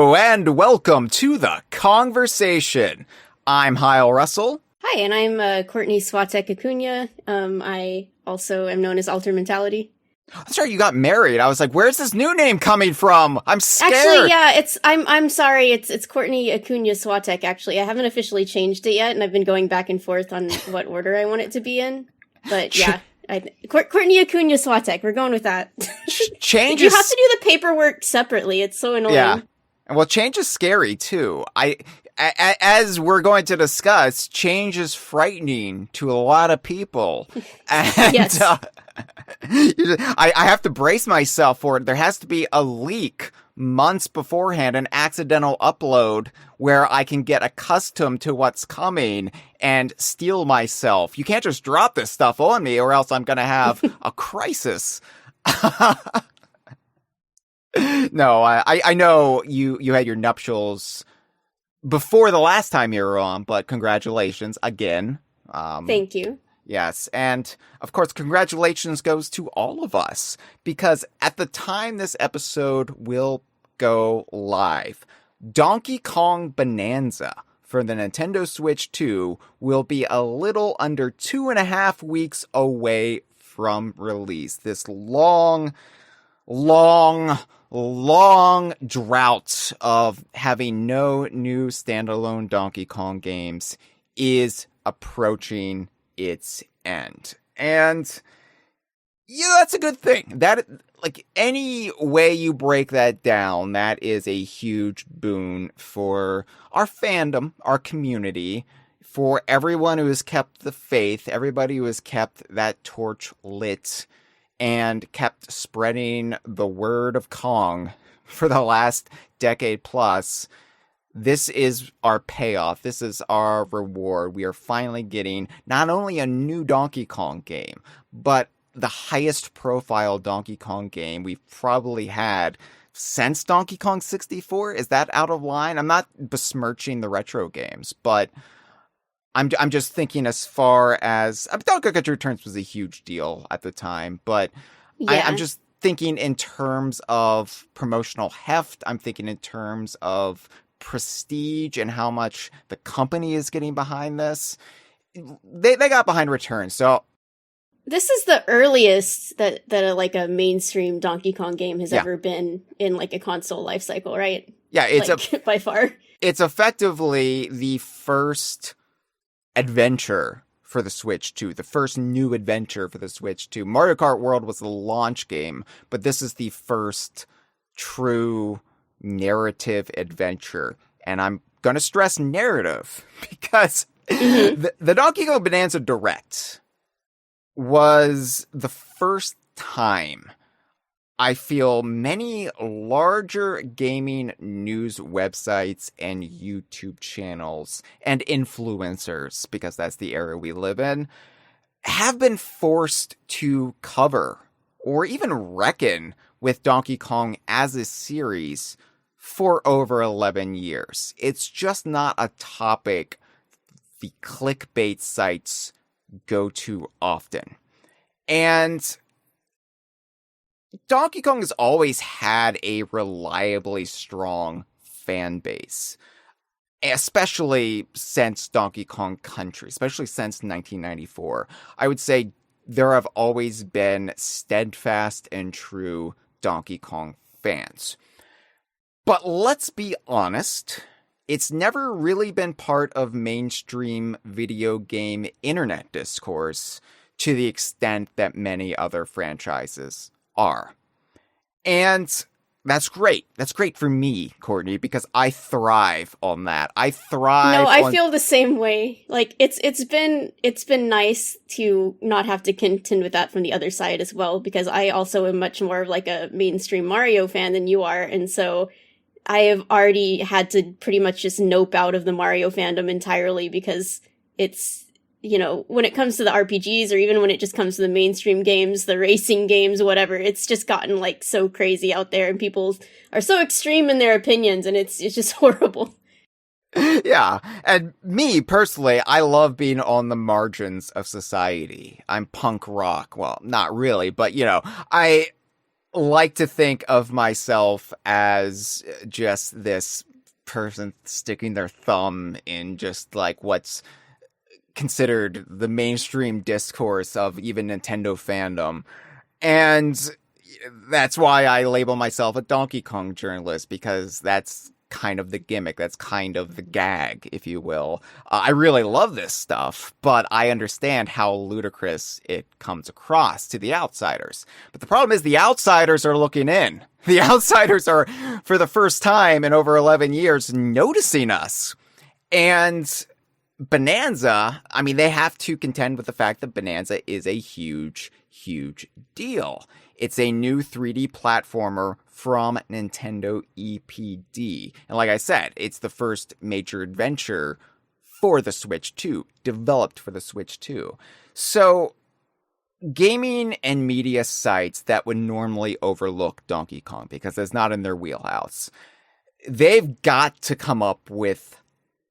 Hello and welcome to the Kongversation. I'm Hyle Russell. Hi, and I'm Courtney Svatek Acuna. I also am known as Alter Mentality. That's right, you got married. I was like, where's this new name coming from? I'm scared. Actually, yeah, I'm sorry, it's Courtney Acuna Svatek, actually. I haven't officially changed it yet, and I've been going back and forth on what order I want it to be in. But yeah, Courtney Acuna Svatek, we're going with that. Change You have to do the paperwork separately, it's so annoying. Yeah. Well, change is scary, too. As we're going to discuss, change is frightening to a lot of people. And, yes. I have to brace myself for it. There has to be a leak months beforehand, an accidental upload where I can get accustomed to what's coming and steel myself. You can't just drop this stuff on me or else I'm going to have a crisis. No, I know you had your nuptials before the last time you were on, but congratulations again. Thank you. Yes, and of course, congratulations goes to all of us, because at the time this episode will go live, Donkey Kong Bananza for the Nintendo Switch 2 will be a little under 2.5 weeks away from release. This long drought of having no new standalone Donkey Kong games is approaching its end. And yeah, that's a good thing. That, like, any way you break that down, that is a huge boon for our fandom, our community, for everyone who has kept the faith, everybody who has kept that torch lit and kept spreading the word of Kong for the last decade plus. This is our payoff. This is our reward. We are finally getting not only a new Donkey Kong game, but the highest profile Donkey Kong game we've probably had since Donkey Kong 64. Is that out of line? I'm not besmirching the retro games, but I'm just thinking as far as Donkey Kong Returns was a huge deal at the time, but yeah. I'm just thinking in terms of promotional heft. I'm thinking in terms of prestige and how much the company is getting behind this. They got behind Returns, so this is the earliest that a mainstream Donkey Kong game has ever been in like a console life cycle, right? Yeah, it's by far. It's effectively the first adventure for the Switch 2, the first new adventure for the Switch 2. Mario Kart World was the launch game, but this is the first true narrative adventure. And I'm going to stress narrative because the Donkey Kong Bananza Direct was the first time I feel many larger gaming news websites and YouTube channels and influencers, because that's the era we live in, have been forced to cover or even reckon with Donkey Kong as a series for over 11 years. It's just not a topic the clickbait sites go to often. And Donkey Kong has always had a reliably strong fan base, especially since Donkey Kong Country, especially since 1994. I would say there have always been steadfast and true Donkey Kong fans. But let's be honest, it's never really been part of mainstream video game internet discourse to the extent that many other franchises are. And that's great. That's great for me, Courtney, because I thrive on that. I feel the same way. Like it's been nice to not have to contend with that from the other side as well, because I also am much more of like a mainstream Mario fan than you are, and so I have already had to pretty much just nope out of the Mario fandom entirely, because it's, you know, when it comes to the RPGs, or even when it just comes to the mainstream games, the racing games, whatever, it's just gotten like so crazy out there, and people are so extreme in their opinions, and it's just horrible. Yeah, and me personally, I love being on the margins of society. I'm punk rock. Well, not really, but you know, like to think of myself as just this person sticking their thumb in just like what's considered the mainstream discourse of even Nintendo fandom. And that's why I label myself a Donkey Kong journalist, because that's kind of the gimmick. That's kind of the gag, if you will. I really love this stuff, but I understand how ludicrous it comes across to the outsiders. But the problem is the outsiders are looking in. The outsiders are, for the first time in over 11 years, noticing us. And Bonanza, I mean, they have to contend with the fact that Bonanza is a huge, huge deal. It's a new 3D platformer from Nintendo EPD. And like I said, it's the first major adventure for the Switch 2, developed for the Switch 2. So, gaming and media sites that would normally overlook Donkey Kong because it's not in their wheelhouse, they've got to come up with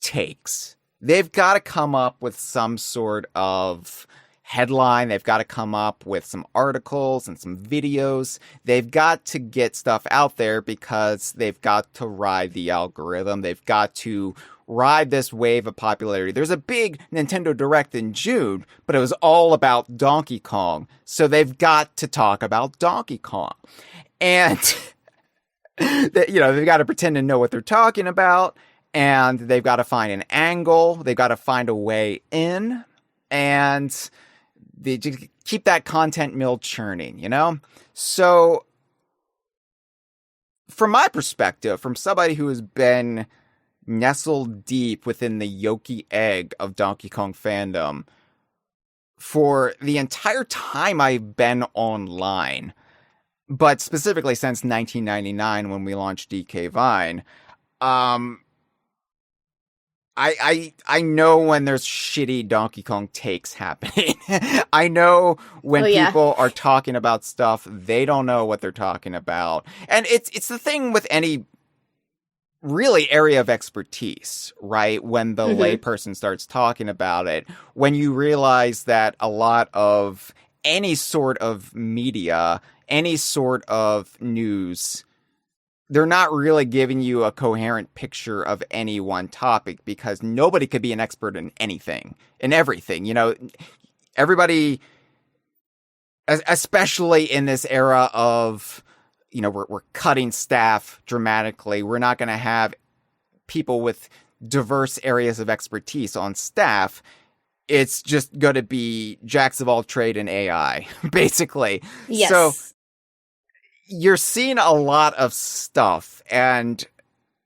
takes. They've got to come up with some sort of headline. They've got to come up with some articles and some videos. They've got to get stuff out there because they've got to ride the algorithm. They've got to ride this wave of popularity. There's a big Nintendo Direct in June, but it was all about Donkey Kong. So they've got to talk about Donkey Kong. And, they've got to pretend to know what they're talking about. And they've got to find an angle. They've got to find a way in. And they just keep that content mill churning, So, from my perspective, from somebody who has been nestled deep within the yolky egg of Donkey Kong fandom, for the entire time I've been online, but specifically since 1999 when we launched DK Vine, I know when there's shitty Donkey Kong takes happening. I know when people are talking about stuff, they don't know what they're talking about. And it's the thing with any really area of expertise, right? When the layperson starts talking about it, when you realize that a lot of any sort of media, any sort of news, they're not really giving you a coherent picture of any one topic because nobody could be an expert in anything, in everything. Everybody, especially in this era of, we're cutting staff dramatically. We're not going to have people with diverse areas of expertise on staff. It's just going to be jacks of all trade and AI, basically. Yes. So you're seeing a lot of stuff, and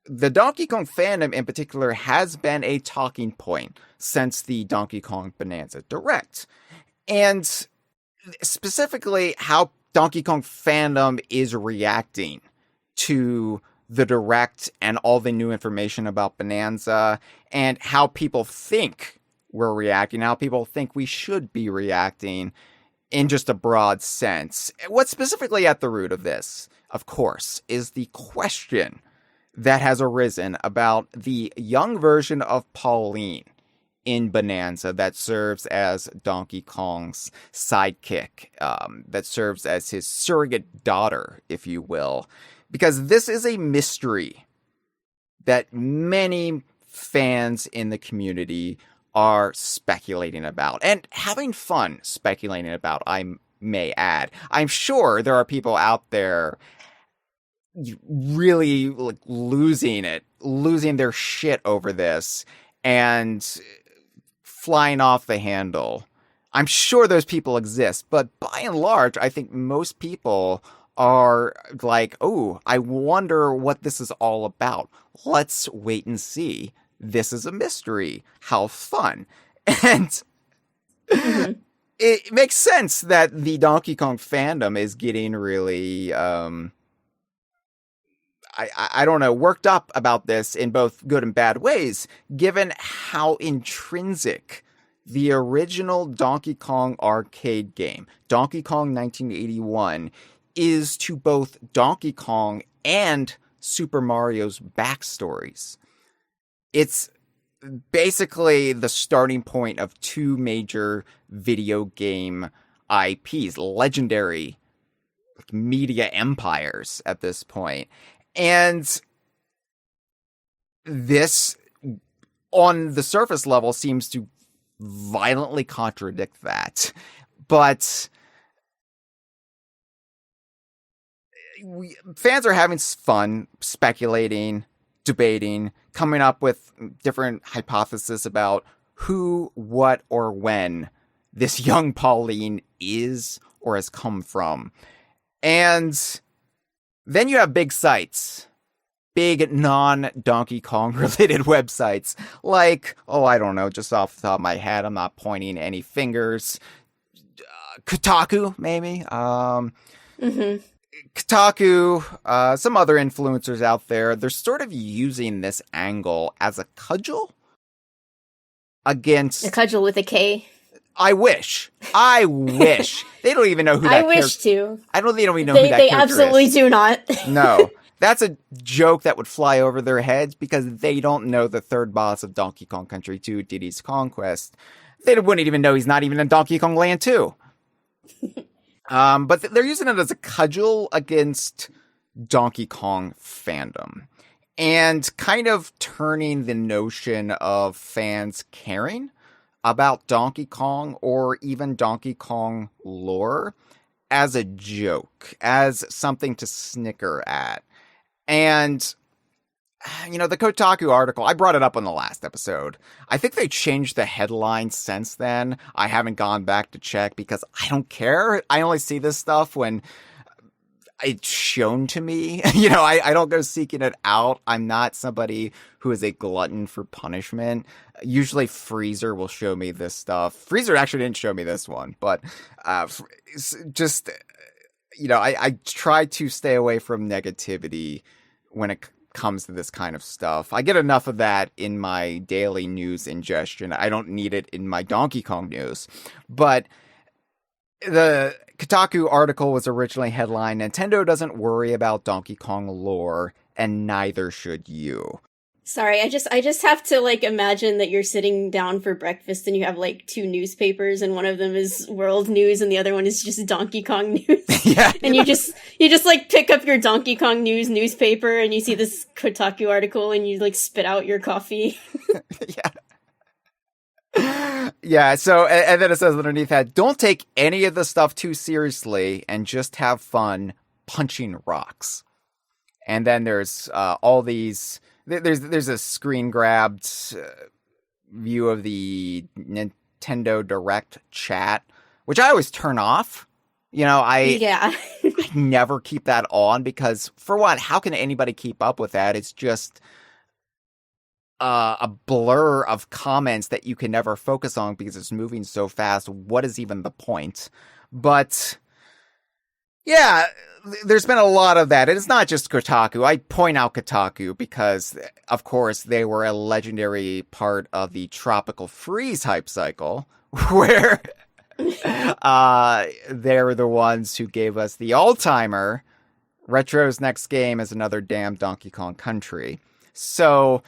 the Donkey Kong fandom in particular has been a talking point since the Donkey Kong Bananza Direct. And specifically how Donkey Kong fandom is reacting to the Direct and all the new information about Bonanza, and how people think we're reacting, how people think we should be reacting in just a broad sense. What's specifically at the root of this, of course, is the question that has arisen about the young version of Pauline in Bonanza that serves as Donkey Kong's sidekick, that serves as his surrogate daughter, if you will. Because this is a mystery that many fans in the community are speculating about and having fun speculating about, I may add. I'm sure there are people out there really losing their shit over this and flying off the handle. I'm sure those people exist, but by and large, I think most people are like, oh, I wonder what this is all about. Let's wait and see. This is a mystery. How fun. And it makes sense that the Donkey Kong fandom is getting really, I don't know, worked up about this in both good and bad ways, given how intrinsic the original Donkey Kong arcade game, Donkey Kong 1981, is to both Donkey Kong and Super Mario's backstories. It's basically the starting point of two major video game IPs, legendary media empires at this point. And this, on the surface level, seems to violently contradict that. But fans are having fun speculating, debating, coming up with different hypotheses about who, what, or when this young Pauline is or has come from. And then you have big sites, big non-Donkey Kong related websites like, I don't know, just off the top of my head, I'm not pointing any fingers. Kotaku, maybe. Kotaku, some other influencers out there, they're sort of using this angle as a cudgel against... A cudgel with a K. I wish. They don't even know who that I wish to. They don't even know who that character is. They absolutely do not. No. That's a joke that would fly over their heads because they don't know the third boss of Donkey Kong Country 2, Diddy's Conquest. They wouldn't even know he's not even in Donkey Kong Land 2. But they're using it as a cudgel against Donkey Kong fandom. And kind of turning the notion of fans caring about Donkey Kong or even Donkey Kong lore as a joke, as something to snicker at. And, the Kotaku article, I brought it up on the last episode. I think they changed the headline since then. I haven't gone back to check because I don't care. I only see this stuff when it's shown to me. I don't go seeking it out. I'm not somebody who is a glutton for punishment. Usually Freezer will show me this stuff. Freezer actually didn't show me this one, but I try to stay away from negativity when it comes to this kind of stuff. I get enough of that in my daily news ingestion. I don't need it in my Donkey Kong news. But the Kotaku article was originally headlined, Nintendo doesn't worry about Donkey Kong lore, and neither should you. Sorry, I just have to imagine that you're sitting down for breakfast and you have two newspapers and one of them is world news and the other one is just Donkey Kong news. Yeah. And you just pick up your Donkey Kong news newspaper and you see this Kotaku article and you spit out your coffee. Yeah. Yeah, so, and then it says underneath that, don't take any of the stuff too seriously and just have fun punching rocks. And then there's all these... There's a screen grabbed view of the Nintendo Direct chat, which I always turn off. I never keep that on because, for one, how can anybody keep up with that? It's just a blur of comments that you can never focus on because it's moving so fast. What is even the point? But yeah, there's been a lot of that. And it's not just Kotaku. I point out Kotaku because, of course, they were a legendary part of the Tropical Freeze hype cycle, where they're the ones who gave us the all-timer, Retro's next game is another damn Donkey Kong Country. So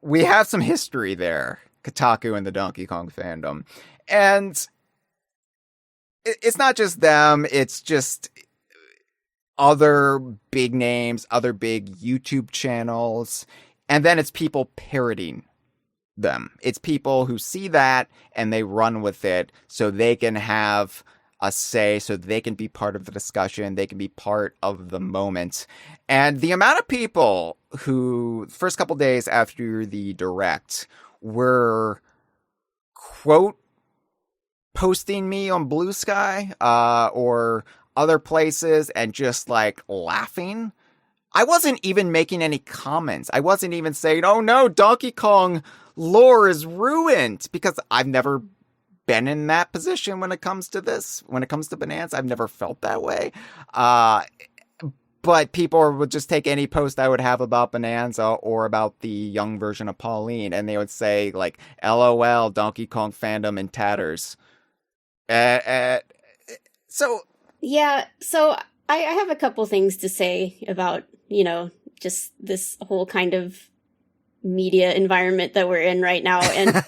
we have some history there, Kotaku and the Donkey Kong fandom. And it's not just them, it's just other big names, other big YouTube channels, and then it's people parroting them. It's people who see that and they run with it so they can have a say, so they can be part of the discussion, they can be part of the moment. And the amount of people who, first couple days after the Direct, were, quote, posting me on Blue Sky, or other places and just laughing. I wasn't even making any comments. I wasn't even saying, oh no, Donkey Kong lore is ruined, because I've never been in that position when it comes to this. When it comes to Bonanza, I've never felt that way. But people would just take any post I would have about Bonanza or about the young version of Pauline, and they would say LOL, Donkey Kong fandom in tatters. So I have a couple things to say about, just this whole kind of media environment that we're in right now. And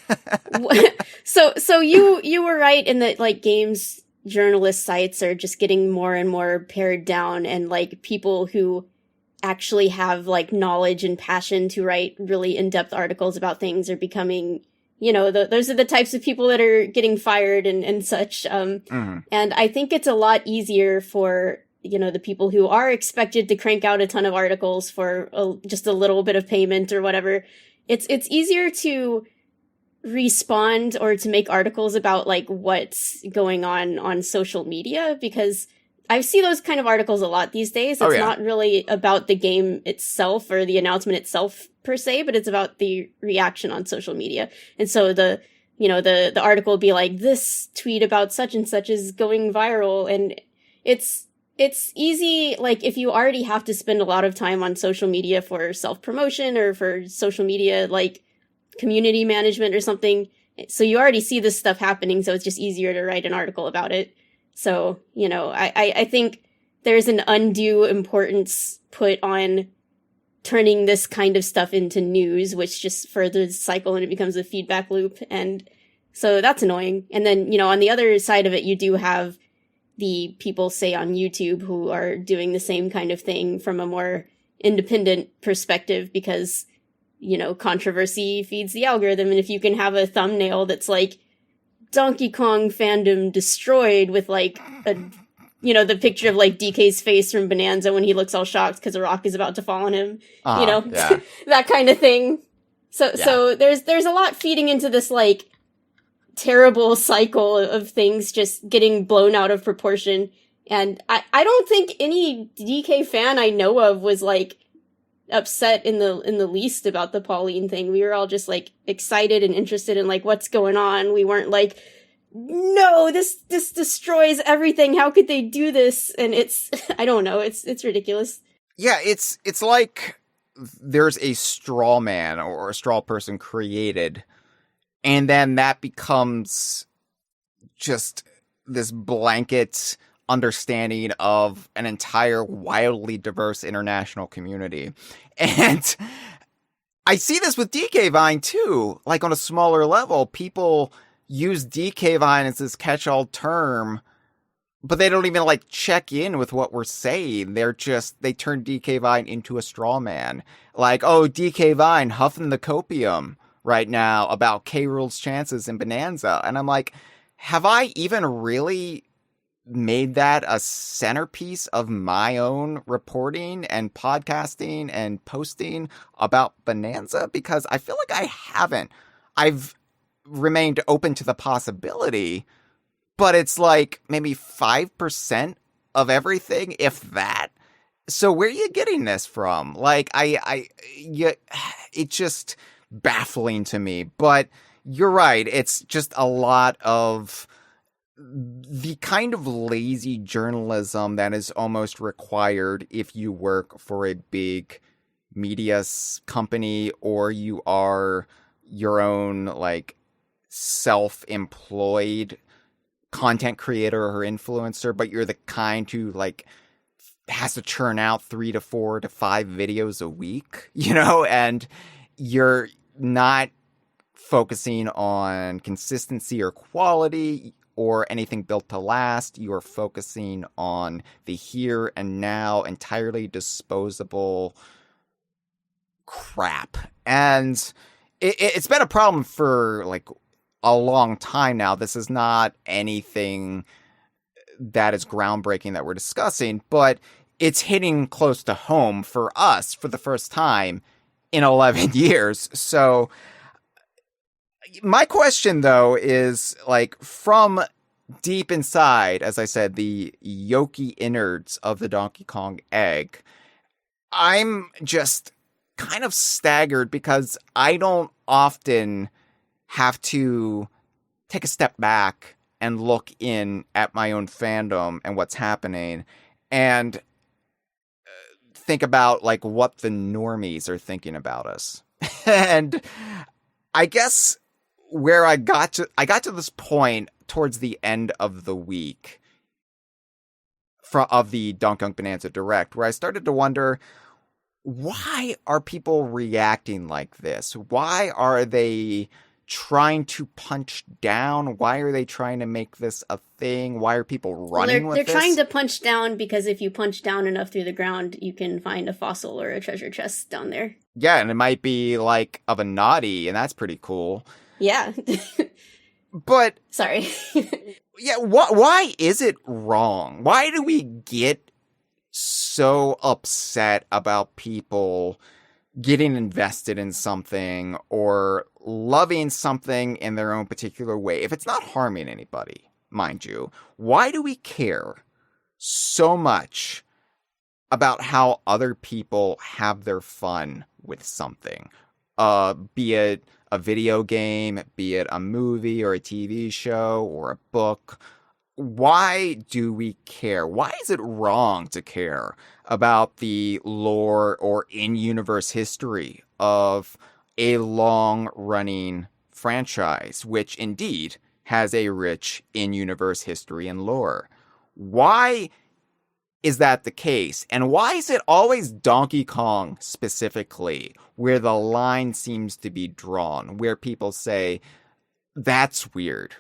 so you were right in that games journalist sites are just getting more and more pared down, and like people who actually have like knowledge and passion to write really in-depth articles about things are becoming, those are the types of people that are getting fired and such. And I think it's a lot easier for, the people who are expected to crank out a ton of articles for just a little bit of payment or whatever. It's easier to respond or to make articles about like what's going on social media, because I see those kind of articles a lot these days. It's not really about the game itself or the announcement itself per se, but it's about the reaction on social media. And so the article will be like, this tweet about such and such is going viral. And it's easy, like if you already have to spend a lot of time on social media for self-promotion or for social media, like community management or something. So you already see this stuff happening. So it's just easier to write an article about it. So, I think there's an undue importance put on turning this kind of stuff into news, which just furthers the cycle and it becomes a feedback loop. And so that's annoying. And then, on the other side of it, you do have the people, say, on YouTube who are doing the same kind of thing from a more independent perspective because, controversy feeds the algorithm. And if you can have a thumbnail that's like, Donkey Kong fandom destroyed with like the picture of like DK's face from Bonanza when he looks all shocked because a rock is about to fall on him, that kind of thing. So there's a lot feeding into this like terrible cycle of things just getting blown out of proportion. And I don't think any DK fan I know of was like upset in the least about the Pauline thing. We were all just like excited and interested in like what's going on. We weren't like, no, this destroys everything. How could they do this? And it's I don't know. It's ridiculous. Yeah, it's like there's a straw man or a straw person created, and then that becomes just this blanket understanding of an entire wildly diverse international community. And I see this with DK Vine too. Like on a smaller level, people use DK Vine as this catch-all term, but they don't even like check in with what we're saying. They turn DK Vine into a straw man. Like, oh, DK Vine huffing the copium right now about K. Rool's chances in Bonanza. And I'm like, have I even really made that a centerpiece of my own reporting and podcasting and posting about Bonanza? Because I feel like I haven't. I've remained open to the possibility, but it's like maybe 5% of everything, if that. So where are you getting this from? Like, it's just baffling to me. But you're right. It's just a lot of the kind of lazy journalism that is almost required if you work for a big media company or you are your own like self-employed content creator or influencer, but you're the kind who like has to churn out 3 to 4 to 5 videos a week, and you're not focusing on consistency or quality or anything built to last. You are focusing on the here and now, entirely disposable crap. And it's been a problem for like a long time now. This is not anything that is groundbreaking that we're discussing, but it's hitting close to home for us for the first time in 11 years. So my question, though, is like from deep inside, as I said, the yolky innards of the Donkey Kong egg, I'm just kind of staggered because I don't often have to take a step back and look in at my own fandom and what's happening and think about like what the normies are thinking about us. And I guess where I got to this point towards the end of the week of the Donkey Kong Bananza Direct, where I started to wonder, why are people reacting like this? Why are they trying to punch down? Why are they trying to make this a thing? Why are people running with they're this? They're trying to punch down because if you punch down enough through the ground, you can find a fossil or a treasure chest down there. Yeah, and it might be like of a naughty, and that's pretty cool. Yeah. But sorry. Yeah, why is it wrong? Why do we get so upset about people getting invested in something or loving something in their own particular way? If it's not harming anybody, mind you, why do we care so much about how other people have their fun with something? Be it a video game, be it a movie or a TV show or a book. Why do we care? Why is it wrong to care about the lore or in-universe history of a long-running franchise, which indeed has a rich in-universe history and lore? Why is that the case? And why is it always Donkey Kong specifically where the line seems to be drawn, where people say, that's weird.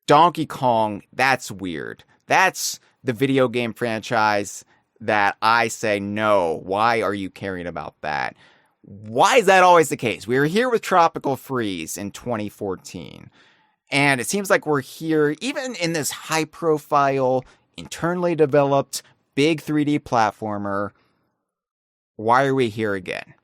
Donkey Kong, that's weird. That's the video game franchise that I say, no, why are you caring about that? Why is that always the case? We were here with Tropical Freeze in 2014. And it seems like we're here, even in this high-profile, internally developed, big 3D platformer. Why are we here again?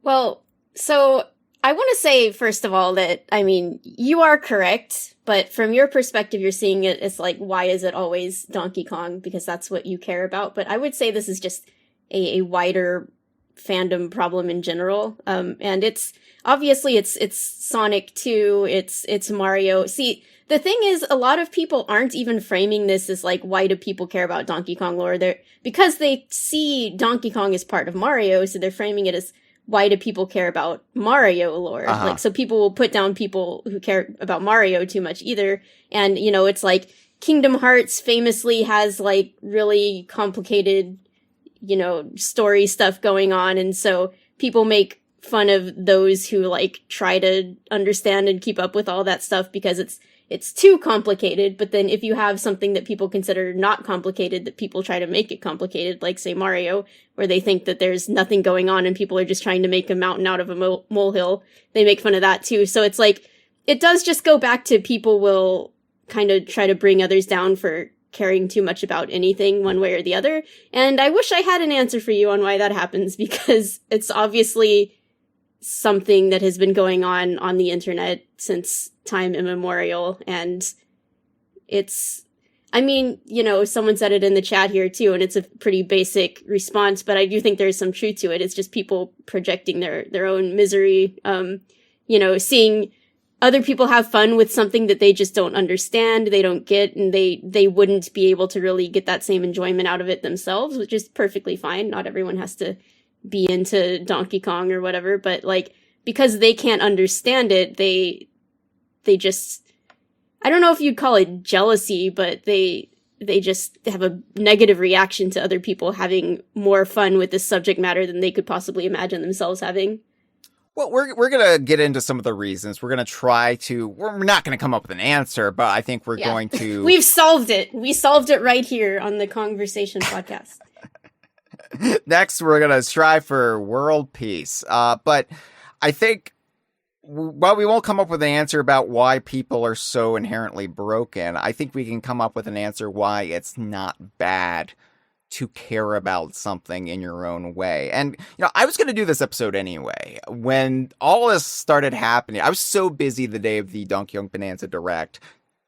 Well, so I want to say, first of all, that, I mean, you are correct, but from your perspective, you're seeing it as like, why is it always Donkey Kong? Because that's what you care about. But I would say this is just a wider fandom problem in general. And it's obviously it's Sonic 2, it's Mario. See, the thing is, a lot of people aren't even framing this as like, why do people care about Donkey Kong lore? Because they see Donkey Kong as part of Mario, so they're framing it as, why do people care about Mario lore? Like, so people will put down people who care about Mario too much either. And, you know, it's like Kingdom Hearts famously has like really complicated, you know, story stuff going on. And so people make fun of those who like try to understand and keep up with all that stuff because it's too complicated. But then if you have something that people consider not complicated, that people try to make it complicated, like say Mario, where they think that there's nothing going on and people are just trying to make a mountain out of a molehill, they make fun of that too. So it's like, it does just go back to people will kind of try to bring others down for caring too much about anything one way or the other. And I wish I had an answer for you on why that happens, because it's obviously something that has been going on the internet since time immemorial. And it's, I mean, you know, someone said it in the chat here too, and it's a pretty basic response, but I do think there's some truth to it. It's just people projecting their own misery, you know, seeing other people have fun with something that they just don't understand, they don't get, and they wouldn't be able to really get that same enjoyment out of it themselves, which is perfectly fine. Not everyone has to be into Donkey Kong or whatever, but like, because they can't understand it, they just, I don't know if you'd call it jealousy, but they just have a negative reaction to other people having more fun with this subject matter than they could possibly imagine themselves having. Well, we're going to get into some of the reasons. We're going to try to, we're not going to come up with an answer, but I think we're going to... We've solved it. We solved it right here on the Kongversation podcast. Next, we're going to strive for world peace. But I think, while we won't come up with an answer about why people are so inherently broken, I think we can come up with an answer why it's not bad to care about something in your own way. And, you know, I was going to do this episode anyway. When all this started happening, I was so busy the day of the Donkey Kong Bananza Direct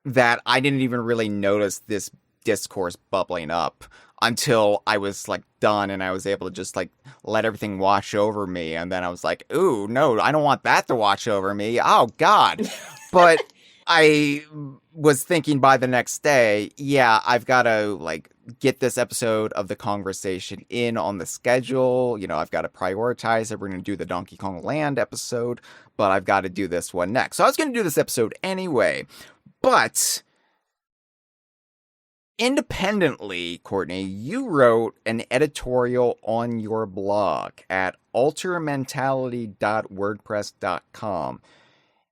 that I didn't even really notice this discourse bubbling up until I was, like, done and I was able to just, like, let everything wash over me. And then I was like, ooh, no, I don't want that to wash over me. Oh, God. But I was thinking by the next day, yeah, I've got to, like, get this episode of the Kongversation in on the schedule. You know, I've got to prioritize it. We're going to do the Donkey Kong Land episode, but I've got to do this one next. So I was going to do this episode anyway, but independently, Courtney, you wrote an editorial on your blog at altermentality.wordpress.com.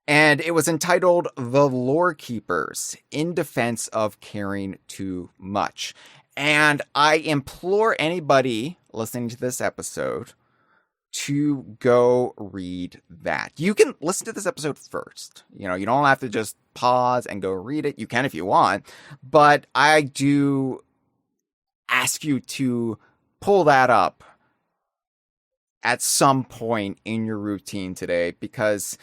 And it was entitled The Lore Keepers, in Defense of Caring Too Much. And I implore anybody listening to this episode to go read that. You can listen to this episode first. You don't have to just pause and go read it. You can if you want. But I do ask you to pull that up at some point in your routine today, because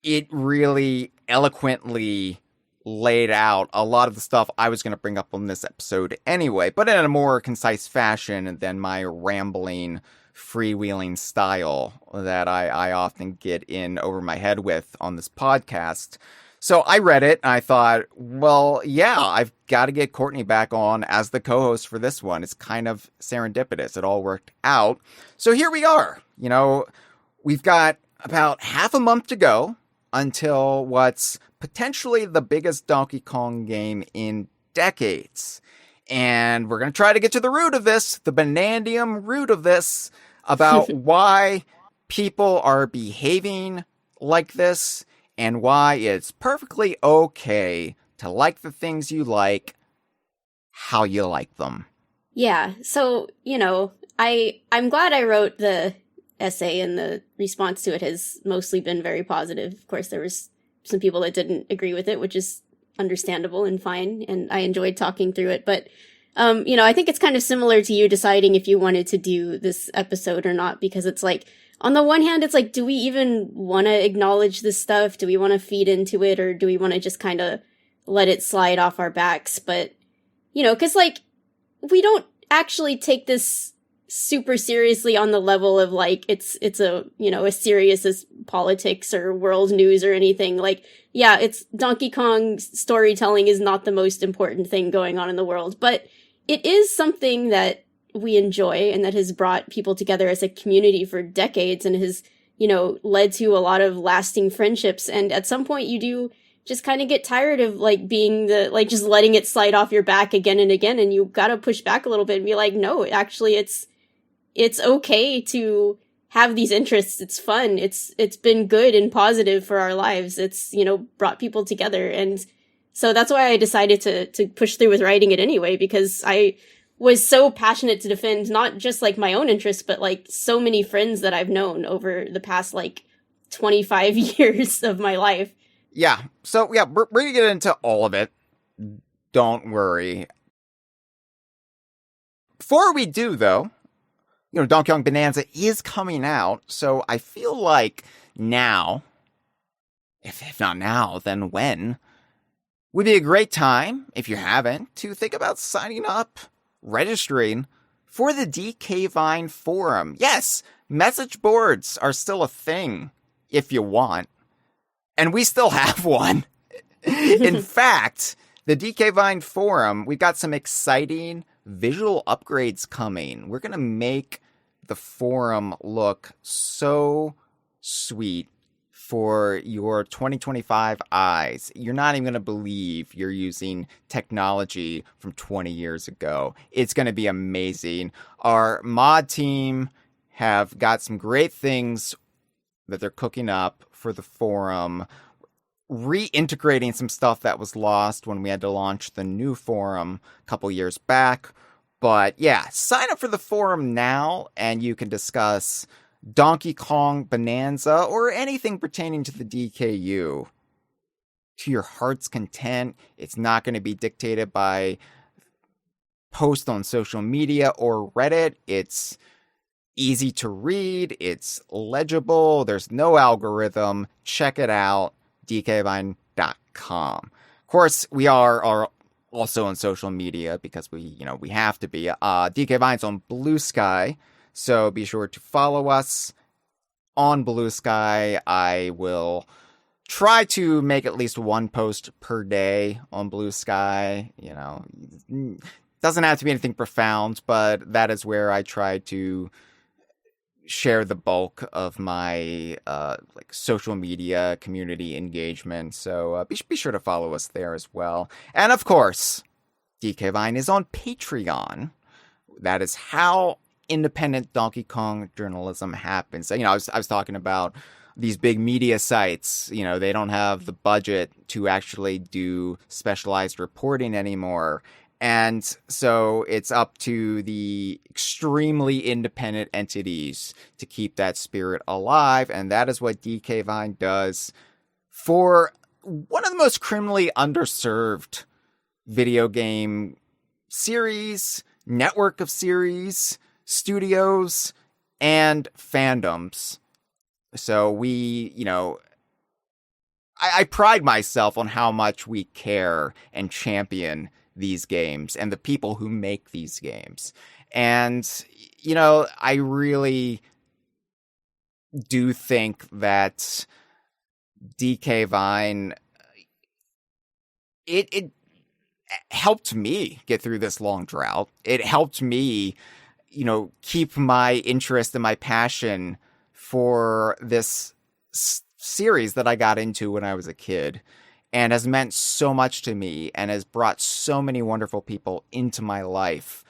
it really eloquently laid out a lot of the stuff I was going to bring up on this episode anyway, but in a more concise fashion than my rambling, freewheeling style that I often get in over my head with on this podcast. So I read it and I thought, well, yeah, I've got to get Courtney back on as the co-host for this one. It's kind of serendipitous. It all worked out. So here we are. We've got about half a month to go until what's potentially the biggest Donkey Kong game in decades. And we're going to try to get to the root of this, the Banandium root of this, about why people are behaving like this and why it's perfectly okay to like the things you like, how you like them. Yeah, so, I'm glad I wrote the essay, and the response to it has mostly been very positive. Of course, there was some people that didn't agree with it, which is understandable and fine, and I enjoyed talking through it. But, I think it's kind of similar to you deciding if you wanted to do this episode or not, because it's like, on the one hand, it's like, do we even want to acknowledge this stuff? Do we want to feed into it, or do we want to just kind of let it slide off our backs? But, because, like, we don't actually take this super seriously on the level of, like, it's a, as serious as politics or world news or anything. Like, yeah, it's Donkey Kong storytelling is not the most important thing going on in the world, but it is something that we enjoy and that has brought people together as a community for decades and has, led to a lot of lasting friendships. And at some point you do just kind of get tired of, like, being just letting it slide off your back again and again. And you got to push back a little bit and be like, no, actually it's okay to have these interests. It's fun. It's been good and positive for our lives. It's, brought people together. And so that's why I decided to push through with writing it anyway, because I was so passionate to defend not just, like, my own interests, but, like, so many friends that I've known over the past, like, 25 years of my life. Yeah. So, yeah, we're going to get into all of it. Don't worry. Before we do, though, Donkey Kong Bananza is coming out, so I feel like now, if not now, then when, would be a great time, if you haven't, to think about signing up, registering for the DK Vine forum. Yes, message boards are still a thing, if you want, and we still have one. In fact, the DK Vine forum, we've got some exciting visual upgrades coming. We're going to make the forum look so sweet for your 2025 eyes. You're not even going to believe you're using technology from 20 years ago. It's going to be amazing. Our mod team have got some great things that they're cooking up for the forum, reintegrating some stuff that was lost when we had to launch the new forum a couple years back. But yeah, sign up for the forum now and you can discuss Donkey Kong Bananza or anything pertaining to the DKU to your heart's content. It's not going to be dictated by posts on social media or Reddit. It's easy to read. It's legible. There's no algorithm. Check it out. dkvine.com. Of course, we are also on social media because we have to be. DK Vine's on Blue Sky, so be sure to follow us on Blue Sky. I will try to make at least one post per day on Blue Sky. Doesn't have to be anything profound, but that is where I try to share the bulk of my social media community engagement. So be sure to follow us there as well. And of course, DK Vine is on Patreon. That is how independent Donkey Kong journalism happens. I was talking about these big media sites, they don't have the budget to actually do specialized reporting anymore. And so it's up to the extremely independent entities to keep that spirit alive. And that is what DK Vine does for one of the most criminally underserved video game series, network of series, studios, and fandoms. So I pride myself on how much we care and champion these games and the people who make these games. And, I really do think that DK Vine, it helped me get through this long drought. It helped me, keep my interest and my passion for this series that I got into when I was a kid, and has meant so much to me and has brought so many wonderful people into my life.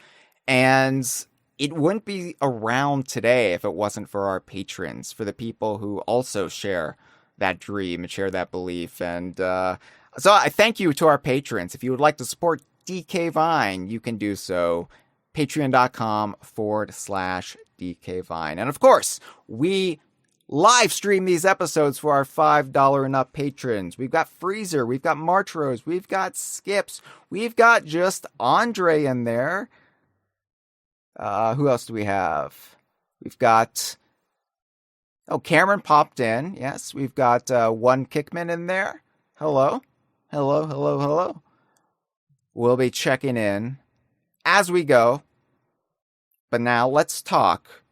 And it wouldn't be around today if it wasn't for our patrons, for the people who also share that dream and share that belief. And so I thank you to our patrons. If you would like to support DK Vine, you can do so. Patreon.com/DK Vine. And of course, we live stream these episodes for our $5 and up patrons. We've got Freezer, we've got Martrose, we've got Skips, we've got just Andre in there. Who else do we have? We've got... Cameron popped in. Yes, we've got one Kickman in there. Hello. We'll be checking in as we go. But now let's talk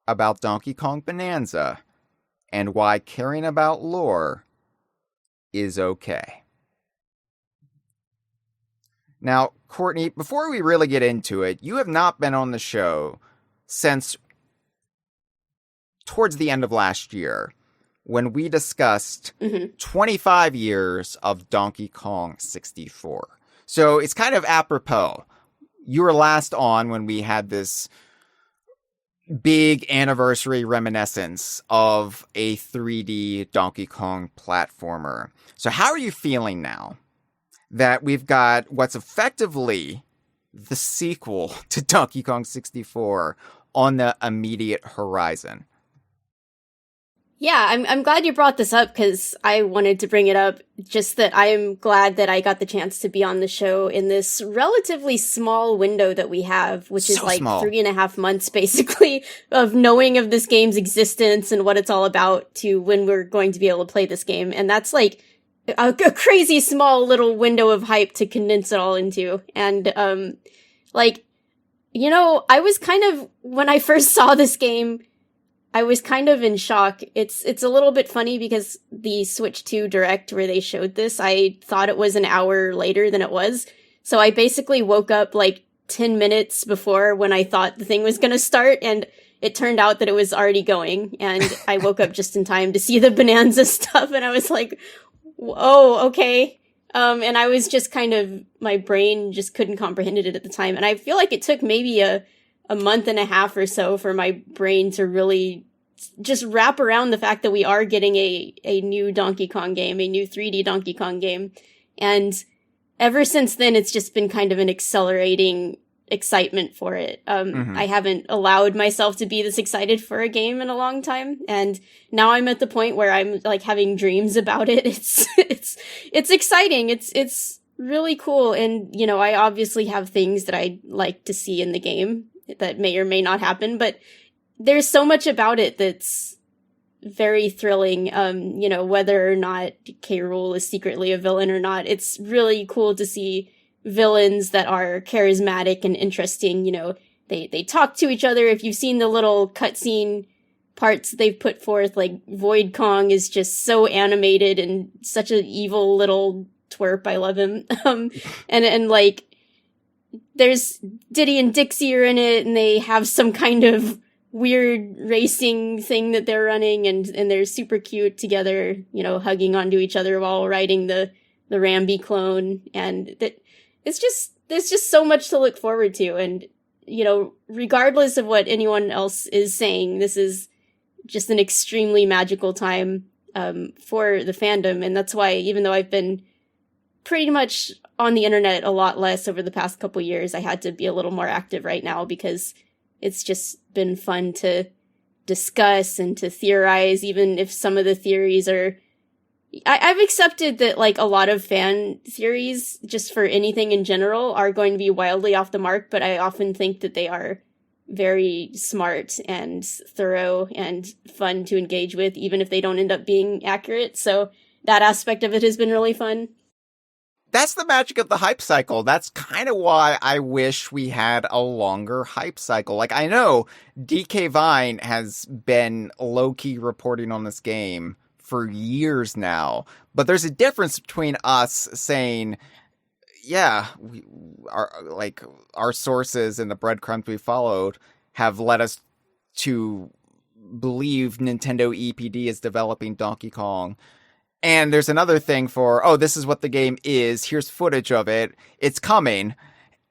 about Donkey Kong Bonanza and why caring about lore is okay. Now, Courtney, before we really get into it, you have not been on the show since towards the end of last year when we discussed 25 years of Donkey Kong 64. So it's kind of apropos. You were last on when we had this big anniversary reminiscence of a 3D Donkey Kong platformer. So how are you feeling now that we've got what's effectively the sequel to Donkey Kong 64 on the immediate horizon? Yeah, I'm glad you brought this up because I wanted to bring it up. Just that I'm glad that I got the chance to be on the show in this relatively small window that we have, which is like small. 3.5 months basically of knowing of this game's existence and what it's all about to when we're going to be able to play this game. And that's like a crazy small little window of hype to condense it all into. And, I was kind of, when I first saw this game, I was kind of in shock. It's a little bit funny because the Switch 2 Direct where they showed this, I thought it was an hour later than it was. So I basically woke up like 10 minutes before when I thought the thing was going to start, and it turned out that it was already going. And I woke up just in time to see the Bonanza stuff, and I was like, oh, okay. And I was just kind of, my brain just couldn't comprehend it at the time. And I feel like it took maybe a month and a half or so for my brain to really just wrap around the fact that we are getting a new Donkey Kong game, a new 3D Donkey Kong game. And ever since then, it's just been kind of an accelerating excitement for it. I haven't allowed myself to be this excited for a game in a long time. And now I'm at the point where I'm like having dreams about it. It's exciting. It's really cool. And, I obviously have things that I'd like to see in the game that may or may not happen, but there's so much about it that's very thrilling. Whether or not K. Rool is secretly a villain or not, it's really cool to see villains that are charismatic and interesting. They talk to each other. If you've seen the little cutscene parts they've put forth, like Void Kong is just so animated and such an evil little twerp. I love him. And like, there's Diddy and Dixie are in it, and they have some kind of weird racing thing that they're running, and they're super cute together, hugging onto each other while riding the Rambi clone. And there's just so much to look forward to. And, regardless of what anyone else is saying, this is just an extremely magical time for the fandom. And that's why, even though I've been pretty much on the internet a lot less over the past couple years, I had to be a little more active right now because it's just been fun to discuss and to theorize, even if some of the theories are... I've accepted that, like, a lot of fan theories, just for anything in general, are going to be wildly off the mark, but I often think that they are very smart and thorough and fun to engage with, even if they don't end up being accurate. So that aspect of it has been really fun. That's the magic of the hype cycle. That's kind of why I wish we had a longer hype cycle. Like, I know DK Vine has been low-key reporting on this game for years now, but there's a difference between us saying, yeah, our sources and the breadcrumbs we followed have led us to believe Nintendo EPD is developing Donkey Kong. And there's another thing for, oh, this is what the game is. Here's footage of it. It's coming.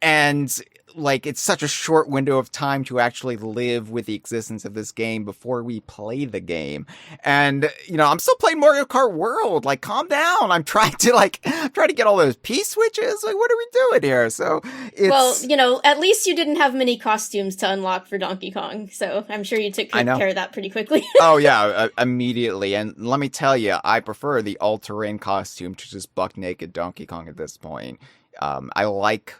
And, like, it's such a short window of time to actually live with the existence of this game before we play the game. And, you know, I'm still playing Mario Kart World. Like, calm down. I'm trying to get all those P-switches. Like, what are we doing here? So, it's... Well, you know, at least you didn't have many costumes to unlock for Donkey Kong. So I'm sure you took care of that pretty quickly. Oh, yeah, immediately. And let me tell you, I prefer the all-terrain costume to just buck-naked Donkey Kong at this point. I like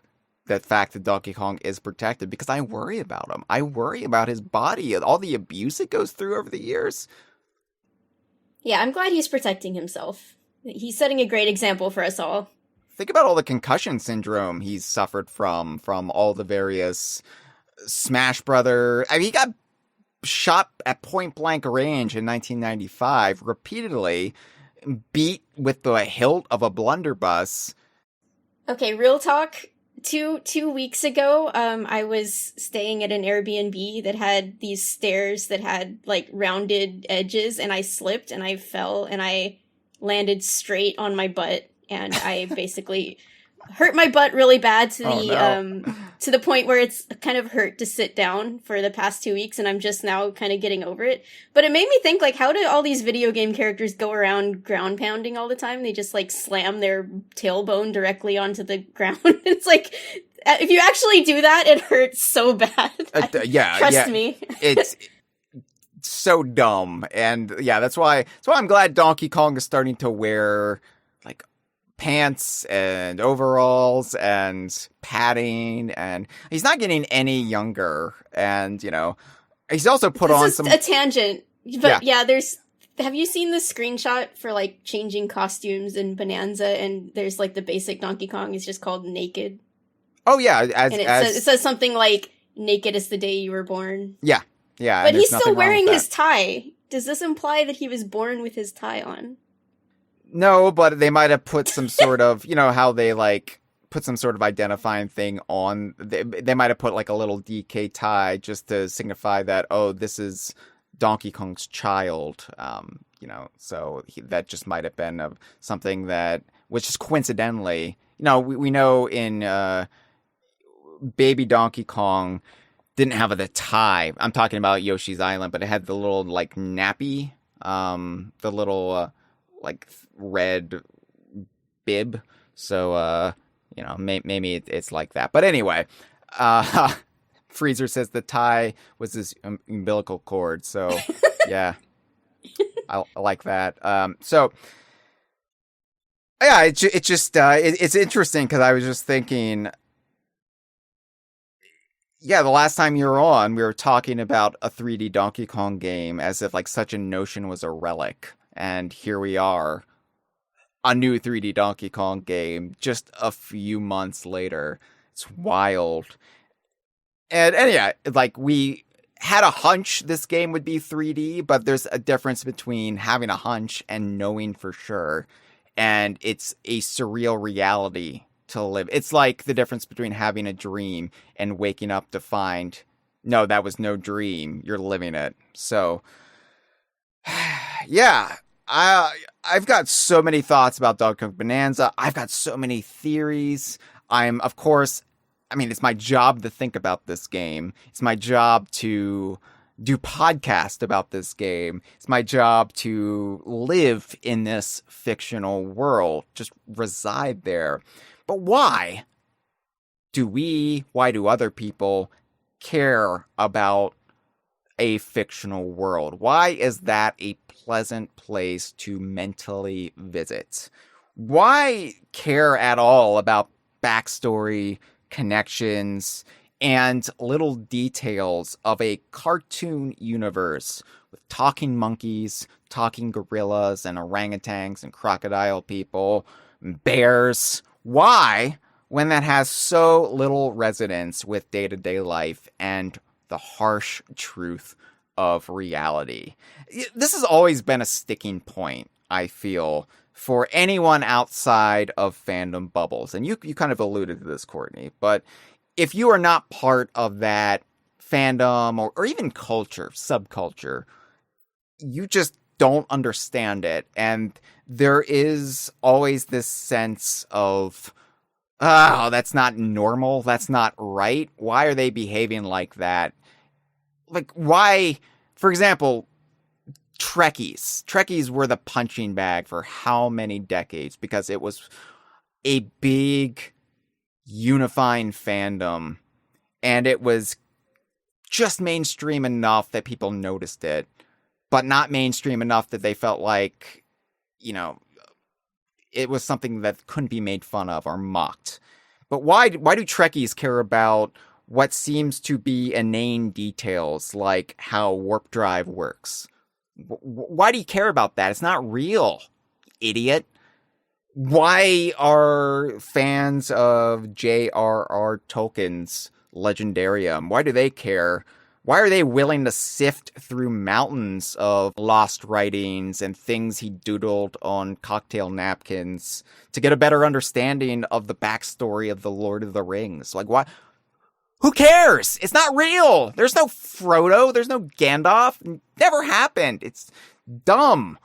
the fact that Donkey Kong is protected because I worry about him. I worry about his body and all the abuse it goes through over the years. Yeah, I'm glad he's protecting himself. He's setting a great example for us all. Think about all the concussion syndrome he's suffered from all the various Smash Brother. I mean, he got shot at point blank range in 1995 repeatedly, beat with the hilt of a blunderbuss. Okay, real talk. Two weeks ago, I was staying at an Airbnb that had these stairs that had, like, rounded edges, and I slipped, and I fell, and I landed straight on my butt, and I basically hurt my butt really bad to the point where it's kind of hurt to sit down for the past 2 weeks, and I'm just now kind of getting over it. But it made me think, like, how do all these video game characters go around ground pounding all the time? They just, like, slam their tailbone directly onto the ground. It's like, if you actually do that, it hurts so bad. Trust me. It's so dumb. And yeah, that's why I'm glad Donkey Kong is starting to wear, like, pants and overalls and padding, and he's not getting any younger. And, you know, he's also put on some... a tangent, but yeah, have you seen the screenshot for, like, changing costumes in Bonanza, and there's, like, the basic Donkey Kong is just called Naked? Oh, yeah. It says something like, naked is the day you were born. Yeah. But he's still wearing his tie. Does this imply that he was born with his tie on? No, but they might have put some sort of, you know, how they, like, put some sort of identifying thing on. They might have put, like, a little DK tie just to signify that, oh, this is Donkey Kong's child. You know, so that just might have been something that, which is coincidentally, you know, we know in Baby Donkey Kong didn't have the tie. I'm talking about Yoshi's Island, but it had the little, like, nappy, the little, like, red bib. So, you know, maybe it's like that. But anyway, Freezer says the tie was his umbilical cord. So, yeah, I like that. So, yeah, it's interesting because I was just thinking, yeah, the last time you were on, we were talking about a 3D Donkey Kong game as if, like, such a notion was a relic. And here we are, a new 3D Donkey Kong game just a few months later. It's wild. And yeah, like, we had a hunch this game would be 3D, but there's a difference between having a hunch and knowing for sure. And it's a surreal reality to live. It's like the difference between having a dream and waking up to find, no, that was no dream. You're living it. So, yeah, I've got so many thoughts about Donkey Kong Bonanza. I've got so many theories. Of course, I mean, it's my job to think about this game. It's my job to do podcasts about this game. It's my job to live in this fictional world, just reside there. But why do other people care about a fictional world? Why is that a pleasant place to mentally visit? Why care at all about backstory, connections, and little details of a cartoon universe with talking monkeys, talking gorillas, and orangutans, and crocodile people, and bears? Why, when that has so little resonance with day-to-day life and the harsh truth of reality? This has always been a sticking point, I feel, for anyone outside of fandom bubbles. And you kind of alluded to this, Courtney, but if you are not part of that fandom or even culture, subculture, you just don't understand it. And there is always this sense of, oh, that's not normal. That's not right. Why are they behaving like that? Like, why, for example, Trekkies. Trekkies were the punching bag for how many decades? Because it was a big unifying fandom, and it was just mainstream enough that people noticed it, but not mainstream enough that they felt like, you know, it was something that couldn't be made fun of or mocked. But why do Trekkies care about what seems to be inane details, like how warp drive works? Why do you care about that? It's not real, idiot. Why are fans of J.R.R. Tolkien's Legendarium? Why do they care? Why are they willing to sift through mountains of lost writings and things he doodled on cocktail napkins to get a better understanding of the backstory of the Lord of the Rings? Like, why? Who cares? It's not real. There's no Frodo. There's no Gandalf. It never happened. It's dumb.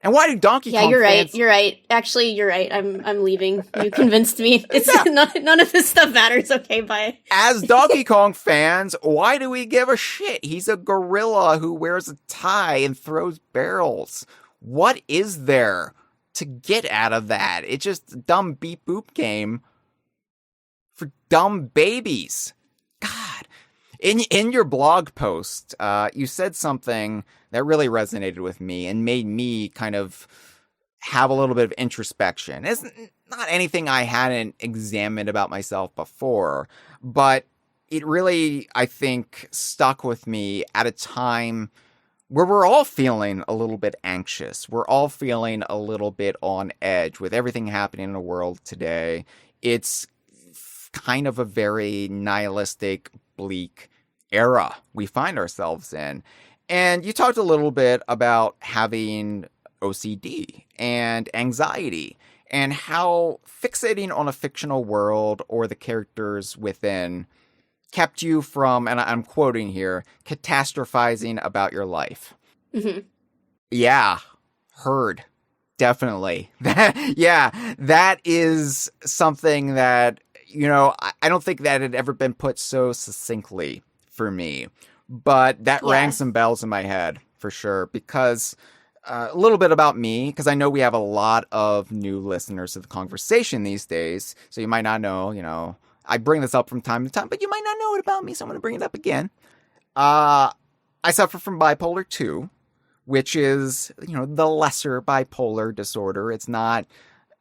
And why do Donkey Kong you're fans... right. You're right. Actually, you're right. I'm leaving. You convinced me. It's none of this stuff matters. Okay, bye. As Donkey Kong fans, why do we give a shit? He's a gorilla who wears a tie and throws barrels. What is there to get out of that? It's just a dumb beep boop game for dumb babies. God. In your blog post, you said something that really resonated with me and made me kind of have a little bit of introspection. It's not anything I hadn't examined about myself before, but it really, I think, stuck with me at a time where we're all feeling a little bit anxious. We're all feeling a little bit on edge with everything happening in the world today. It's kind of a very nihilistic, bleak era we find ourselves in. And you talked a little bit about having OCD and anxiety and how fixating on a fictional world or the characters within kept you from, and I'm quoting here, catastrophizing about your life. Mm-hmm. Yeah, heard. Definitely. That is something that, you know, I don't think that had ever been put so succinctly for me, but that rang some bells in my head for sure, because a little bit about me, because I know we have a lot of new listeners to the Kongversation these days, so you might not know, you know, I bring this up from time to time, but you might not know it about me, so I'm going to bring it up again. I suffer from bipolar 2, which is, you know, the lesser bipolar disorder. It's not,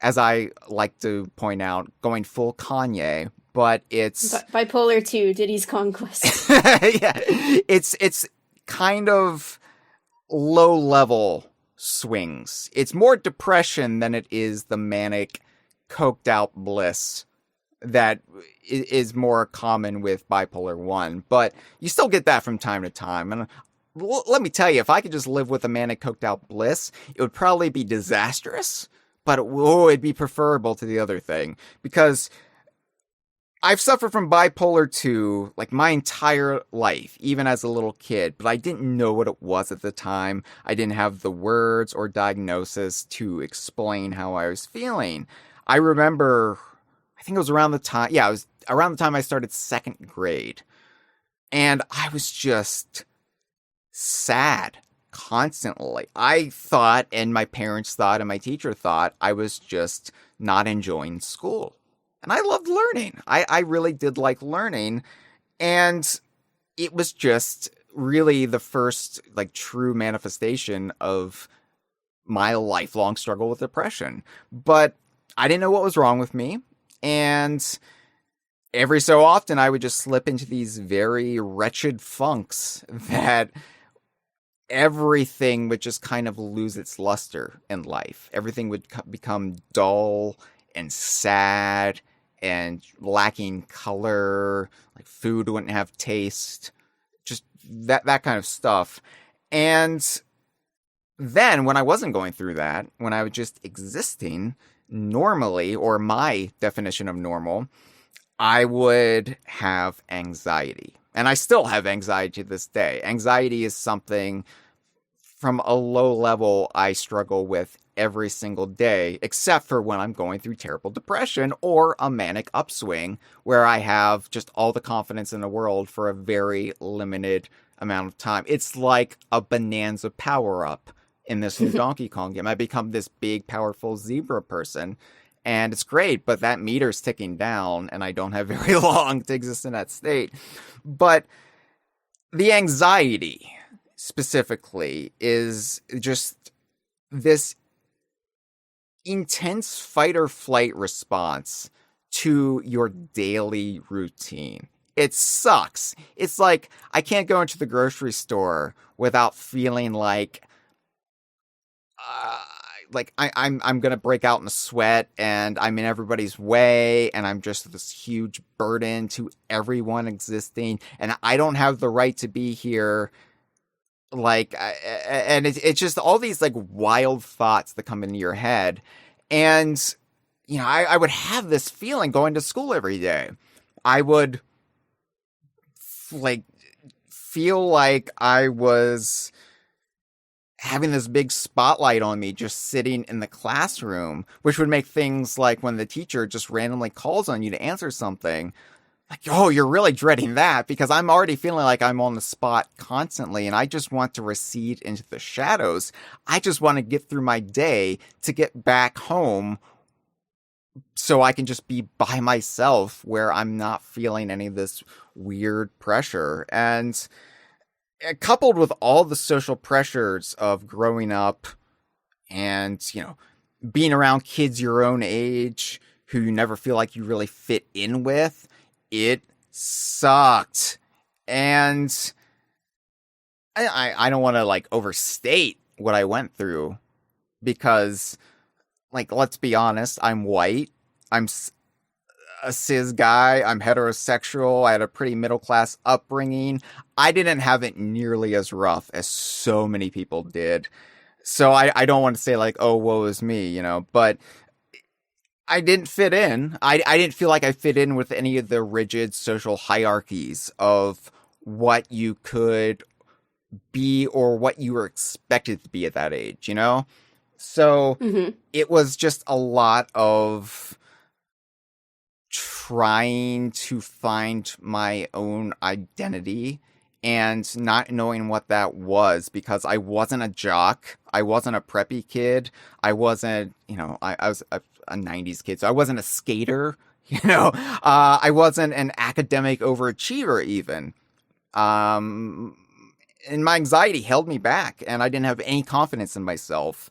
as I like to point out, going full Kanye, but it's... Bipolar 2, Diddy's Conquest. Yeah, it's kind of low-level swings. It's more depression than it is the manic, coked-out bliss that is more common with bipolar 1. But you still get that from time to time. And let me tell you, if I could just live with a manic, coked-out bliss, it would probably be disastrous, but it'd be preferable to the other thing. Because I've suffered from bipolar 2, like, my entire life, even as a little kid, but I didn't know what it was at the time. I didn't have the words or diagnosis to explain how I was feeling. I remember, I think it was around the time, it was around the time I started second grade. And I was just sad constantly. I thought, and my parents thought, and my teacher thought, I was just not enjoying school. And I loved learning. I really did like learning. And it was just really the first, like, true manifestation of my lifelong struggle with depression. But I didn't know what was wrong with me. And every so often I would just slip into these very wretched funks that everything would just kind of lose its luster in life. Everything would become dull and sad and lacking color. Like, food wouldn't have taste. Just that kind of stuff. And then when I wasn't going through that, when I was just existing normally, or my definition of normal, I would have anxiety. And I still have anxiety to this day. Anxiety is something from a low level I struggle with every single day, except for when I'm going through terrible depression or a manic upswing where I have just all the confidence in the world for a very limited amount of time. It's like a Bonanza power-up in this new Donkey Kong game. I become this big, powerful zebra person, and it's great, but that meter's ticking down, and I don't have very long to exist in that state. But the anxiety, specifically, is just this intense fight or flight response to your daily routine. It sucks. It's like I can't go into the grocery store without feeling like I'm gonna break out in a sweat and I'm in everybody's way and I'm just this huge burden to everyone existing and I don't have the right to be here. And it's just all these like wild thoughts that come into your head. And, you know, I would have this feeling going to school every day. I would feel like I was having this big spotlight on me just sitting in the classroom, which would make things like when the teacher just randomly calls on you to answer something, like, oh, you're really dreading that, because I'm already feeling like I'm on the spot constantly and I just want to recede into the shadows. I just want to get through my day to get back home so I can just be by myself where I'm not feeling any of this weird pressure. And coupled with all the social pressures of growing up and, you know, being around kids your own age who you never feel like you really fit in with, it sucked. And I don't want to like overstate what I went through because, like, let's be honest, I'm white. I'm a cis guy. I'm heterosexual. I had a pretty middle-class upbringing. I didn't have it nearly as rough as so many people did. So I don't want to say like, oh, woe is me, you know, but I didn't fit in. I didn't feel like I fit in with any of the rigid social hierarchies of what you could be or what you were expected to be at that age, you know? So It was just a lot of trying to find my own identity and not knowing what that was because I wasn't a jock. I wasn't a preppy kid. I wasn't, you know, I was a 90s kid, so I wasn't a skater, you know. I wasn't an academic overachiever even. And my anxiety held me back and I didn't have any confidence in myself.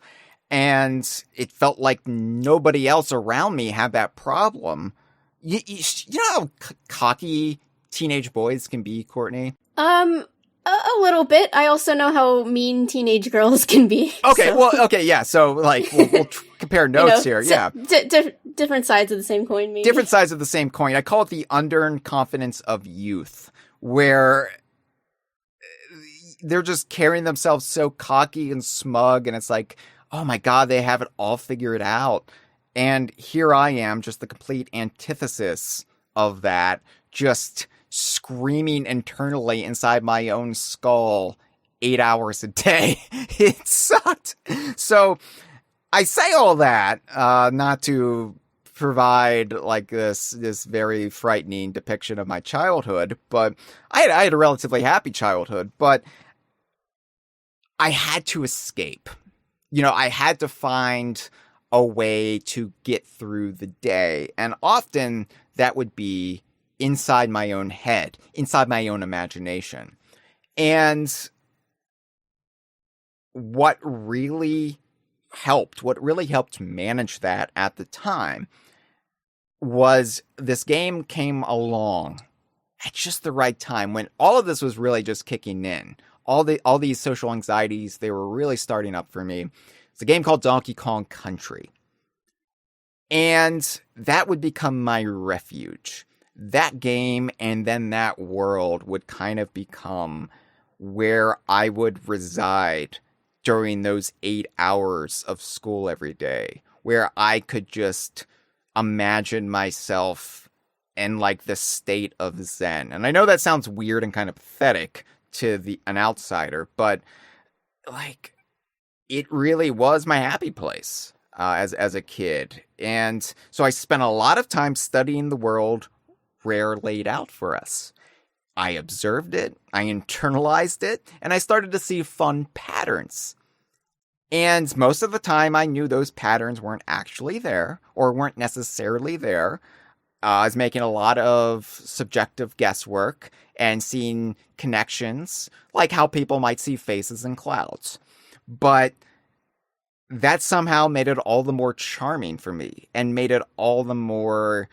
And it felt like nobody else around me had that problem. You know how cocky teenage boys can be, Courtney? A little bit. I also know how mean teenage girls can be. Okay, so. well, okay, yeah. So, like, we'll compare notes here. Yeah, different sides of the same coin. Maybe different sides of the same coin. I call it the unearned confidence of youth, where they're just carrying themselves so cocky and smug, and it's like, oh my god, they have it all figured out. And here I am, just the complete antithesis of that, just screaming internally inside my own skull 8 hours a day. It sucked. So I say all that, not to provide like this very frightening depiction of my childhood, but I had a relatively happy childhood, but I had to escape. You know, I had to find a way to get through the day. And often that would be inside my own head, inside my own imagination. And what really helped manage that at the time was this game came along at just the right time when all of this was really just kicking in. All these social anxieties, they were really starting up for me. It's a game called Donkey Kong Country. And that would become my refuge. That game and then that world would kind of become where I would reside during those 8 hours of school every day, where I could just imagine myself in like the state of Zen. And I know that sounds weird and kind of pathetic to an outsider, but like it really was my happy place as a kid. And so I spent a lot of time studying the world Rare laid out for us. I observed it, I internalized it, and I started to see fun patterns. And most of the time I knew those patterns weren't actually there or weren't necessarily there. I was making a lot of subjective guesswork and seeing connections, like how people might see faces in clouds. But that somehow made it all the more charming for me and made it all the more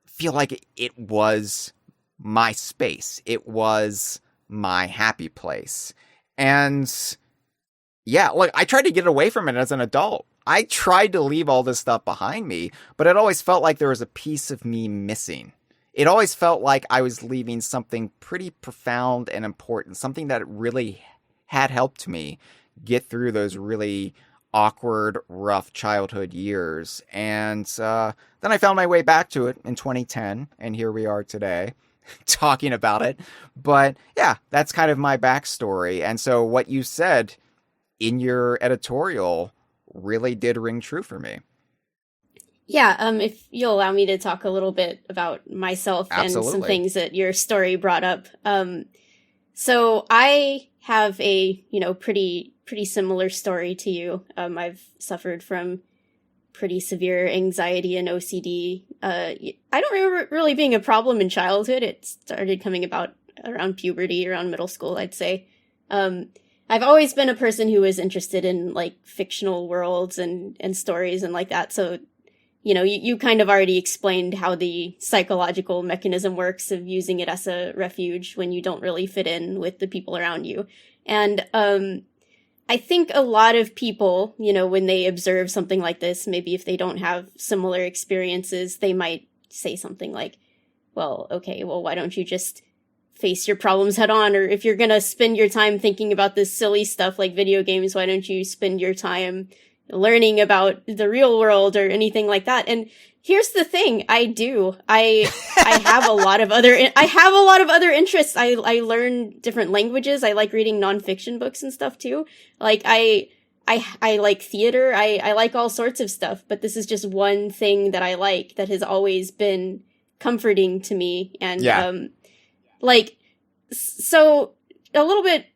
feel like it was my space. It was my happy place. And yeah, like I tried to get away from it as an adult. I tried to leave all this stuff behind me, but it always felt like there was a piece of me missing. It always felt like I was leaving something pretty profound and important, something that really had helped me get through those really awkward, rough childhood years. And then I found my way back to it in 2010, and here we are today talking about it. But yeah, that's kind of my backstory. And so what you said in your editorial really did ring true for me. Yeah, if you'll allow me to talk a little bit about myself. Absolutely. And some things that your story brought up. So I have a, pretty similar story to you. I've suffered from pretty severe anxiety and OCD. I don't remember it really being a problem in childhood. It started coming about around puberty, around middle school, I'd say. I've always been a person who was interested in like fictional worlds and stories and like that. So, you kind of already explained how the psychological mechanism works of using it as a refuge when you don't really fit in with the people around you. And I think a lot of people, when they observe something like this, maybe if they don't have similar experiences, they might say something like, well, okay, well, why don't you just face your problems head on? Or if you're going to spend your time thinking about this silly stuff like video games, why don't you spend your time learning about the real world or anything like that? And here's the thing, I have a lot of other interests. I learn different languages. I like reading nonfiction books and stuff too. Like I like theater. I like all sorts of stuff, but this is just one thing that I like that has always been comforting to me. And, so a little bit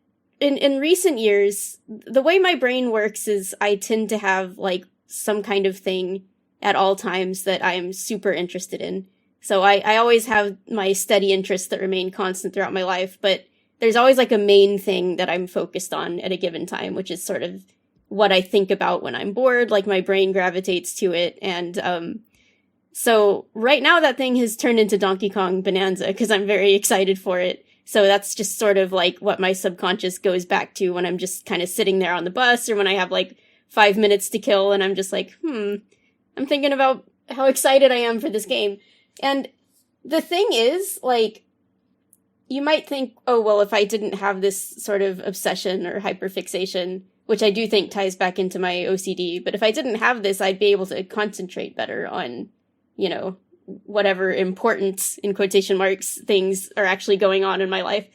in recent years, the way my brain works is I tend to have like some kind of thing at all times that I am super interested in. So I always have my steady interests that remain constant throughout my life, but there's always like a main thing that I'm focused on at a given time, which is sort of what I think about when I'm bored, like my brain gravitates to it. And so right now that thing has turned into Donkey Kong Bananza because I'm very excited for it. So that's just sort of like what my subconscious goes back to when I'm just kind of sitting there on the bus or when I have like 5 minutes to kill and I'm just like, I'm thinking about how excited I am for this game. And the thing is, like, you might think, oh, well, if I didn't have this sort of obsession or hyperfixation, which I do think ties back into my OCD, but if I didn't have this, I'd be able to concentrate better on, whatever important, in quotation marks, things are actually going on in my life.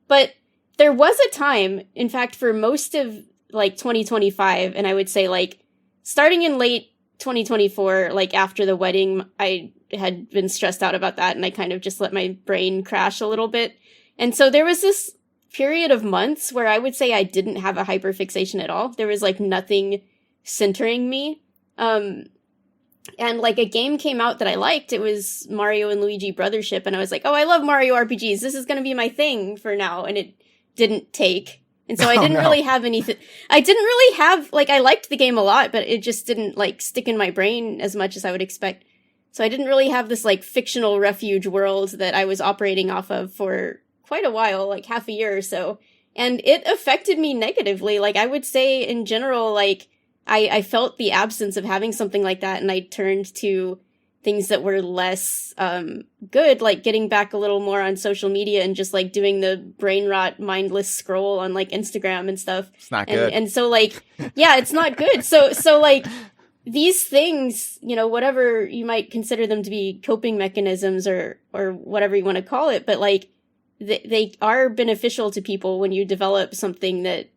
But there was a time, in fact, for most of, like, 2025, and I would say, like, starting in late 2024, like, after the wedding, I had been stressed out about that, and I kind of just let my brain crash a little bit. And so there was this period of months where I would say I didn't have a hyperfixation at all. There was like nothing centering me. And like a game came out that I liked. It was Mario and Luigi Brothership, and I was like, "Oh, I love Mario RPGs. This is going to be my thing for now." And it didn't take. And so I didn't really have anything. I didn't really have, like, I liked the game a lot, but it just didn't like stick in my brain as much as I would expect. So I didn't really have this like fictional refuge world that I was operating off of for quite a while, like half a year or so. And it affected me negatively. Like, I would say in general, like, I felt the absence of having something like that, and I turned to things that were less good, like getting back a little more on social media and just like doing the brain rot, mindless scroll on like Instagram and stuff. It's not good. And so like, yeah, it's not good. So like these things, you know, whatever you might consider them to be coping mechanisms or whatever you want to call it, but like they are beneficial to people when you develop something that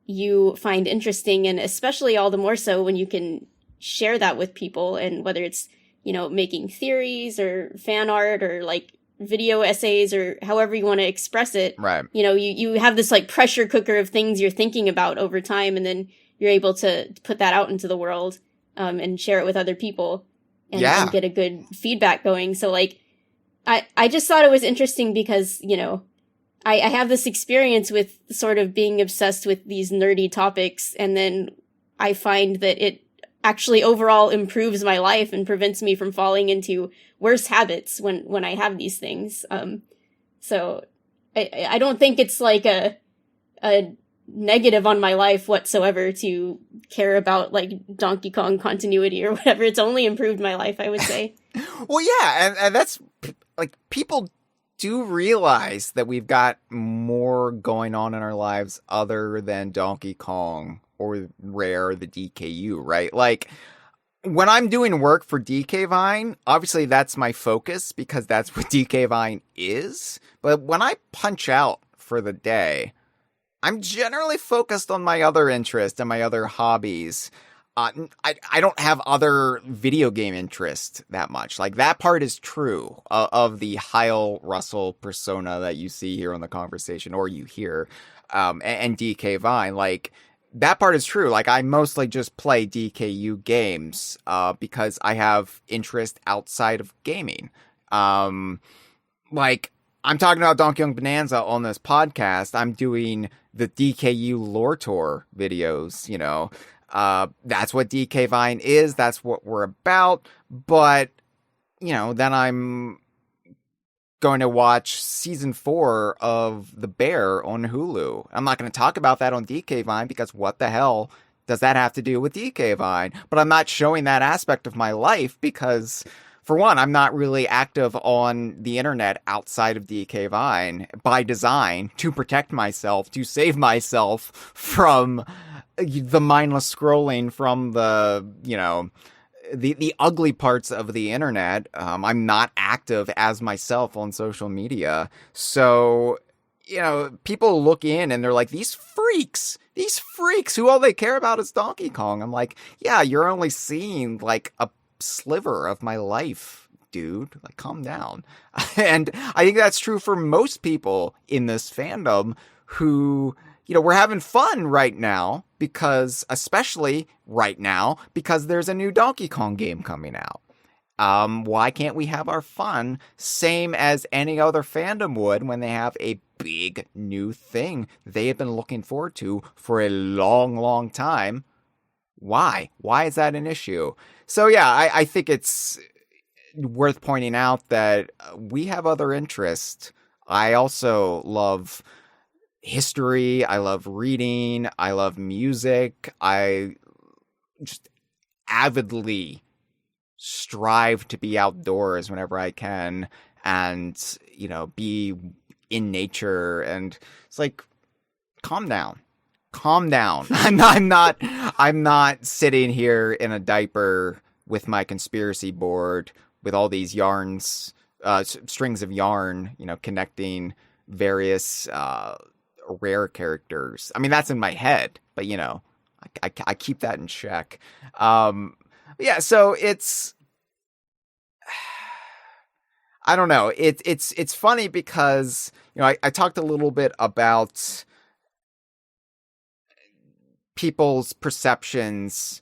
you find interesting, and especially all the more so when you can share that with people, and whether it's, you know, making theories or fan art or like video essays or however you want to express it. Right. You know, you have this like pressure cooker of things you're thinking about over time, and then you're able to put that out into the world and share it with other people and get a good feedback going. So like, I just thought it was interesting because, you know, I have this experience with sort of being obsessed with these nerdy topics, and then I find that it actually overall improves my life and prevents me from falling into worse habits when I have these things. So I don't think it's like a negative on my life whatsoever to care about like Donkey Kong continuity or whatever. It's only improved my life, I would say. Well, yeah, and that's like, people do realize that we've got more going on in our lives other than Donkey Kong or Rare, the DKU, right? Like, when I'm doing work for DK Vine, obviously that's my focus because that's what DK Vine is. But when I punch out for the day, I'm generally focused on my other interests and my other hobbies. I don't have other video game interests that much. Like, that part is true of the Hyle Russell persona that you see here on the conversation, or you hear, and DK Vine. Like, that part is true. Like, I mostly just play DKU games because I have interest outside of gaming. Like, I'm talking about Donkey Kong Bananza on this podcast. I'm doing the DKU lore tour videos, you know. That's what DK Vine is. That's what we're about. But, you know, then I'm going to watch season 4 of The Bear on Hulu. I'm not going to talk about that on DK Vine because what the hell does that have to do with DK Vine? But I'm not showing that aspect of my life because, for one, I'm not really active on the internet outside of DK Vine by design, to protect myself, to save myself from the mindless scrolling, from the, you know, the ugly parts of the internet. I'm not active as myself on social media. So, you know, people look in and they're like, these freaks who all they care about is Donkey Kong. I'm like, yeah, you're only seeing like a sliver of my life, dude. Like, calm down. And I think that's true for most people in this fandom who, you know, we're having fun right now because, especially right now, because there's a new Donkey Kong game coming out. Why can't we have our fun same as any other fandom would when they have a big new thing they have been looking forward to for a long, long time? Why? Why is that an issue? So yeah, I think it's worth pointing out that we have other interests. I also love history. I love reading. I love music. I just avidly strive to be outdoors whenever I can and, you know, be in nature. And it's like, calm down. I'm not sitting here in a diaper with my conspiracy board with all these yarns, strings of yarn, you know, connecting various rare characters. I mean, that's in my head, but, you know, I keep that in check. Yeah, so it's, I don't know. It's funny because I talked a little bit about people's perceptions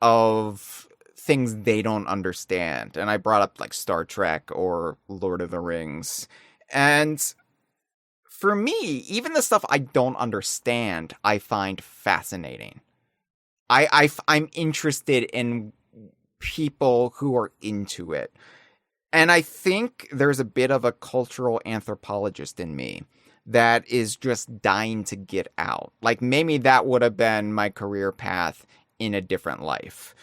of things they don't understand. And I brought up like Star Trek or Lord of the Rings. And for me, even the stuff I don't understand, I find fascinating. I'm interested in people who are into it. And I think there's a bit of a cultural anthropologist in me that is just dying to get out. Like maybe that would have been my career path in a different life.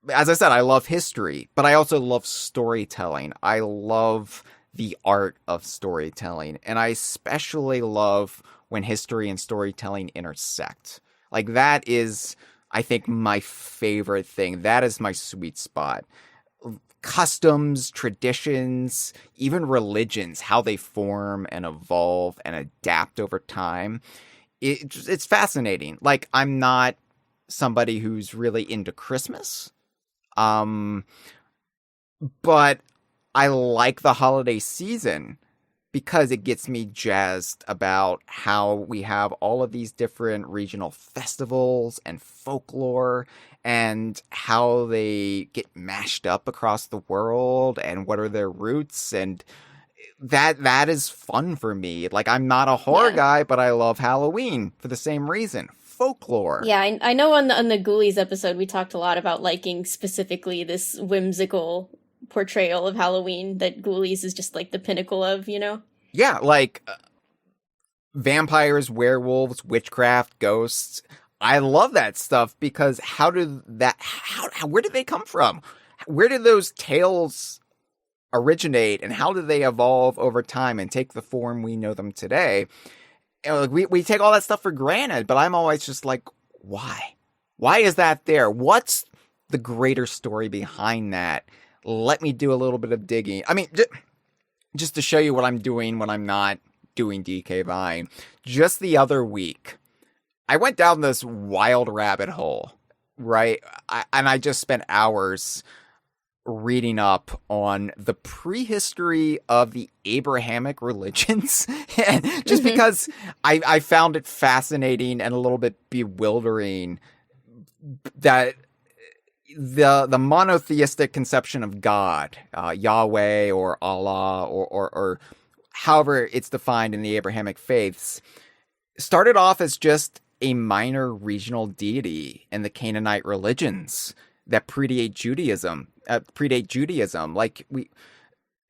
As I said, I love history, but I also love storytelling. I love the art of storytelling. And I especially love when history and storytelling intersect. Like that is, I think, my favorite thing. That is my sweet spot. Customs, traditions, even religions, how they form and evolve and adapt over time. It's fascinating. Like, I'm not somebody who's really into Christmas. But I like the holiday season because it gets me jazzed about how we have all of these different regional festivals and folklore and how they get mashed up across the world and what are their roots. And that is fun for me. Like, I'm not a horror guy, but I love Halloween for the same reason. Folklore. Yeah, I know on the Ghoulies episode we talked a lot about liking specifically this whimsical portrayal of Halloween that Ghoulies is just like the pinnacle of, you know? Yeah, like vampires, werewolves, witchcraft, ghosts. I love that stuff because where did they come from? Where did those tales originate and how did they evolve over time and take the form we know them today? And we take all that stuff for granted, but I'm always just like, why? Why is that there? What's the greater story behind that? Let me do a little bit of digging. I mean, just to show you what I'm doing when I'm not doing DK Vine. Just the other week, I went down this wild rabbit hole, right? And I just spent hours reading up on the prehistory of the Abrahamic religions. And just because I found it fascinating and a little bit bewildering that the monotheistic conception of God, Yahweh or Allah or however it's defined in the Abrahamic faiths, started off as just a minor regional deity in the Canaanite religions that predate Judaism. Like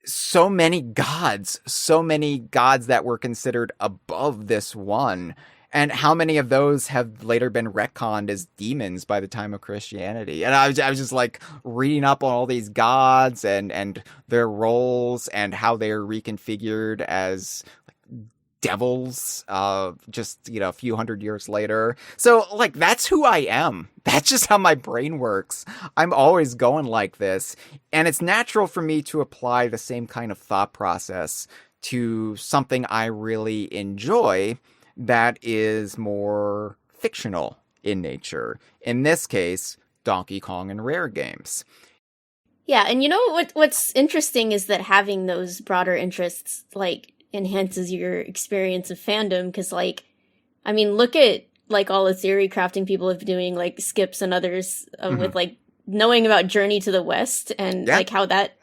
so many gods that were considered above this one. And how many of those have later been retconned as demons by the time of Christianity? And I was just like reading up on all these gods and their roles and how they are reconfigured as devils, just, a few hundred years later. So like, that's who I am. That's just how my brain works. I'm always going like this. And it's natural for me to apply the same kind of thought process to something I really enjoy that is more fictional in nature. In this case, Donkey Kong and Rare games. Yeah, and you know what's interesting is that having those broader interests, like, enhances your experience of fandom, because, like, I mean, look at, like, all the theory crafting people have been doing, like, Skips and others, with, like, knowing about Journey to the West, and, like, how that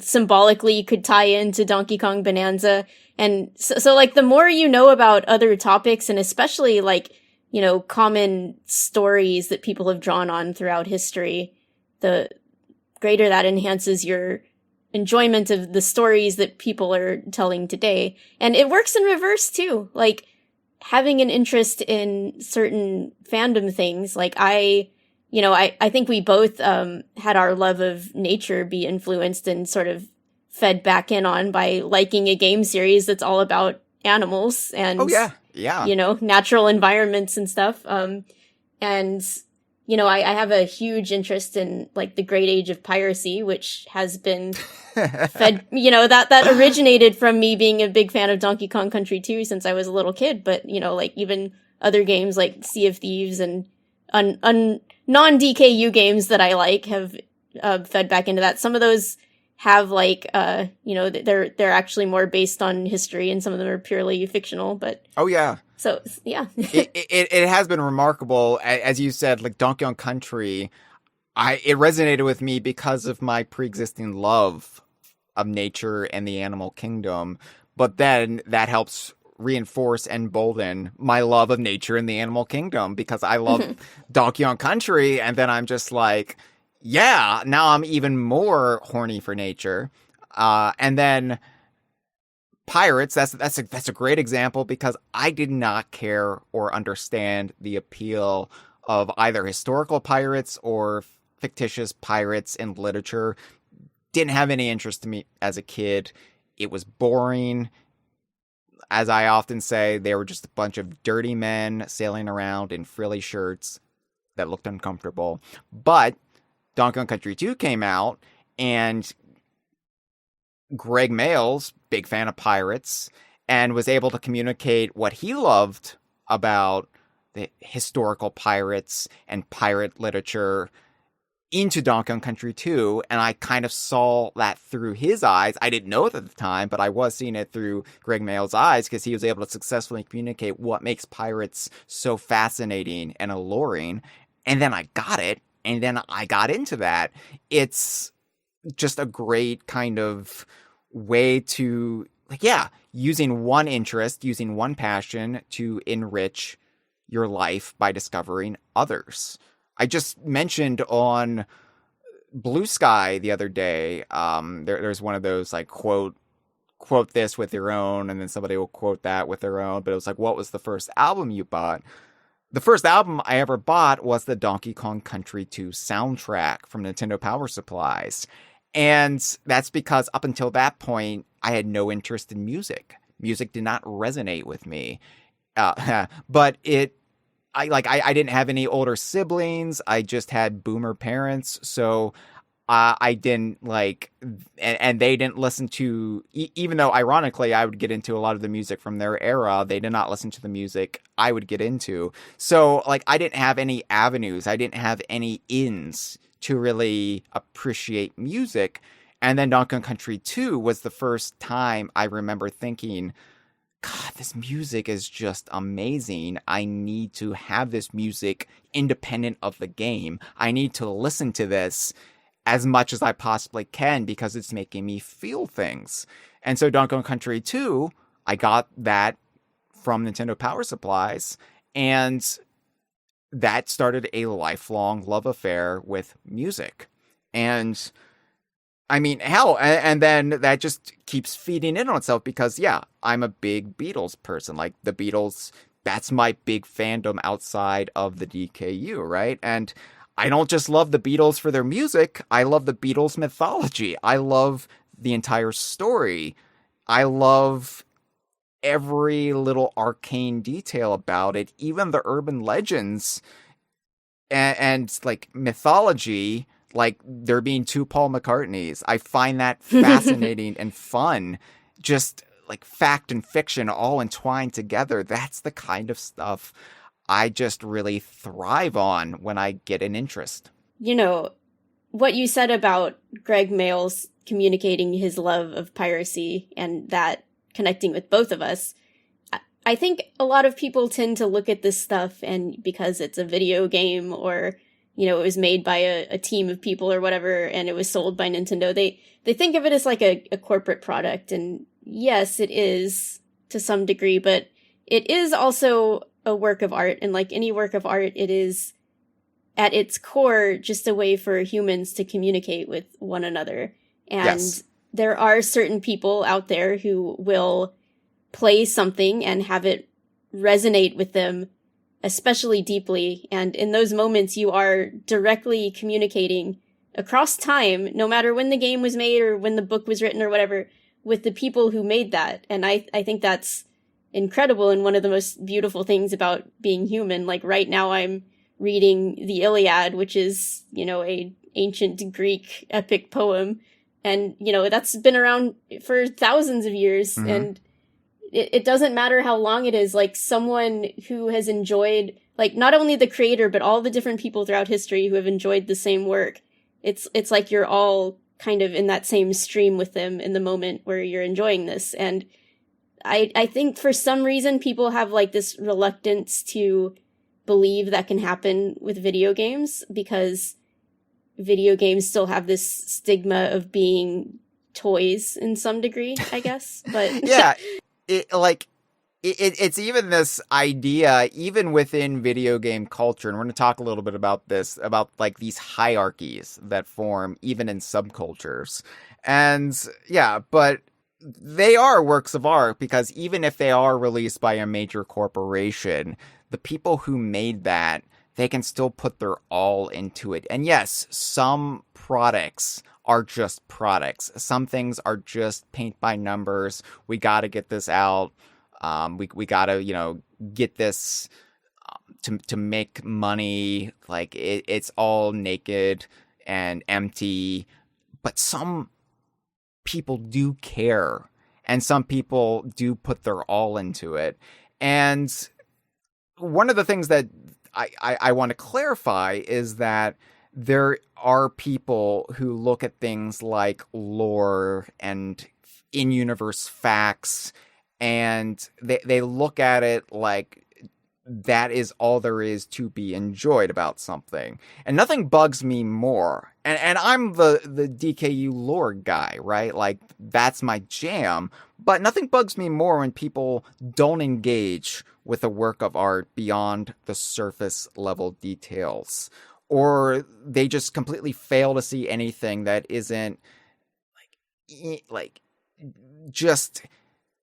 symbolically could tie into Donkey Kong Bonanza. And so, like, the more you know about other topics, and especially, like, common stories that people have drawn on throughout history, the greater that enhances your enjoyment of the stories that people are telling today. And it works in reverse, too. Like, having an interest in certain fandom things, like, I think we both had our love of nature be influenced and sort of fed back in on by liking a game series that's all about animals and natural environments and stuff. I have a huge interest in, like, the Great Age of Piracy, which has been fed, that originated from me being a big fan of Donkey Kong Country 2 since I was a little kid. But, like, even other games like Sea of Thieves and non-DKU games that I like have fed back into that. Some of those have like they're actually more based on history, and some of them are purely fictional. But oh yeah, so yeah, it has been remarkable, as you said, like Donkey Kong Country. It resonated with me because of my pre-existing love of nature and the animal kingdom, but then that helps reinforce and embolden my love of nature and the animal kingdom because I love Donkey Kong Country, and then I'm just like, yeah, now I'm even more horny for nature. And then Pirates, that's a great example because I did not care or understand the appeal of either historical pirates or fictitious pirates in literature. Didn't have any interest in me as a kid. It was boring. As I often say, they were just a bunch of dirty men sailing around in frilly shirts that looked uncomfortable. But Donkey Kong Country 2 came out, and Greg Mayles, big fan of pirates, and was able to communicate what he loved about the historical pirates and pirate literature into Donkey Kong Country 2, and I kind of saw that through his eyes. I didn't know it at the time, but I was seeing it through Greg Mayles' eyes because he was able to successfully communicate what makes pirates so fascinating and alluring. And then I got it, and then I got into that. It's just a great kind of way to, like, yeah, using one interest, using one passion to enrich your life by discovering others. I just mentioned on Blue Sky the other day, there's one of those like quote this with your own, and then somebody will quote that with their own. But it was like, what was the first album you bought? The first album I ever bought was the Donkey Kong Country 2 soundtrack from Nintendo Power Supplies. And that's because up until that point, I had no interest in music. Music did not resonate with me. But I didn't have any older siblings. I just had boomer parents. So I didn't like, and they didn't listen to, even though ironically I would get into a lot of the music from their era, they did not listen to the music I would get into. So like, I didn't have any avenues. I didn't have any ins to really appreciate music. And then Donkey Kong Country 2 was the first time I remember thinking, God, this music is just amazing. I need to have this music independent of the game. I need to listen to this as much as I possibly can because it's making me feel things. And so Donkey Kong Country 2, I got that from Nintendo Power Supplies, and that started a lifelong love affair with music. And I mean, hell, and then that just keeps feeding in on itself because, yeah, I'm a big Beatles person. Like, the Beatles, that's my big fandom outside of the DKU, right? And I don't just love the Beatles for their music. I love the Beatles mythology. I love the entire story. I love every little arcane detail about it, even the urban legends and like mythology. Like, there being two Paul McCartneys. I find that fascinating and fun. Just like fact and fiction all entwined together. That's the kind of stuff I just really thrive on when I get an interest. You know, what you said about Greg Mayles communicating his love of piracy and that connecting with both of us, I think a lot of people tend to look at this stuff, and because it's a video game or, you know, it was made by a team of people or whatever, and it was sold by Nintendo, they think of it as like a corporate product. And yes, it is to some degree, but it is also a work of art. And like any work of art, it is at its core just a way for humans to communicate with one another. And yes, there are certain people out there who will play something and have it resonate with them especially deeply. And in those moments, you are directly communicating across time, no matter when the game was made or when the book was written or whatever, with the people who made that. And I think that's incredible and one of the most beautiful things about being human. Like right now I'm reading the Iliad, which is, you know, a ancient Greek epic poem. And, you know, that's been around for thousands of years. Mm-hmm. And it doesn't matter how long it is. Like, someone who has enjoyed, like, not only the creator, but all the different people throughout history who have enjoyed the same work. It's like you're all kind of in that same stream with them in the moment where you're enjoying this. And I think for some reason people have like this reluctance to believe that can happen with video games, because video games still have this stigma of being toys in some degree, I guess. But yeah, it's even this idea, even within video game culture, and we're going to talk a little bit about this, about like these hierarchies that form even in subcultures. And yeah, but they are works of art, because even if they are released by a major corporation, the people who made that, they can still put their all into it. And yes, some products are just products. Some things are just paint by numbers. We got to get this out. We got to, get this to make money. Like it's all naked and empty. But some people do care, and some people do put their all into it. And one of the things that I want to clarify is that there are people who look at things like lore and in-universe facts, and they look at it like that is all there is to be enjoyed about something. And nothing bugs me more. And I'm the DKU lore guy, right? Like, that's my jam. But nothing bugs me more when people don't engage with a work of art beyond the surface level details, or they just completely fail to see anything that isn't like just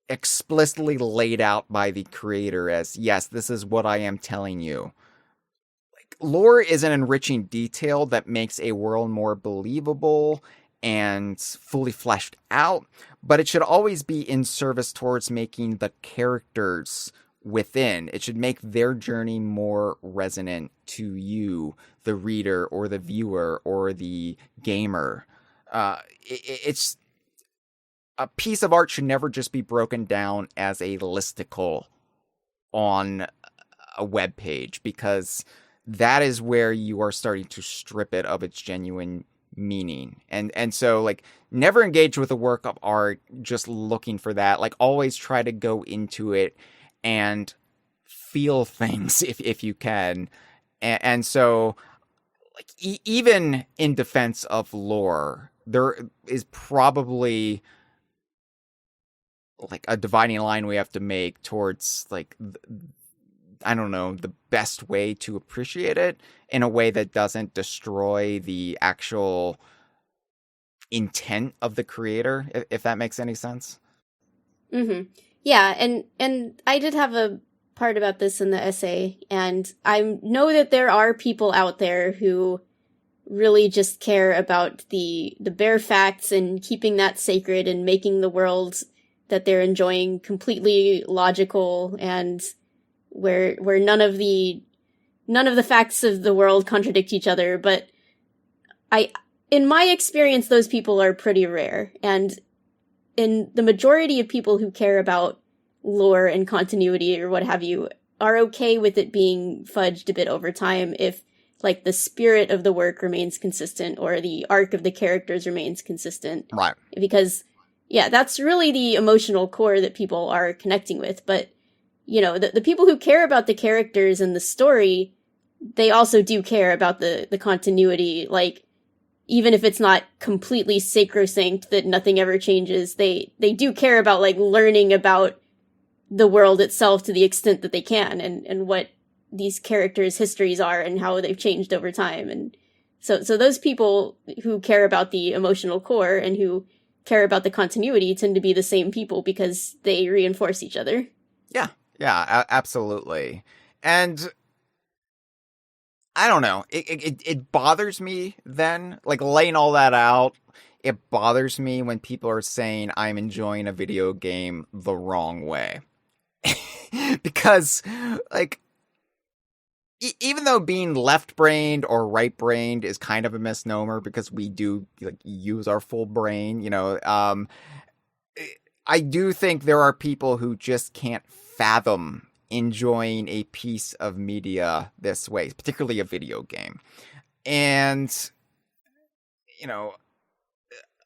explicitly laid out by the creator as, yes, this is what I am telling you. Like, lore is an enriching detail that makes a world more believable and fully fleshed out, but it should always be in service towards making the characters within. It should make their journey more resonant to you, the reader, or the viewer, or the gamer. It's a piece of art should never just be broken down as a listicle on a web page, because that is where you are starting to strip it of its genuine meaning. And so, like, never engage with a work of art just looking for that. Like, always try to go into it and feel things if you can. And so, like, even in defense of lore, there is probably like a dividing line we have to make towards, like, I don't know, the best way to appreciate it in a way that doesn't destroy the actual intent of the creator, if that makes any sense. Mm-hmm. Yeah, and I did have a part about this in the essay, and I know that there are people out there who really just care about the bare facts and keeping that sacred and making the world that they're enjoying completely logical, and where none of the facts of the world contradict each other. But in my experience, those people are pretty rare, and in the majority of people who care about lore and continuity or what have you are okay with it being fudged a bit over time if, like, the spirit of the work remains consistent or the arc of the characters remains consistent. Right. Because, yeah, that's really the emotional core that people are connecting with. But, you know, the people who care about the characters and the story, they also do care about the continuity. Like, even if it's not completely sacrosanct that nothing ever changes, they do care about, like, learning about the world itself to the extent that they can, and what these characters' histories are and how they've changed over time. And so those people who care about the emotional core and who care about the continuity tend to be the same people because they reinforce each other. Yeah, absolutely. And I don't know, it bothers me then, like, laying all that out, it bothers me when people are saying I'm enjoying a video game the wrong way. Because, like, even though being left-brained or right-brained is kind of a misnomer, because we do, like, use our full brain, you know, I do think there are people who just can't fathom enjoying a piece of media this way, particularly a video game. And, you know,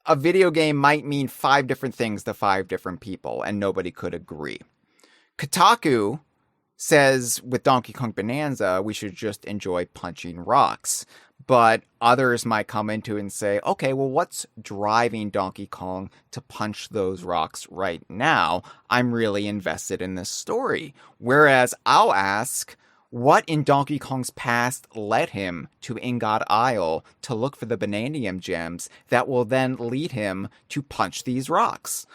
a video game might mean 5 different things to 5 different people, and nobody could agree. Kotaku says with Donkey Kong Bonanza, we should just enjoy punching rocks. But others might come into it and say, okay, well, what's driving Donkey Kong to punch those rocks right now? I'm really invested in this story. Whereas I'll ask, what in Donkey Kong's past led him to Ingot Isle to look for the Bananium gems that will then lead him to punch these rocks?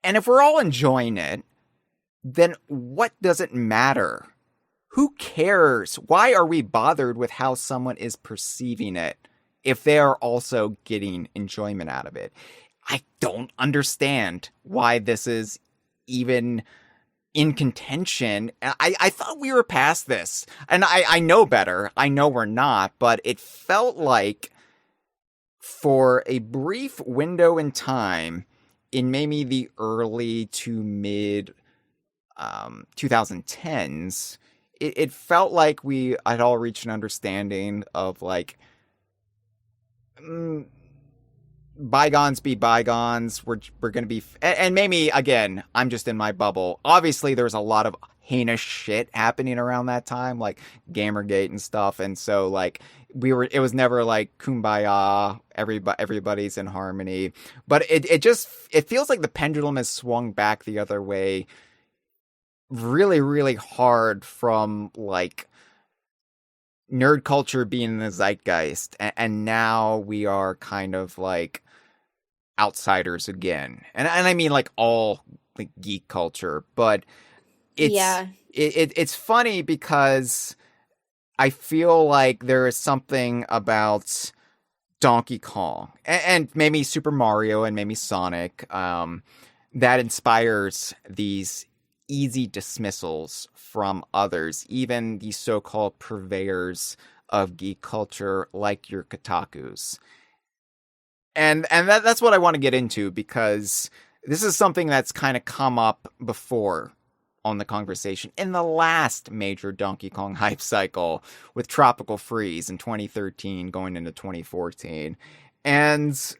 And if we're all enjoying it, then what does it matter? Who cares? Why are we bothered with how someone is perceiving it if they are also getting enjoyment out of it? I don't understand why this is even in contention. I thought we were past this. And I know better. I know we're not. But it felt like for a brief window in time in maybe the early to mid 2010s, it felt like we had all reached an understanding of like bygones be bygones. We're going to be, and maybe again, I'm just in my bubble. Obviously, there's a lot of heinous shit happening around that time, like Gamergate and stuff, and so like it was never like kumbaya, everybody's in harmony. But it feels like the pendulum has swung back the other way really, really hard from like nerd culture being in the zeitgeist, and now we are kind of like outsiders again. And I mean like all like geek culture, but it's funny because I feel like there is something about Donkey Kong and maybe Super Mario and maybe Sonic that inspires these easy dismissals from others, even the so-called purveyors of geek culture like your Kotakus. And that's what I want to get into, because this is something that's kind of come up before on the Kongversation in the last major Donkey Kong hype cycle with Tropical Freeze in 2013 going into 2014. And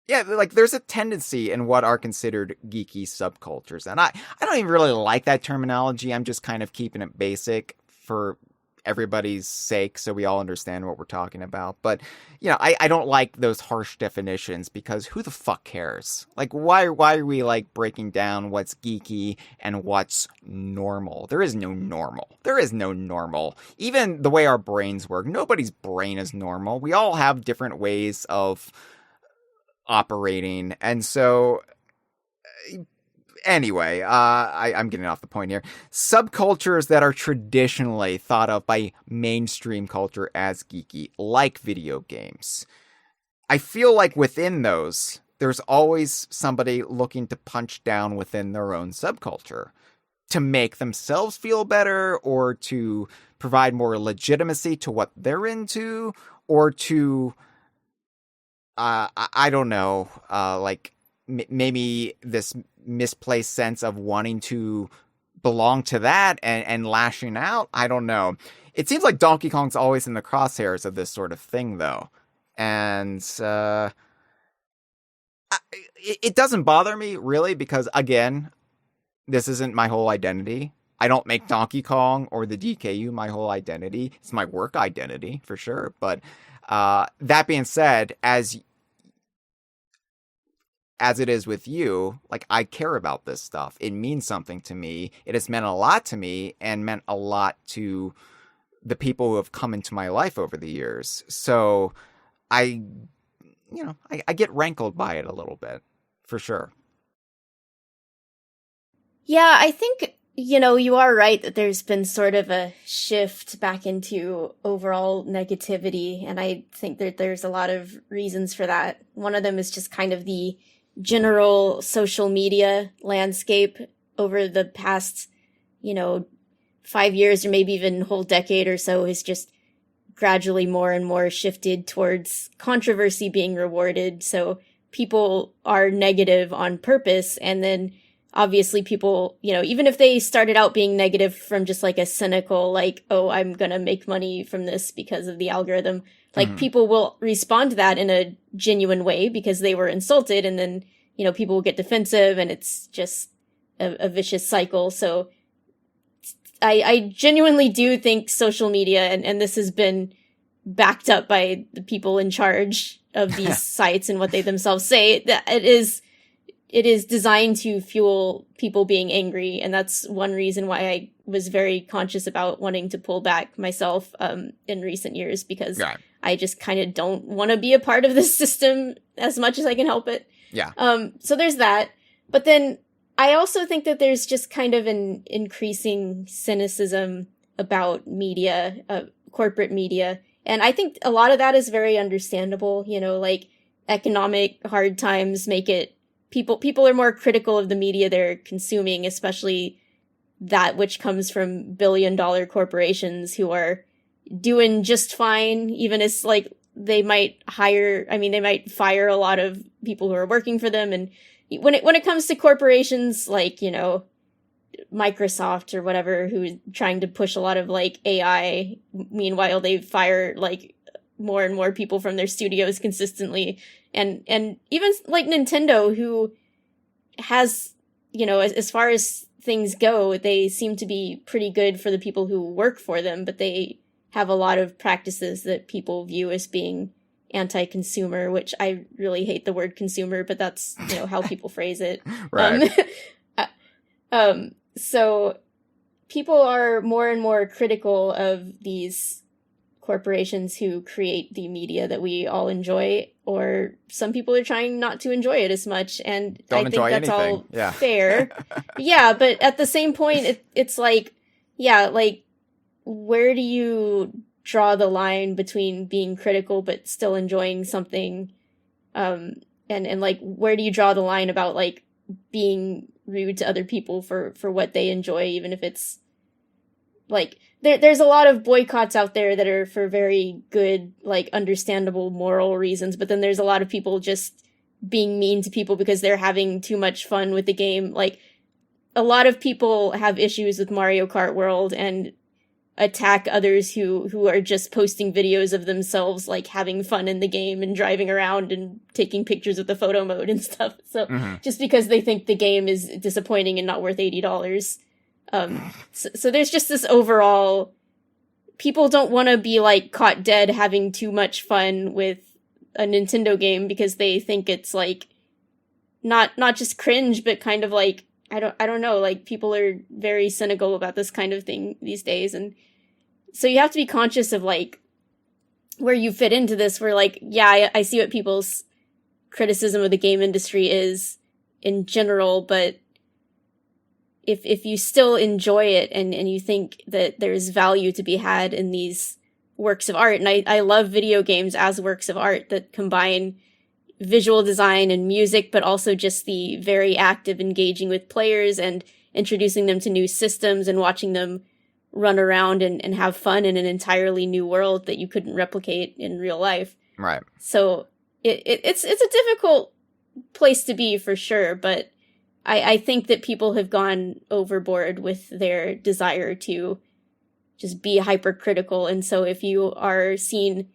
yeah, like there's a tendency in what are considered geeky subcultures. And I don't even really like that terminology. I'm just kind of keeping it basic for everybody's sake so we all understand what we're talking about. But, you know, I don't like those harsh definitions because who the fuck cares? Like, why are we like breaking down what's geeky and what's normal? There is no normal. There is no normal. Even the way our brains work, nobody's brain is normal. We all have different ways of operating. And so anyway, I'm getting off the point here. Subcultures that are traditionally thought of by mainstream culture as geeky, like video games. I feel like within those, there's always somebody looking to punch down within their own subculture to make themselves feel better, or to provide more legitimacy to what they're into, or to I don't know, like maybe this misplaced sense of wanting to belong to that and lashing out. I don't know. It seems like Donkey Kong's always in the crosshairs of this sort of thing, though. And it doesn't bother me, really, because, again, this isn't my whole identity. I don't make Donkey Kong or the DKU my whole identity. It's my work identity, for sure. But that being said, as it is with you, like, I care about this stuff. It means something to me. It has meant a lot to me and meant a lot to the people who have come into my life over the years. So I get rankled by it a little bit, for sure. Yeah, I think, you are right that there's been sort of a shift back into overall negativity, and I think that there's a lot of reasons for that. One of them is just kind of the general social media landscape over the past, 5 years or maybe even a whole decade or so has just gradually more and more shifted towards controversy being rewarded. So people are negative on purpose, and then obviously people, even if they started out being negative from just like a cynical, like, oh, I'm gonna make money from this because of the algorithm, like people will respond to that in a genuine way because they were insulted, and then, you know, people will get defensive, and it's just a vicious cycle. So I genuinely do think social media, and this has been backed up by the people in charge of these sites and what they themselves say, that it is designed to fuel people being angry. And that's one reason why I was very conscious about wanting to pull back myself in recent years, because I just kind of don't want to be a part of this system as much as I can help it. Yeah. So there's that. But then I also think that there's just kind of an increasing cynicism about media, corporate media. And I think a lot of that is very understandable. You know, like, economic hard times make it, people are more critical of the media they're consuming, especially that which comes from billion-dollar corporations who are doing just fine, even as, like, they might fire a lot of people who are working for them. And when it comes to corporations like, you know, Microsoft or whatever, who's trying to push a lot of, like, AI, meanwhile they fire, like, more and more people from their studios consistently. And even, like, Nintendo, who has, you know, as far as things go, they seem to be pretty good for the people who work for them, but they have a lot of practices that people view as being anti-consumer, which I really hate the word consumer, but that's, you know, how people phrase it. Right. So people are more and more critical of these corporations who create the media that we all enjoy, or some people are trying not to enjoy it as much, and I think that's all fair. Yeah, but at the same point, it's like, yeah, like, where do you draw the line between being critical but still enjoying something? And like, where do you draw the line about, like, being rude to other people for what they enjoy, even if it's, like, there's a lot of boycotts out there that are for very good, like, understandable moral reasons, but then there's a lot of people just being mean to people because they're having too much fun with the game. Like, a lot of people have issues with Mario Kart World and attack others who are just posting videos of themselves, like, having fun in the game and driving around and taking pictures with the photo mode and stuff. So just because they think the game is disappointing and not worth $80. So there's just this overall, people don't want to be, like, caught dead having too much fun with a Nintendo game because they think it's, like, not just cringe, but kind of, like, I don't know, like, people are very cynical about this kind of thing these days. And so you have to be conscious of, like, where you fit into this, where, like, yeah, I see what people's criticism of the game industry is in general, but if you still enjoy it and you think that there's value to be had in these works of art, and I love video games as works of art that combine visual design and music, but also just the very act of engaging with players and introducing them to new systems and watching them run around and have fun in an entirely new world that you couldn't replicate in real life. Right. So it's a difficult place to be, for sure, but I think that people have gone overboard with their desire to just be hypercritical. And so if you are seen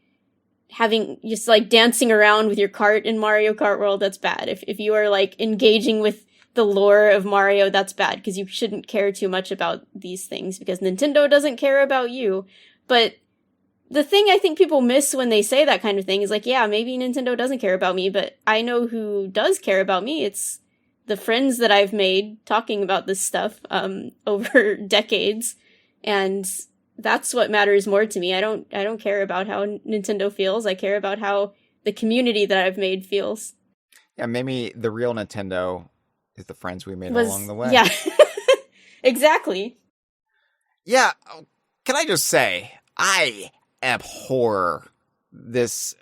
having just, like, dancing around with your cart in Mario Kart World, that's bad. If you are, like, engaging with the lore of Mario, that's bad, because you shouldn't care too much about these things because Nintendo doesn't care about you. But the thing I think people miss when they say that kind of thing is, like, yeah, maybe Nintendo doesn't care about me, but I know who does care about me. It's the friends that I've made talking about this stuff over decades, and that's what matters more to me. I don't care about how Nintendo feels. I care about how the community that I've made feels. Yeah, maybe the real Nintendo is the friends we made along the way. Yeah, exactly. Yeah, can I just say, I abhor this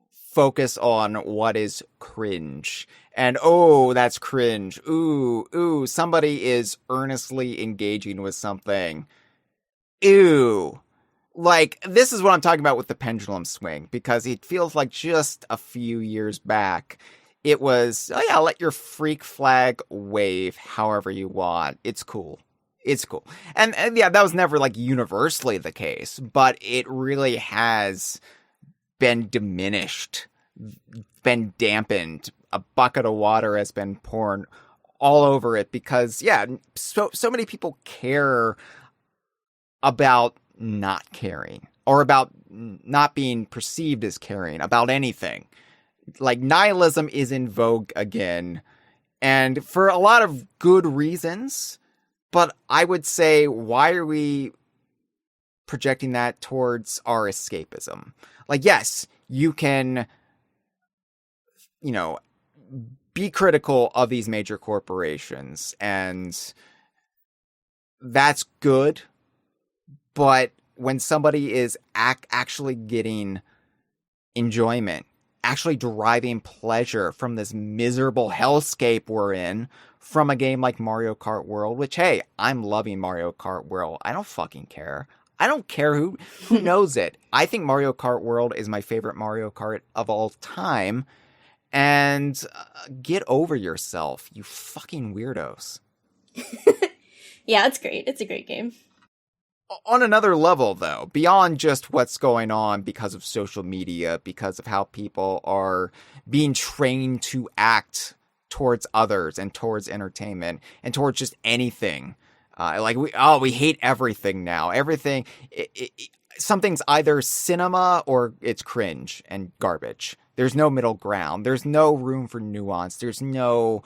focus on what is cringe. And, oh, that's cringe. Ooh, somebody is earnestly engaging with something. Ew. Like, this is what I'm talking about with the pendulum swing, because it feels like just a few years back, it was, oh yeah, let your freak flag wave however you want. It's cool. It's cool. And yeah, that was never like universally the case, but it really has been diminished, been dampened. A bucket of water has been poured all over it because, yeah, so many people care about not caring or about not being perceived as caring about anything. Like, nihilism is in vogue again, and for a lot of good reasons. But I would say, why are we projecting that towards our escapism? Like, yes, you can, be critical of these major corporations, and that's good. But when somebody is actually getting enjoyment, actually deriving pleasure from this miserable hellscape we're in, from a game like Mario Kart World, which, hey, I'm loving Mario Kart World. I don't fucking care. I don't care who knows it. I think Mario Kart World is my favorite Mario Kart of all time. And get over yourself, you fucking weirdos. Yeah, it's great. It's a great game. On another level, though, beyond just what's going on because of social media, because of how people are being trained to act towards others and towards entertainment and towards just anything. We hate everything now. Everything, something's either cinema or it's cringe and garbage. There's no middle ground. There's no room for nuance. There's no,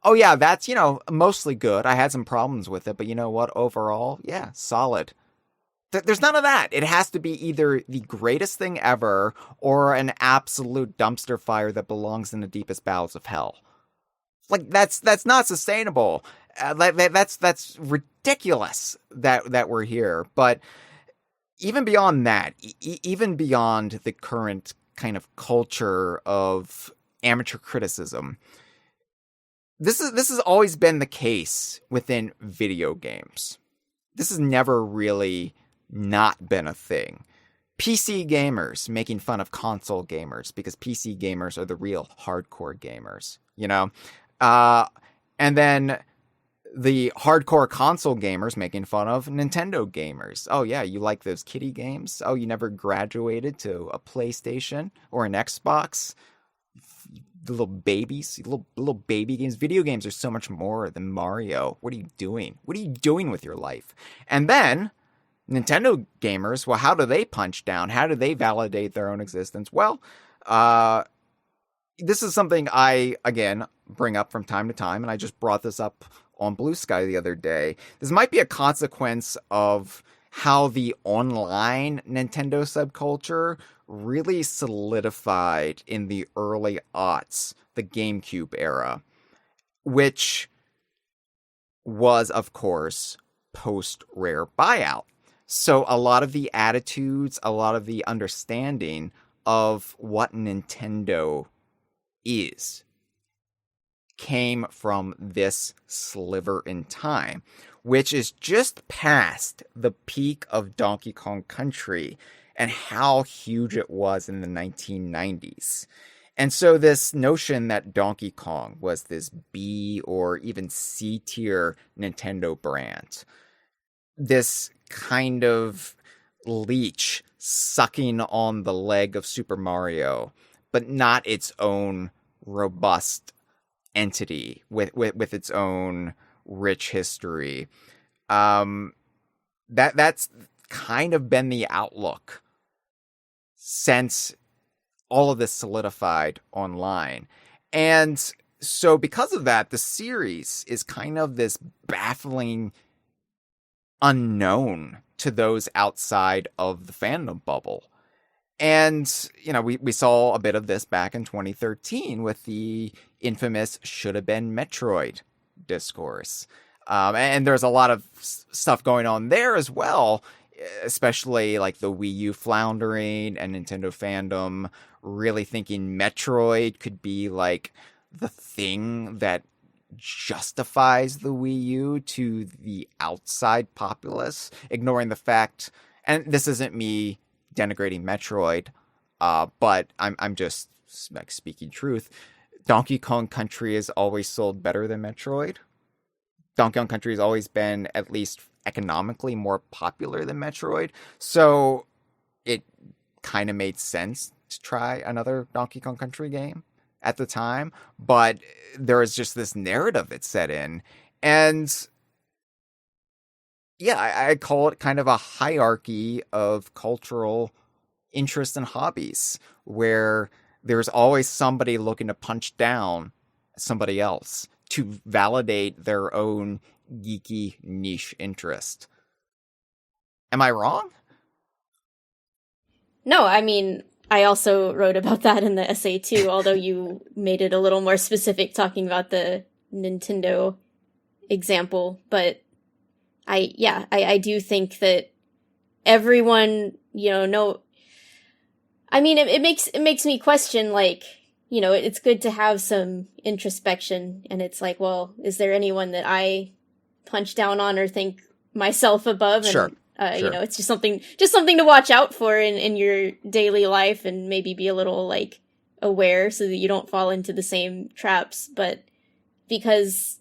oh yeah, that's, mostly good. I had some problems with it, but you know what? Overall, yeah, solid. There's none of that. It has to be either the greatest thing ever or an absolute dumpster fire that belongs in the deepest bowels of hell. Like, that's not sustainable. That's ridiculous that we're here. But even beyond that, even beyond the current kind of culture of amateur criticism, this has always been the case within video games. This has never really not been a thing. PC gamers making fun of console gamers because PC gamers are the real hardcore gamers, and then the hardcore console gamers making fun of Nintendo gamers. Oh yeah, you like those kiddie games? Oh, you never graduated to a PlayStation or an Xbox? The little babies, little baby games. Video games are so much more than Mario. What are you doing? What are you doing with your life? And then Nintendo gamers, well, how do they punch down? How do they validate their own existence? Well, this is something I, again, bring up from time to time, and I just brought this up on Blue Sky the other day. This might be a consequence of how the online Nintendo subculture really solidified in the early aughts, the GameCube era, which was, of course, post-Rare buyout. So a lot of the attitudes, a lot of the understanding of what Nintendo is came from this sliver in time, which is just past the peak of Donkey Kong Country and how huge it was in the 1990s. And so this notion that Donkey Kong was this B or even C tier Nintendo brand, this kind of leech sucking on the leg of Super Mario, but not its own robust entity with its own rich history. That's kind of been the outlook since all of this solidified online. And so because of that, the series is kind of this baffling unknown to those outside of the fandom bubble. And, we saw a bit of this back in 2013 with the infamous should have been Metroid discourse. And there's a lot of stuff going on there as well, especially like the Wii U floundering and Nintendo fandom really thinking Metroid could be like the thing that justifies the Wii U to the outside populace, ignoring the fact, and this isn't me denigrating Metroid, but I'm just like speaking truth. Donkey Kong Country is always sold better than Metroid. Donkey Kong Country has always been at least economically more popular than Metroid. So it kind of made sense to try another Donkey Kong Country game at the time. But there was just this narrative that set in. And yeah, I call it kind of a hierarchy of cultural interest and hobbies where there's always somebody looking to punch down somebody else to validate their own geeky niche interest. Am I wrong? No, I mean, I also wrote about that in the essay too, although you made it a little more specific talking about the Nintendo example. But I do think that everyone, I mean, it makes me question, like, it's good to have some introspection, and it's like, well, is there anyone that I punch down on or think myself above? And, sure. It's just something to watch out for in your daily life, and maybe be a little, like, aware so that you don't fall into the same traps. But because,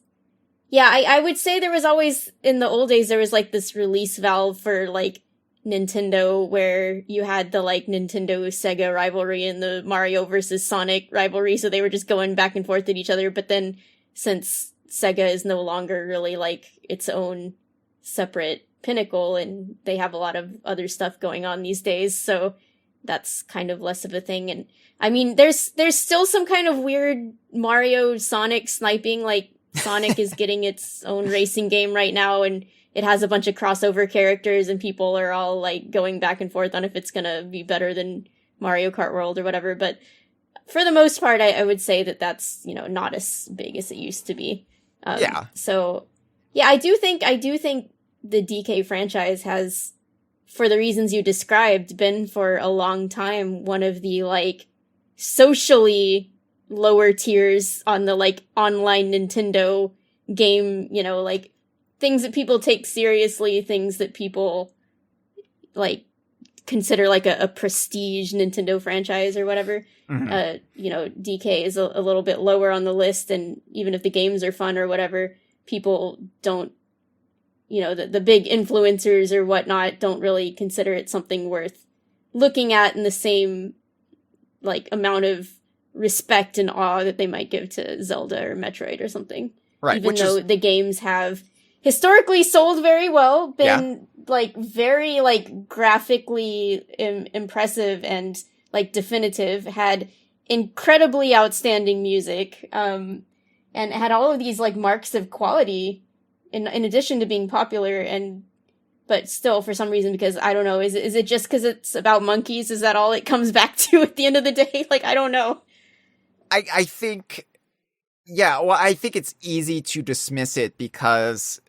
yeah, I would say there was always, in the old days, there was, like, this release valve for, like, Nintendo, where you had the, like, Nintendo-Sega rivalry and the Mario versus Sonic rivalry, so they were just going back and forth at each other. But then, since Sega is no longer really, like, its own separate pinnacle, and they have a lot of other stuff going on these days, so that's kind of less of a thing. And, I mean, there's still some kind of weird Mario-Sonic sniping, like, Sonic is getting its own racing game right now, and it has a bunch of crossover characters, and people are all, like, going back and forth on if it's gonna be better than Mario Kart World or whatever. But for the most part, I would say that that's, not as big as it used to be. Yeah. So, yeah, I do think the DK franchise has, for the reasons you described, been for a long time one of the, like, socially lower tiers on the, like, online Nintendo game, like, things that people take seriously, things that people, like, consider, like, a prestige Nintendo franchise or whatever. Mm-hmm. DK is a little bit lower on the list, and even if the games are fun or whatever, people don't, the big influencers or whatnot don't really consider it something worth looking at in the same, like, amount of respect and awe that they might give to Zelda or Metroid or something. Right. Even though the games have historically sold very well, been, like, very, like, graphically impressive and, like, definitive, had incredibly outstanding music, and had all of these, like, marks of quality in addition to being popular, but still, for some reason, because, I don't know, is it just because it's about monkeys? Is that all it comes back to at the end of the day? Like, I don't know. I think, yeah, well, I think it's easy to dismiss it because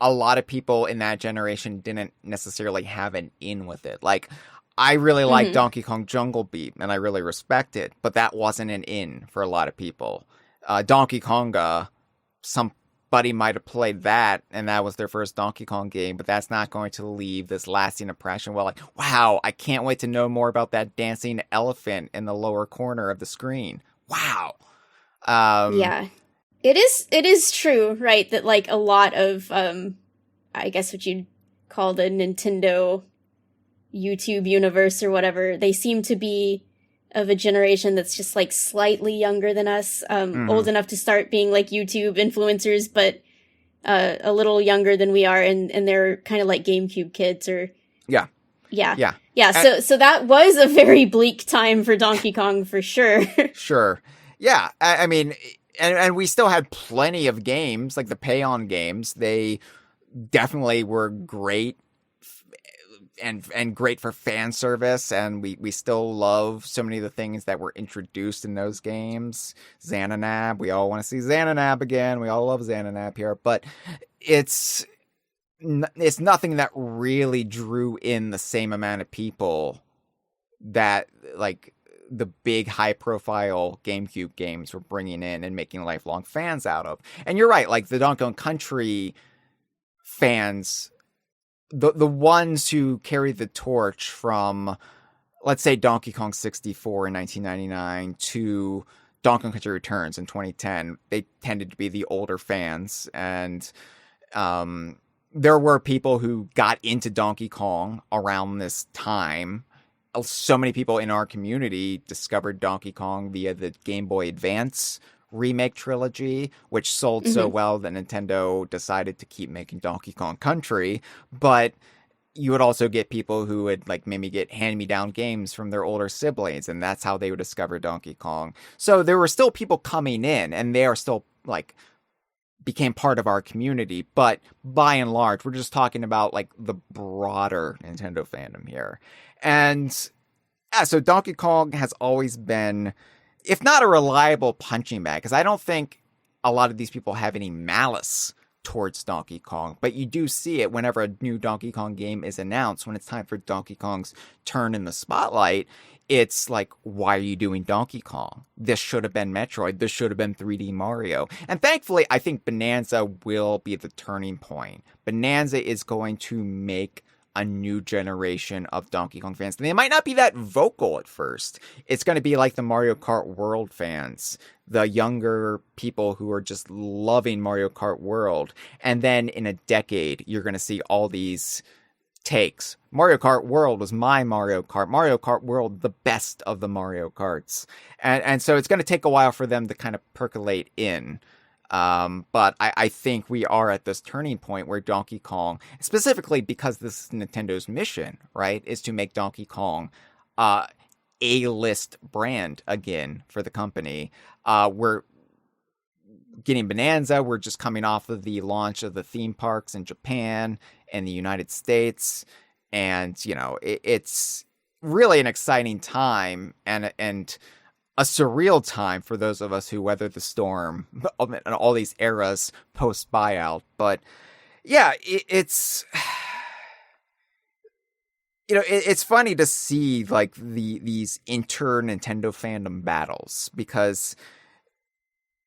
a lot of people in that generation didn't necessarily have an in with it. Like, I really like Donkey Kong Jungle Beat, and I really respect it, but that wasn't an in for a lot of people. Donkey Konga, somebody might have played that, and that was their first Donkey Kong game, but that's not going to leave this lasting impression. Well, like, wow, I can't wait to know more about that dancing elephant in the lower corner of the screen. Wow. Yeah. It is true, right, that, like, a lot of, I guess what you'd call the Nintendo YouTube universe or whatever, they seem to be of a generation that's just, like, slightly younger than us, old enough to start being, like, YouTube influencers, but a little younger than we are, and they're kind of like GameCube kids, or... Yeah. So that was a very bleak time for Donkey Kong, for sure. Sure. Yeah, I mean... And we still had plenty of games, like the pay-on games. They definitely were great and great for fan service, and we still love so many of the things that were introduced in those games. Xananab, we all want to see Xananab again. We all love Xananab here, but it's nothing that really drew in the same amount of people that, like, the big high-profile GameCube games were bringing in and making lifelong fans out of. And you're right, like, the Donkey Kong Country fans, the ones who carry the torch from, let's say, Donkey Kong 64 in 1999 to Donkey Kong Country Returns in 2010, they tended to be the older fans. And there were people who got into Donkey Kong around this time. So many people in our community discovered Donkey Kong via the Game Boy Advance remake trilogy, which sold so well that Nintendo decided to keep making Donkey Kong Country. But you would also get people who would like maybe get hand-me-down games from their older siblings, and that's how they would discover Donkey Kong. So there were still people coming in, and they are still like became part of our community. But by and large, we're just talking about like the broader Nintendo fandom here. And yeah, so Donkey Kong has always been, if not a reliable punching bag, because I don't think a lot of these people have any malice towards Donkey Kong, but you do see it whenever a new Donkey Kong game is announced. When it's time for Donkey Kong's turn in the spotlight, it's like, why are you doing Donkey Kong? This should have been Metroid. This should have been 3D Mario. And thankfully, I think Bonanza will be the turning point. Bonanza is going to make a new generation of Donkey Kong fans. And they might not be that vocal at first. It's going to be like the Mario Kart World fans, the younger people who are just loving Mario Kart World. And then in a decade, you're going to see all these takes. Mario Kart World was my Mario Kart. Mario Kart World, the best of the Mario Karts. And so it's going to take a while for them to kind of percolate in. But I think we are at this turning point where Donkey Kong, specifically because this is Nintendo's mission, right, is to make Donkey Kong A-list brand again for the company. We're getting Bonanza. We're just coming off of the launch of the theme parks in Japan and the United States. And, you know, it's really an exciting time and a surreal time for those of us who weathered the storm and all these eras post buyout. But yeah, it's, you know, it's funny to see like these inter Nintendo fandom battles, because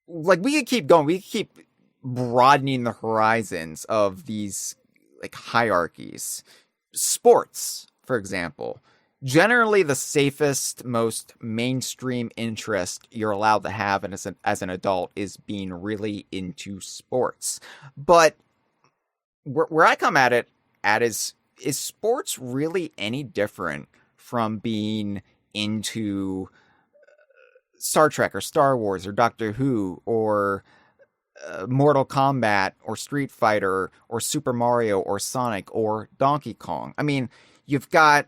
like we could keep going, we could keep broadening the horizons of these like hierarchies. Sports, for example. Generally, the safest, most mainstream interest you're allowed to have as an adult is being really into sports. But where I come at it is sports really any different from being into Star Trek or Star Wars or Doctor Who or Mortal Kombat or Street Fighter or Super Mario or Sonic or Donkey Kong? I mean, you've got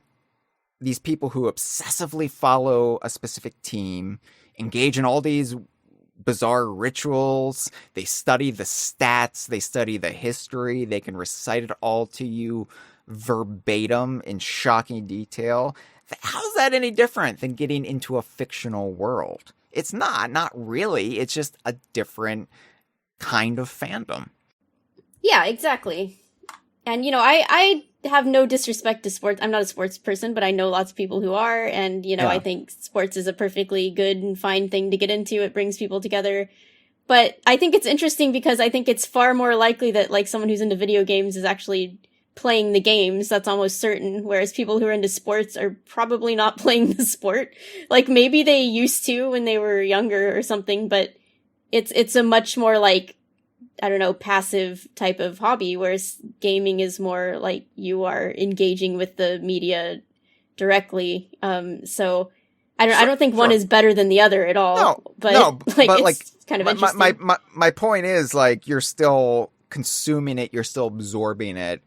these people who obsessively follow a specific team, engage in all these bizarre rituals. They study the stats. They study the history. They can recite it all to you verbatim in shocking detail. How's that any different than getting into a fictional world? It's not really. It's just a different kind of fandom. Yeah, exactly. And, you know, I have no disrespect to sports. I'm not a sports person, but I know lots of people who are. And, you know, I think sports is a perfectly good and fine thing to get into. It brings people together. But I think it's interesting because I think it's far more likely that, like, someone who's into video games is actually playing the games. That's almost certain. Whereas people who are into sports are probably not playing the sport. Like, maybe they used to when they were younger or something, but it's a much more, like, I don't know, passive type of hobby, whereas gaming is more like you are engaging with the media directly. So I don't think one is better than the other at all. But it's kind of interesting. My point is, like, you're still consuming it, you're still absorbing it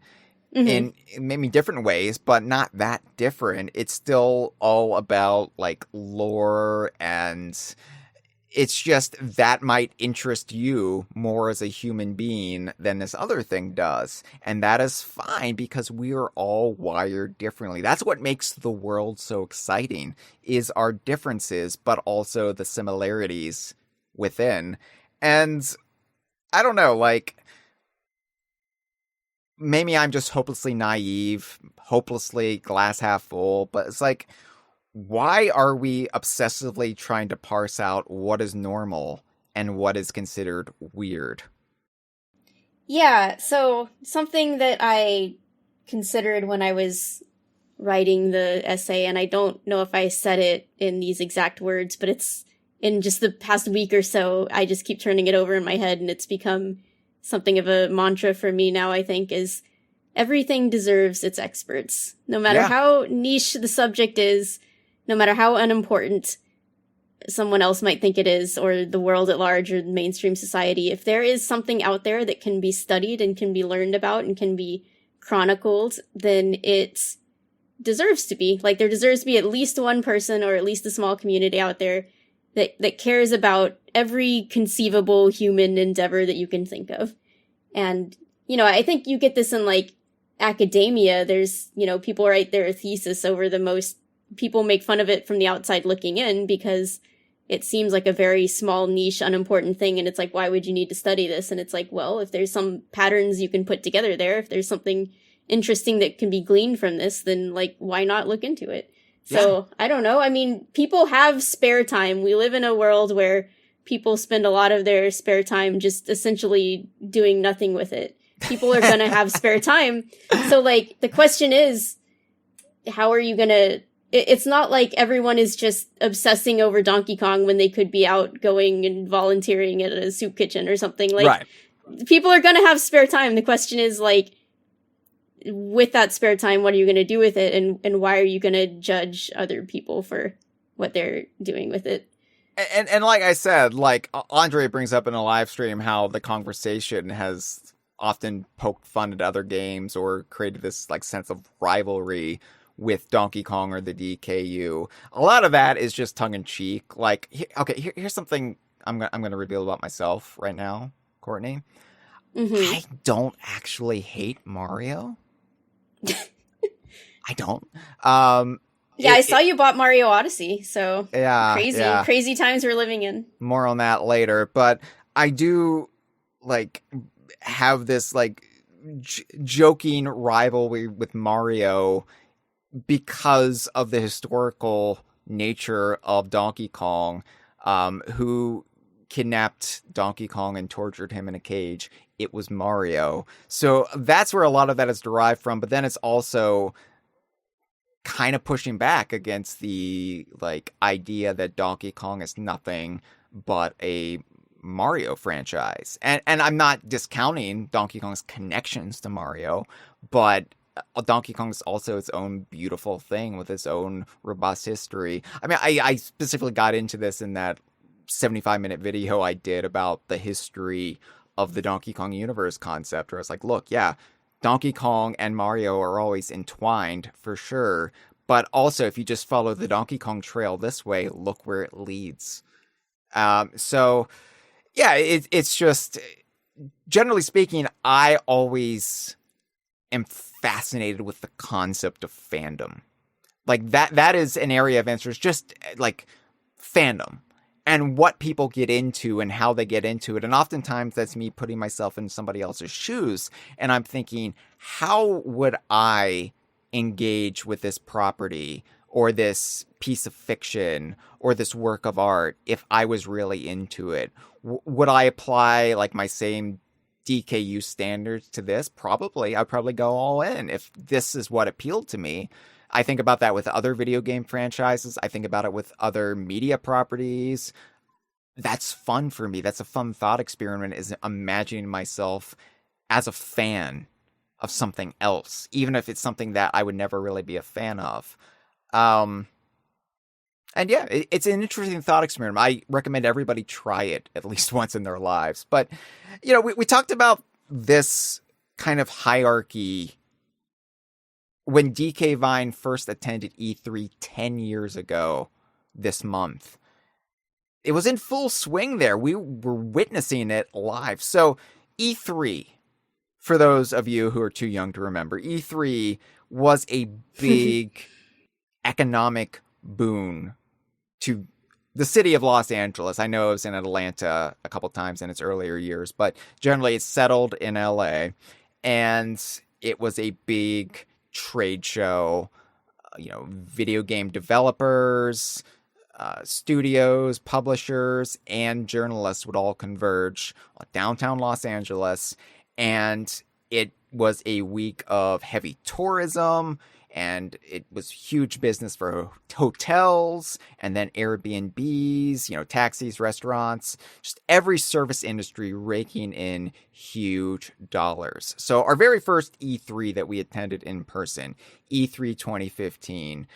in maybe different ways, but not that different. It's still all about like lore, and it's just that might interest you more as a human being than this other thing does. And that is fine, because we are all wired differently. That's what makes the world so exciting, is our differences, but also the similarities within. And I don't know, like, maybe I'm just hopelessly naive, hopelessly glass half full, but it's like, why are we obsessively trying to parse out what is normal and what is considered weird? Yeah, so something that I considered when I was writing the essay, and I don't know if I said it in these exact words, but it's in just the past week or so, I just keep turning it over in my head, and it's become something of a mantra for me now, I think, is everything deserves its experts. No matter how niche the subject is, no matter how unimportant someone else might think it is, or the world at large, or mainstream society, if there is something out there that can be studied and can be learned about and can be chronicled, then it deserves to be. Like, there deserves to be at least one person or at least a small community out there that cares about every conceivable human endeavor that you can think of. And, you know, I think you get this in, like, academia. There's, you know, people write their thesis over the most, people make fun of it from the outside looking in because it seems like a very small, niche, unimportant thing. And it's like, why would you need to study this? And it's like, well, if there's some patterns you can put together there, if there's something interesting that can be gleaned from this, then, like, why not look into it? So, I don't know. I mean, people have spare time. We live in a world where people spend a lot of their spare time just essentially doing nothing with it. People are going to have spare time. So, like, the question is, how are you going to... It's not like everyone is just obsessing over Donkey Kong when they could be out going and volunteering at a soup kitchen or something. Like, people are going to have spare time. The question is, like, with that spare time, what are you going to do with it? And why are you going to judge other people for what they're doing with it? And like I said, like Andre brings up in a live stream how the Kongversation has often poked fun at other games or created this, like, sense of rivalry with Donkey Kong or the DKU. A lot of that is just tongue-in-cheek. Like, here's something I'm going to reveal about myself right now, Courtney. I don't actually hate Mario. I don't. I saw you bought Mario Odyssey, so yeah, crazy times we're living in. More on that later, but I do, like, have this, like, joking rivalry with Mario because of the historical nature of Donkey Kong, who kidnapped Donkey Kong and tortured him in a cage. It was Mario. So that's where a lot of that is derived from. But then it's also kind of pushing back against the, like, idea that Donkey Kong is nothing but a Mario franchise. And I'm not discounting Donkey Kong's connections to Mario, but Donkey Kong is also its own beautiful thing with its own robust history. I mean, I specifically got into this in that 75-minute video I did about the history of the Donkey Kong universe concept, where I was like, look, yeah, Donkey Kong and Mario are always entwined for sure, but also if you just follow the Donkey Kong trail this way, look where it leads. So yeah, it's just, generally speaking, I always am fascinated with the concept of fandom. Like, that is an area of interest, just like fandom and what people get into and how they get into it. And oftentimes that's me putting myself in somebody else's shoes, and I'm thinking, how would I engage with this property or this piece of fiction or this work of art if I was really into it? Would I apply, like, my same DKU standards to this? Probably. I'd probably go all in if this is what appealed to me. I think about that with other video game franchises. I think about it with other media properties. That's fun for me. That's a fun thought experiment, is imagining myself as a fan of something else, even if it's something that I would never really be a fan of. And yeah, it's an interesting thought experiment. I recommend everybody try it at least once in their lives. But, you know, we talked about this kind of hierarchy when DK Vine first attended E3 10 years ago this month. It was in full swing there. We were witnessing it live. So E3, for those of you who are too young to remember, E3 was a big economic boon to the city of Los Angeles. I know it was in Atlanta a couple times in its earlier years, but generally it's settled in LA. And it was a big trade show. You know, video game developers, studios, publishers, and journalists would all converge downtown Los Angeles. And it was a week of heavy tourism and it was huge business for hotels and then Airbnbs, taxis, restaurants, just every service industry raking in huge dollars. So our very first E3 that we attended in person, E3 2015,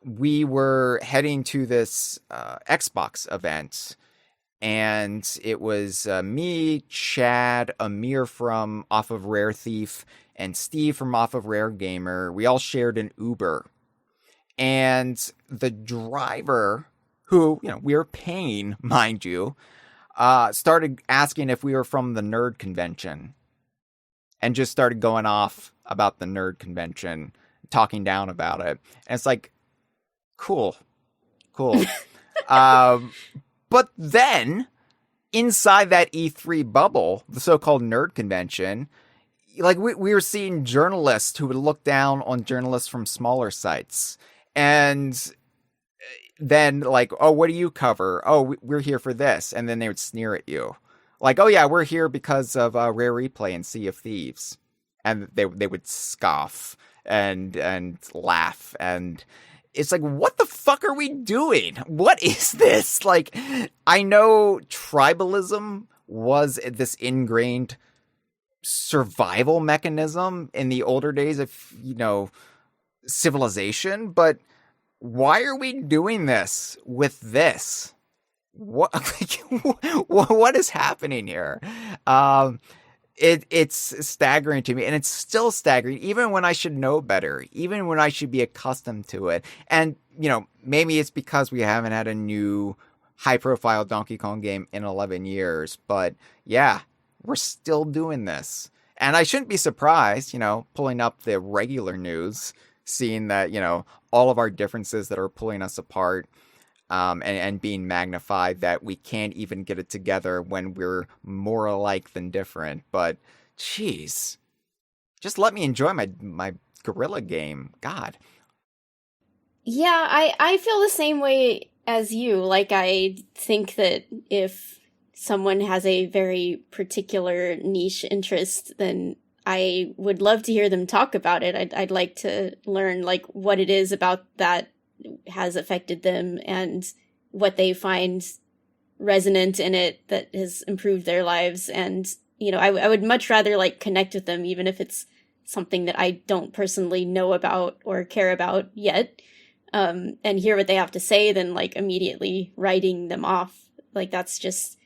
we were heading to this Xbox event. And it was me, Chad, Amir from off of Rare Thief, and Steve from off of Rare Gamer. We all shared an Uber. And the driver, who, we were paying, mind you, started asking if we were from the nerd convention. And just started going off about the nerd convention, talking down about it. And it's like, cool. But then, inside that E3 bubble, the so-called nerd convention, like we were seeing journalists who would look down on journalists from smaller sites. And then like, oh, what do you cover? Oh, we're here for this. And then they would sneer at you. Like, oh yeah, we're here because of Rare Replay and Sea of Thieves. And they would scoff and laugh, and it's like, what the fuck are we doing? What is this? Like, I know tribalism was this ingrained survival mechanism in the older days of, civilization, but why are we doing this with this? What, what is happening here? It's staggering to me, and it's still staggering, even when I should know better, even when I should be accustomed to it. And, maybe it's because we haven't had a new high-profile Donkey Kong game in 11 years, but yeah, we're still doing this. And I shouldn't be surprised, pulling up the regular news, seeing that, all of our differences that are pulling us apart, and being magnified, that we can't even get it together when we're more alike than different. But, jeez, just let me enjoy my gorilla game. God. Yeah, I feel the same way as you. Like, I think that if someone has a very particular niche interest, then I would love to hear them talk about it. I'd like to learn, like, what it is about that has affected them and what they find resonant in it that has improved their lives. And, I would much rather like connect with them, even if it's something that I don't personally know about or care about yet, and hear what they have to say than like immediately writing them off. Like, that's just,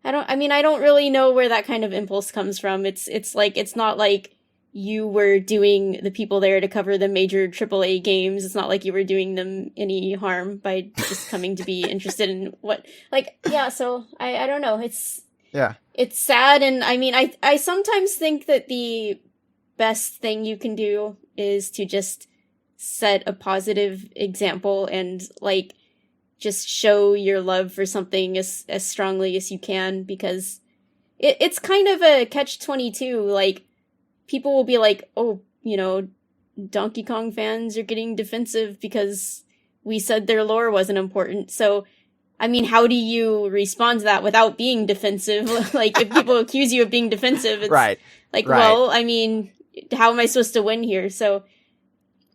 I don't really know where that kind of impulse comes from. It's like, it's not like you were doing the people there to cover the major AAA games. It's not like you were doing them any harm by just coming to be interested in what, like, yeah. So I don't know. It's sad. And I sometimes think that the best thing you can do is to just set a positive example and like just show your love for something as strongly as you can, because it's kind of a catch-22. Like, people will be like, oh, Donkey Kong fans are getting defensive because we said their lore wasn't important. So, how do you respond to that without being defensive? Like, if people accuse you of being defensive, it's right. Well, how am I supposed to win here? So,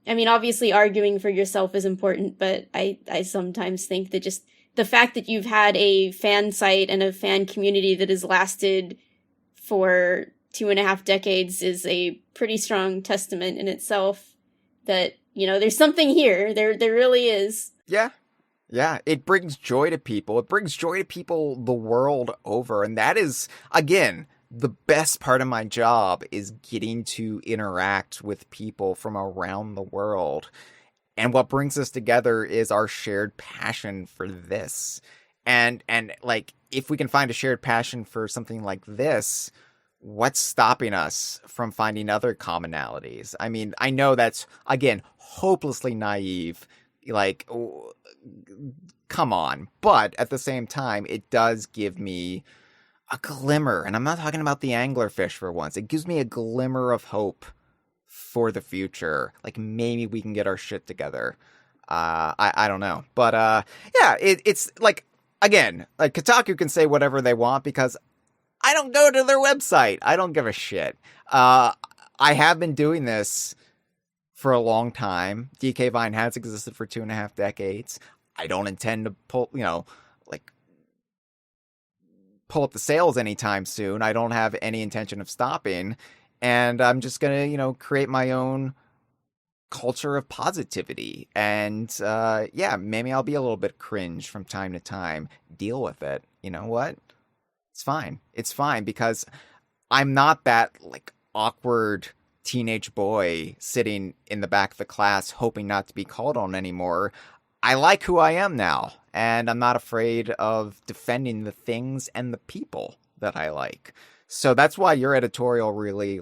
obviously arguing for yourself is important, but I sometimes think that just the fact that you've had a fan site and a fan community that has lasted for 2.5 decades is a pretty strong testament in itself that, there's something here. There really is. Yeah. Yeah. It brings joy to people. It brings joy to people the world over. And that is, again, the best part of my job, is getting to interact with people from around the world. And what brings us together is our shared passion for this. And like, if we can find a shared passion for something like this, what's stopping us from finding other commonalities? I know that's, again, hopelessly naive. Like, come on. But at the same time, it does give me a glimmer. And I'm not talking about the anglerfish for once. It gives me a glimmer of hope for the future. Like, maybe we can get our shit together. I don't know. But, yeah, it's like, again, like, Kotaku can say whatever they want because I don't go to their website. I don't give a shit. I have been doing this for a long time. DK Vine has existed for 2.5 decades. I don't intend to pull up the sales anytime soon. I don't have any intention of stopping. And I'm just going to, create my own culture of positivity. And maybe I'll be a little bit cringe from time to time. Deal with it. You know what? It's fine. It's fine because I'm not that awkward teenage boy sitting in the back of the class hoping not to be called on anymore. I like who I am now, and I'm not afraid of defending the things and the people that I like. So that's why your editorial really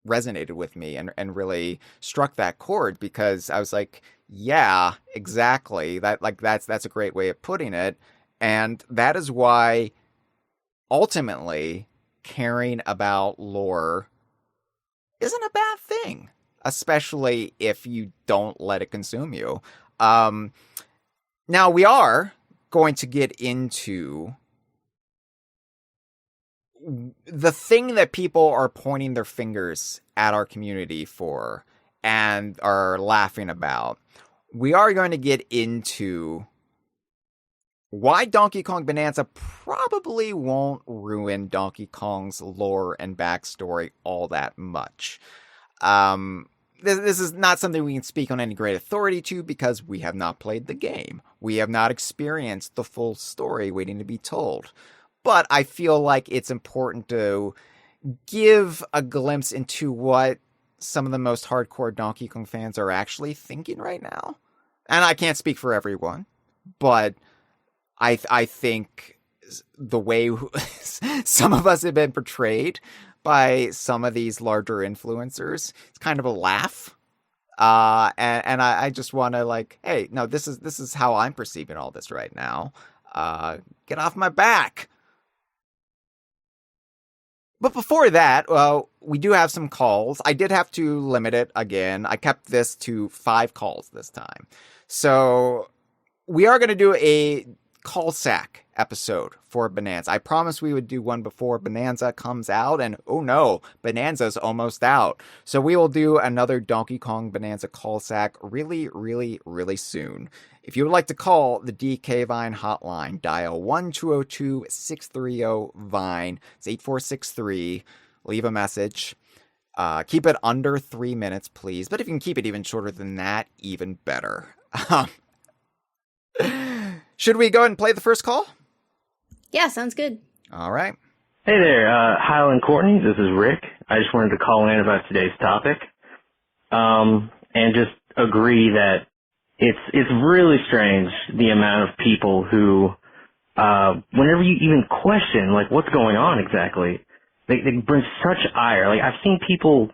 resonated with me and really struck that chord, because I was like, yeah, exactly. That's a great way of putting it. And that is why ultimately caring about lore isn't a bad thing, especially if you don't let it consume you. Now we are going to get into the thing that people are pointing their fingers at our community for and are laughing about. We are going to get into why Donkey Kong Bananza probably won't ruin Donkey Kong's lore and backstory all that much. This is not something we can speak on any great authority to because we have not played the game. We have not experienced the full story waiting to be told. But I feel like it's important to give a glimpse into what some of the most hardcore Donkey Kong fans are actually thinking right now. And I can't speak for everyone, but I think the way some of us have been portrayed by some of these larger influencers, it's kind of a laugh. And I just want to hey, no, this is how I'm perceiving all this right now. Get off my back. But before that, we do have some calls. I did have to limit it again. I kept this to 5 calls this time. So we are going to do a call sack episode for Bonanza. I promised we would do one before Bonanza comes out, and oh no, Bonanza's almost out. So we will do another Donkey Kong Bonanza call sack really, really, really soon. If you would like to call the DK Vine hotline, dial 1-202-630-VINE. It's 8463. Leave a message. Keep it under 3 minutes, please. But if you can keep it even shorter than that, even better. Should we go ahead and play the first call? Yeah, sounds good. All right. Hey there, Hyle and Courtney. This is Rick. I just wanted to call in about today's topic, and just agree that it's really strange the amount of people who, whenever you even question what's going on exactly, they bring such ire. I've seen people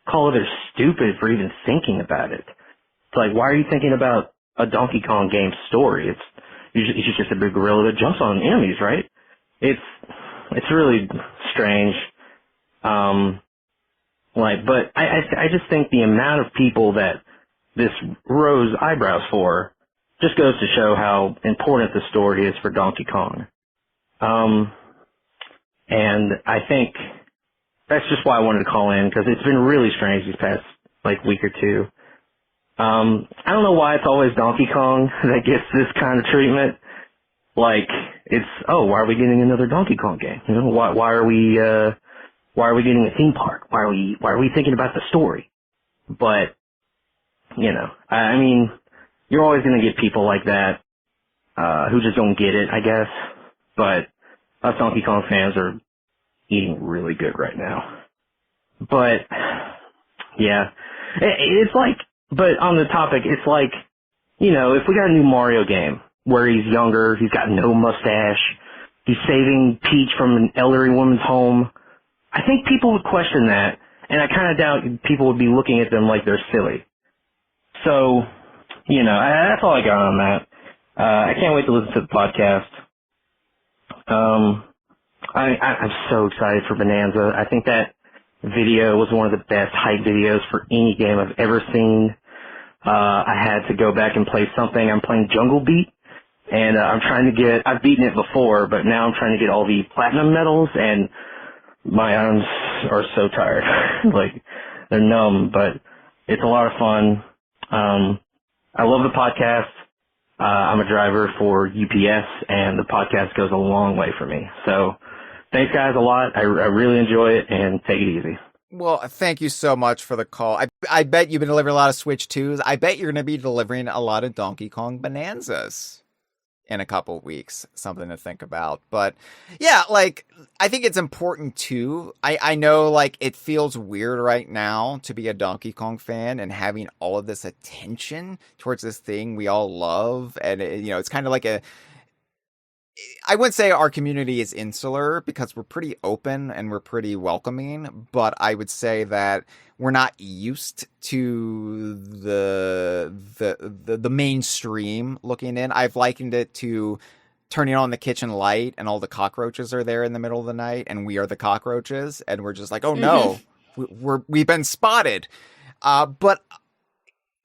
call others stupid for even thinking about it. It's why are you thinking about a Donkey Kong game story? It's just a big gorilla that jumps on enemies, right? It's really strange. But I just think the amount of people that this rose eyebrows for just goes to show how important the story is for Donkey Kong. And I think that's just why I wanted to call in, because it's been really strange these past week or two. I don't know why it's always Donkey Kong that gets this kind of treatment. Why are we getting another Donkey Kong game? Why are we getting a theme park? Why are we thinking about the story? But, I mean, you're always going to get people like that, who just don't get it, I guess. But us Donkey Kong fans are eating really good right now. But, yeah, but on the topic, it's if we got a new Mario game where he's younger, he's got no mustache, he's saving Peach from an elderly woman's home, I think people would question that, and I kind of doubt people would be looking at them like they're silly. So, that's all I got on that. I can't wait to listen to the podcast. I'm so excited for Bonanza. I think that video was one of the best hype videos for any game I've ever seen. I had to go back and play something. I'm playing Jungle Beat, and I've beaten it before, but now I'm trying to get all the platinum medals, and my arms are so tired. They're numb, but It's a lot of fun. I love the podcast. I'm a driver for UPS, and the podcast goes a long way for me. So thanks, guys, a lot. I really enjoy it, and take it easy. Well, thank you so much for the call. I bet you've been delivering a lot of Switch 2s. I bet you're going to be delivering a lot of Donkey Kong Bonanzas in a couple weeks. Something to think about. But yeah, like, I think it's important too. I know, like, it feels weird right now to be a Donkey Kong fan and having all of this attention towards this thing we all love. And, it's kind of like I wouldn't say our community is insular because we're pretty open and we're pretty welcoming, but I would say that we're not used to the mainstream looking in. I've likened it to turning on the kitchen light and all the cockroaches are there in the middle of the night and we are the cockroaches and we're just like, oh no, we've been spotted. But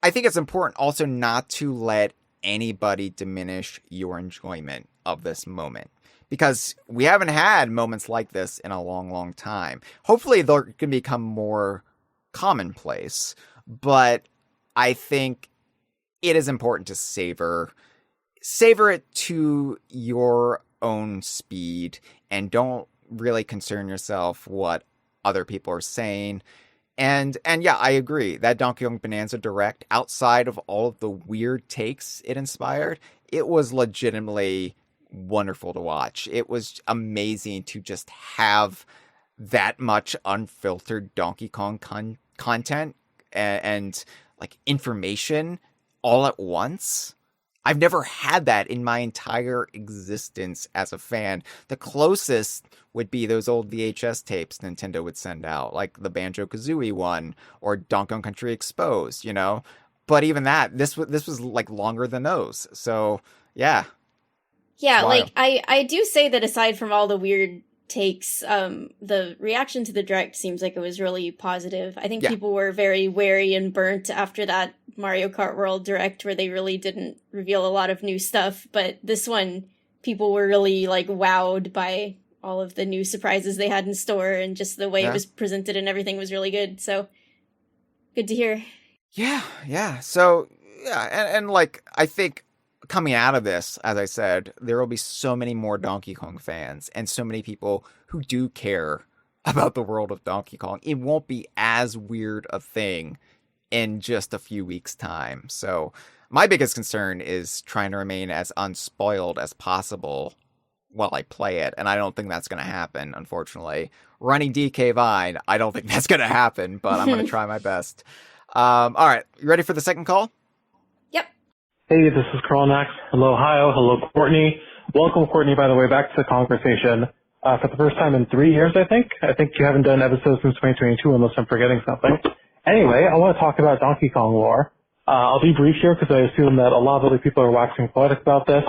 I think it's important also not to let anybody diminish your enjoyment of this moment, because we haven't had moments like this in a long, long time. Hopefully they're going to become more commonplace, but I think it is important to savor it to your own speed and don't really concern yourself what other people are saying. And yeah, I agree that Donkey Kong Bananza Direct, outside of all of the weird takes it inspired, it was legitimately wonderful to watch. It was amazing to just have that much unfiltered Donkey Kong content and like information all at once. I've never had that in my entire existence as a fan. The closest would be those old VHS tapes Nintendo would send out, like the Banjo-Kazooie one or Donkey Kong Country Exposed, But even that, this was like longer than those. So, yeah. Yeah, like, I do say that aside from all the weird takes, the reaction to the Direct seems like it was really positive. I think people were very wary and burnt after that Mario Kart World Direct where they really didn't reveal a lot of new stuff, but this one, people were really, like, wowed by all of the new surprises they had in store, and just the way it was presented and everything was really good, so good to hear. Yeah. So, and like, I think coming out of this, as I said, there will be so many more Donkey Kong fans and so many people who do care about the world of Donkey Kong. It won't be as weird a thing in just a few weeks' time. So my biggest concern is trying to remain as unspoiled as possible while I play it. And I don't think that's going to happen, unfortunately. Running DK Vine, I don't think that's going to happen, but I'm going to try my best. All right. You ready for the second call? Yep. Hey, this is Carlnax. Hello, Hyle. Hello, Courtney. Welcome, Courtney, by the way, back to Kongversation. For the first time in 3 years, I think. I think you haven't done episodes since 2022, unless I'm forgetting something. Anyway, I want to talk about Donkey Kong lore. I'll be brief here because I assume that a lot of other people are waxing poetic about this.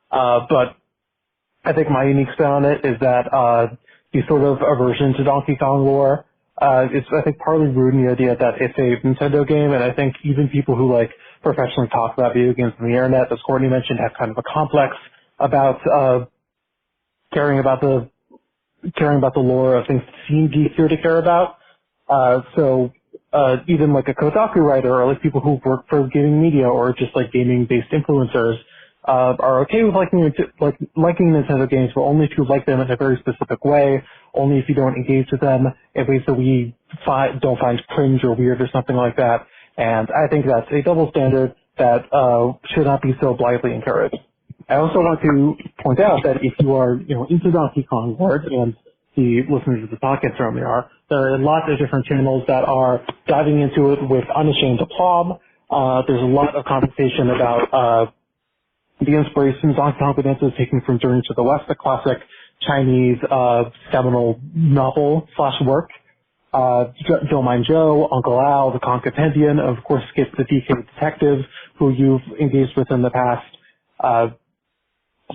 But I think my unique spin on it is that the sort of aversion to Donkey Kong lore is, I think, partly rooted in the idea that it's a Nintendo game, and I think even people who, like, professionally talk about video games on the internet, as Courtney mentioned, have kind of a complex about caring about the lore of things that seem geekier to care about. So even like a Kotaku writer or like people who work for gaming media or just like gaming-based influencers are okay with liking Nintendo games, but only if you like them in a very specific way, only if you don't engage with them in ways that we don't find cringe or weird or something like that. And I think that's a double standard that should not be so blithely encouraged. I also want to point out that if you are, into Donkey Kong lore, and the listeners of the podcast certainly are, there are lots of different channels that are diving into it with unashamed aplomb. There's a lot of conversation about the inspiration Donkey Kong Bananza is taking from Journey to the West, the classic Chinese seminal novel/work. Don't Mind Joe, Uncle Al, the Kong Compendium, of course, Skip the DK Detective, who you've engaged with in the past.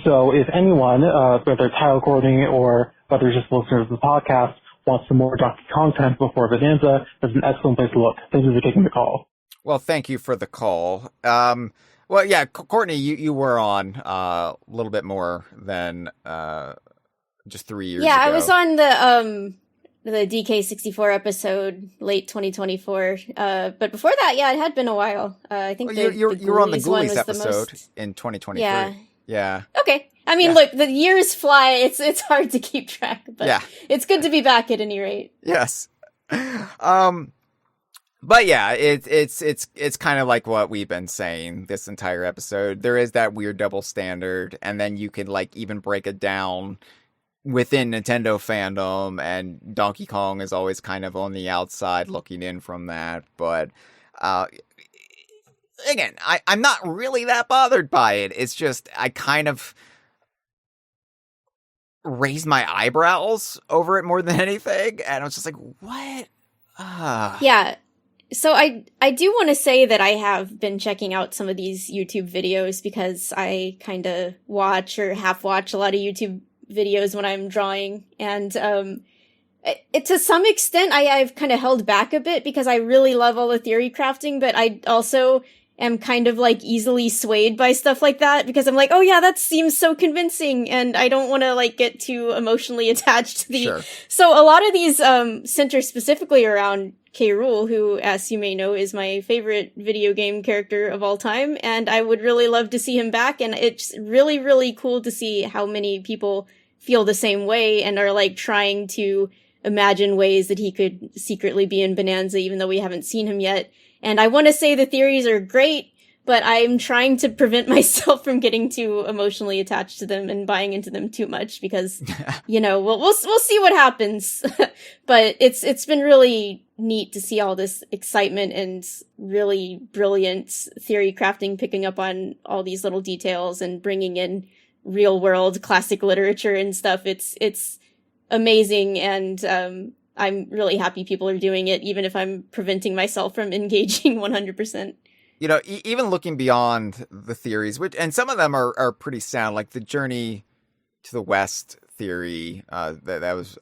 So if anyone, whether it's Hyle, Courtney, or whether it's just listeners of the podcast, wants some more Donkey Kong content before Bonanza, that's an excellent place to look. Thank you for taking the call. Well, thank you for the call. Well, yeah, Courtney, you were on a little bit more than just 3 years ago. Yeah, I was on the DK64 episode late 2024. But before that, yeah, it had been a while. I think well, you were on the Ghoulies one Ghoulies was episode the most... in 2023. Yeah. Yeah. Okay. I mean, Yeah. look, the years fly. It's hard to keep track, but Yeah. it's good to be back at any rate. Yes. But yeah, it's kind of like what we've been saying this entire episode. There is that weird double standard, and then you can like even break it down within Nintendo fandom, and Donkey Kong is always kind of on the outside looking in from that. But again, I'm not really that bothered by it. It's just I kind of raised my eyebrows over it more than anything, and I was just like, what? Yeah. So I do want to say that I have been checking out some of these YouTube videos because I kind of watch or half watch a lot of YouTube videos when I'm drawing. And to some extent, I've kind of held back a bit because I really love all the theory crafting, but I also am kind of like easily swayed by stuff like that because I'm like, oh yeah, that seems so convincing, and I don't want to like get too emotionally attached to the... Sure. So a lot of these center specifically around K. Rool, who, as you may know, is my favorite video game character of all time, and I would really love to see him back, and it's really, really cool to see how many people feel the same way and are like trying to imagine ways that he could secretly be in Bonanza, even though we haven't seen him yet. And I want to say the theories are great, but I'm trying to prevent myself from getting too emotionally attached to them and buying into them too much because, you know, we'll see what happens. But it's been really neat to see all this excitement and really brilliant theory crafting, picking up on all these little details and bringing in real world classic literature and stuff. It's amazing, and I'm really happy people are doing it, even if I'm preventing myself from engaging 100%. You know, even looking beyond the theories, and some of them are pretty sound, like the Journey to the West theory, that was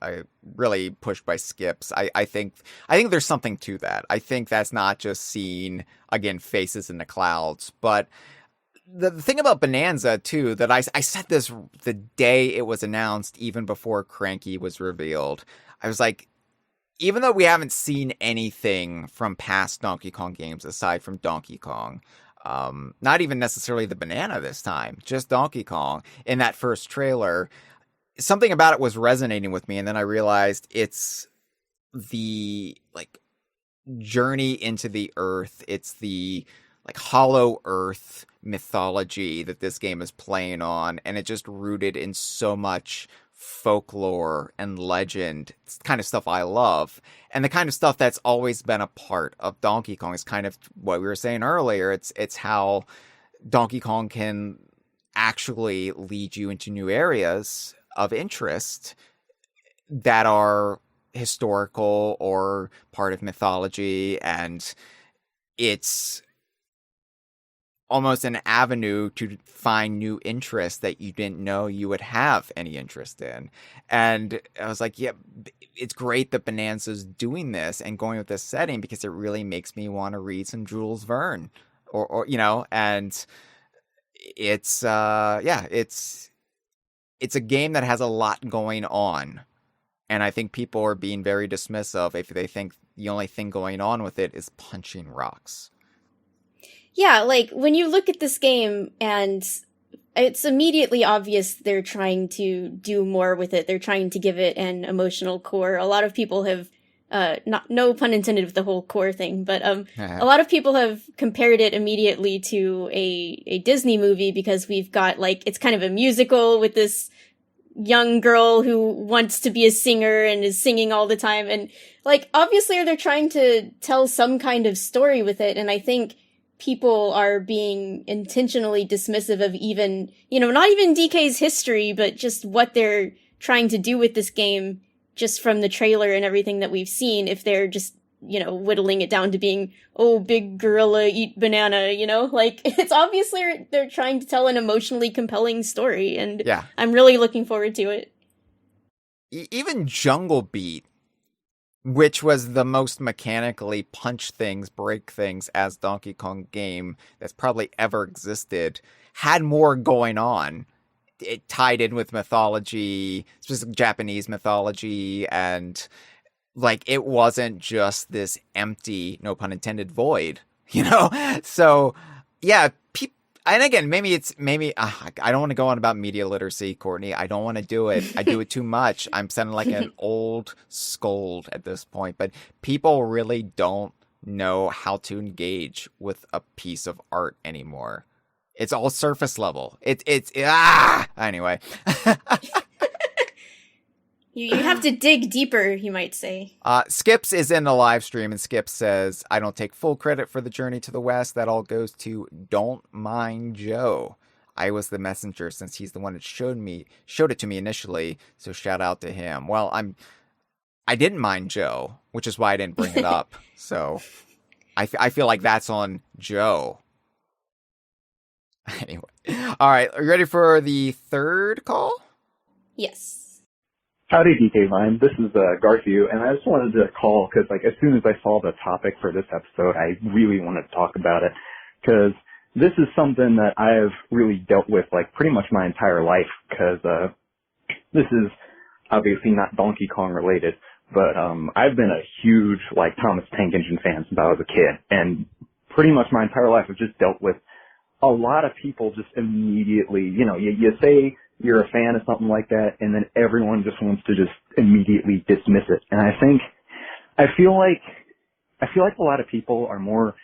really pushed by Skips. I think there's something to that. I think that's not just seeing, again, faces in the clouds, but the thing about Bonanza, too, that I said this the day it was announced, even before Cranky was revealed. I was like, even though we haven't seen anything from past Donkey Kong games aside from Donkey Kong, not even necessarily the banana this time, just Donkey Kong in that first trailer, something about it was resonating with me. And then I realized it's the like journey into the earth. It's the like hollow earth mythology that this game is playing on. And it just rooted in so much folklore and legend. It's the kind of stuff I love, and the kind of stuff that's always been a part of Donkey Kong. Is kind of what we were saying earlier. It's how Donkey Kong can actually lead you into new areas of interest that are historical or part of mythology, and it's almost an avenue to find new interests that you didn't know you would have any interest in. And I was like, yeah, it's great that Bonanza's doing this and going with this setting, because it really makes me want to read some Jules Verne or you know, and it's it's a game that has a lot going on. And I think people are being very dismissive if they think the only thing going on with it is punching rocks. Yeah, like, when you look at this game, and it's immediately obvious they're trying to do more with it. They're trying to give it an emotional core. A lot of people have, no pun intended with the whole core thing, but a lot of people have compared it immediately to a Disney movie, because we've got, like, it's kind of a musical with this young girl who wants to be a singer and is singing all the time. And, like, obviously they're trying to tell some kind of story with it, and I think people are being intentionally dismissive of even, you know, not even DK's history, but just what they're trying to do with this game just from the trailer and everything that we've seen, if they're just, you know, whittling it down to being, oh, big gorilla eat banana, you know? Like, it's obviously they're trying to tell an emotionally compelling story, and yeah. I'm really looking forward to it. Even Jungle Beat, which was the most mechanically punch things, break things as Donkey Kong game that's probably ever existed, had more going on. It tied in with mythology, specific Japanese mythology, and like it wasn't just this empty, no pun intended, void, you know? So yeah, and again, maybe I don't want to go on about media literacy, Courtney. I don't want to do it. I do it too much. I'm sounding like an old scold at this point, but people really don't know how to engage with a piece of art anymore. It's all surface level. Anyway. You have to dig deeper, you might say. Skips is in the live stream, and Skips says, I don't take full credit for the journey to the West. That all goes to Don't Mind Joe. I was the messenger since he's the one that showed it to me initially, so shout out to him. Well, I didn't mind Joe, which is why I didn't bring it up. So I feel like that's on Joe. Anyway. All right, are you ready for the third call? Yes. Howdy, DK Line. This is Garthew, and I just wanted to call because, like, as soon as I saw the topic for this episode, I really wanted to talk about it because this is something that I have really dealt with, like, pretty much my entire life because this is obviously not Donkey Kong related, but I've been a huge, like, Thomas Tank Engine fan since I was a kid, and pretty much my entire life I've just dealt with a lot of people just immediately, you know, you say you're a fan of something like that, and then everyone just wants to just immediately dismiss it. And I feel like a lot of people are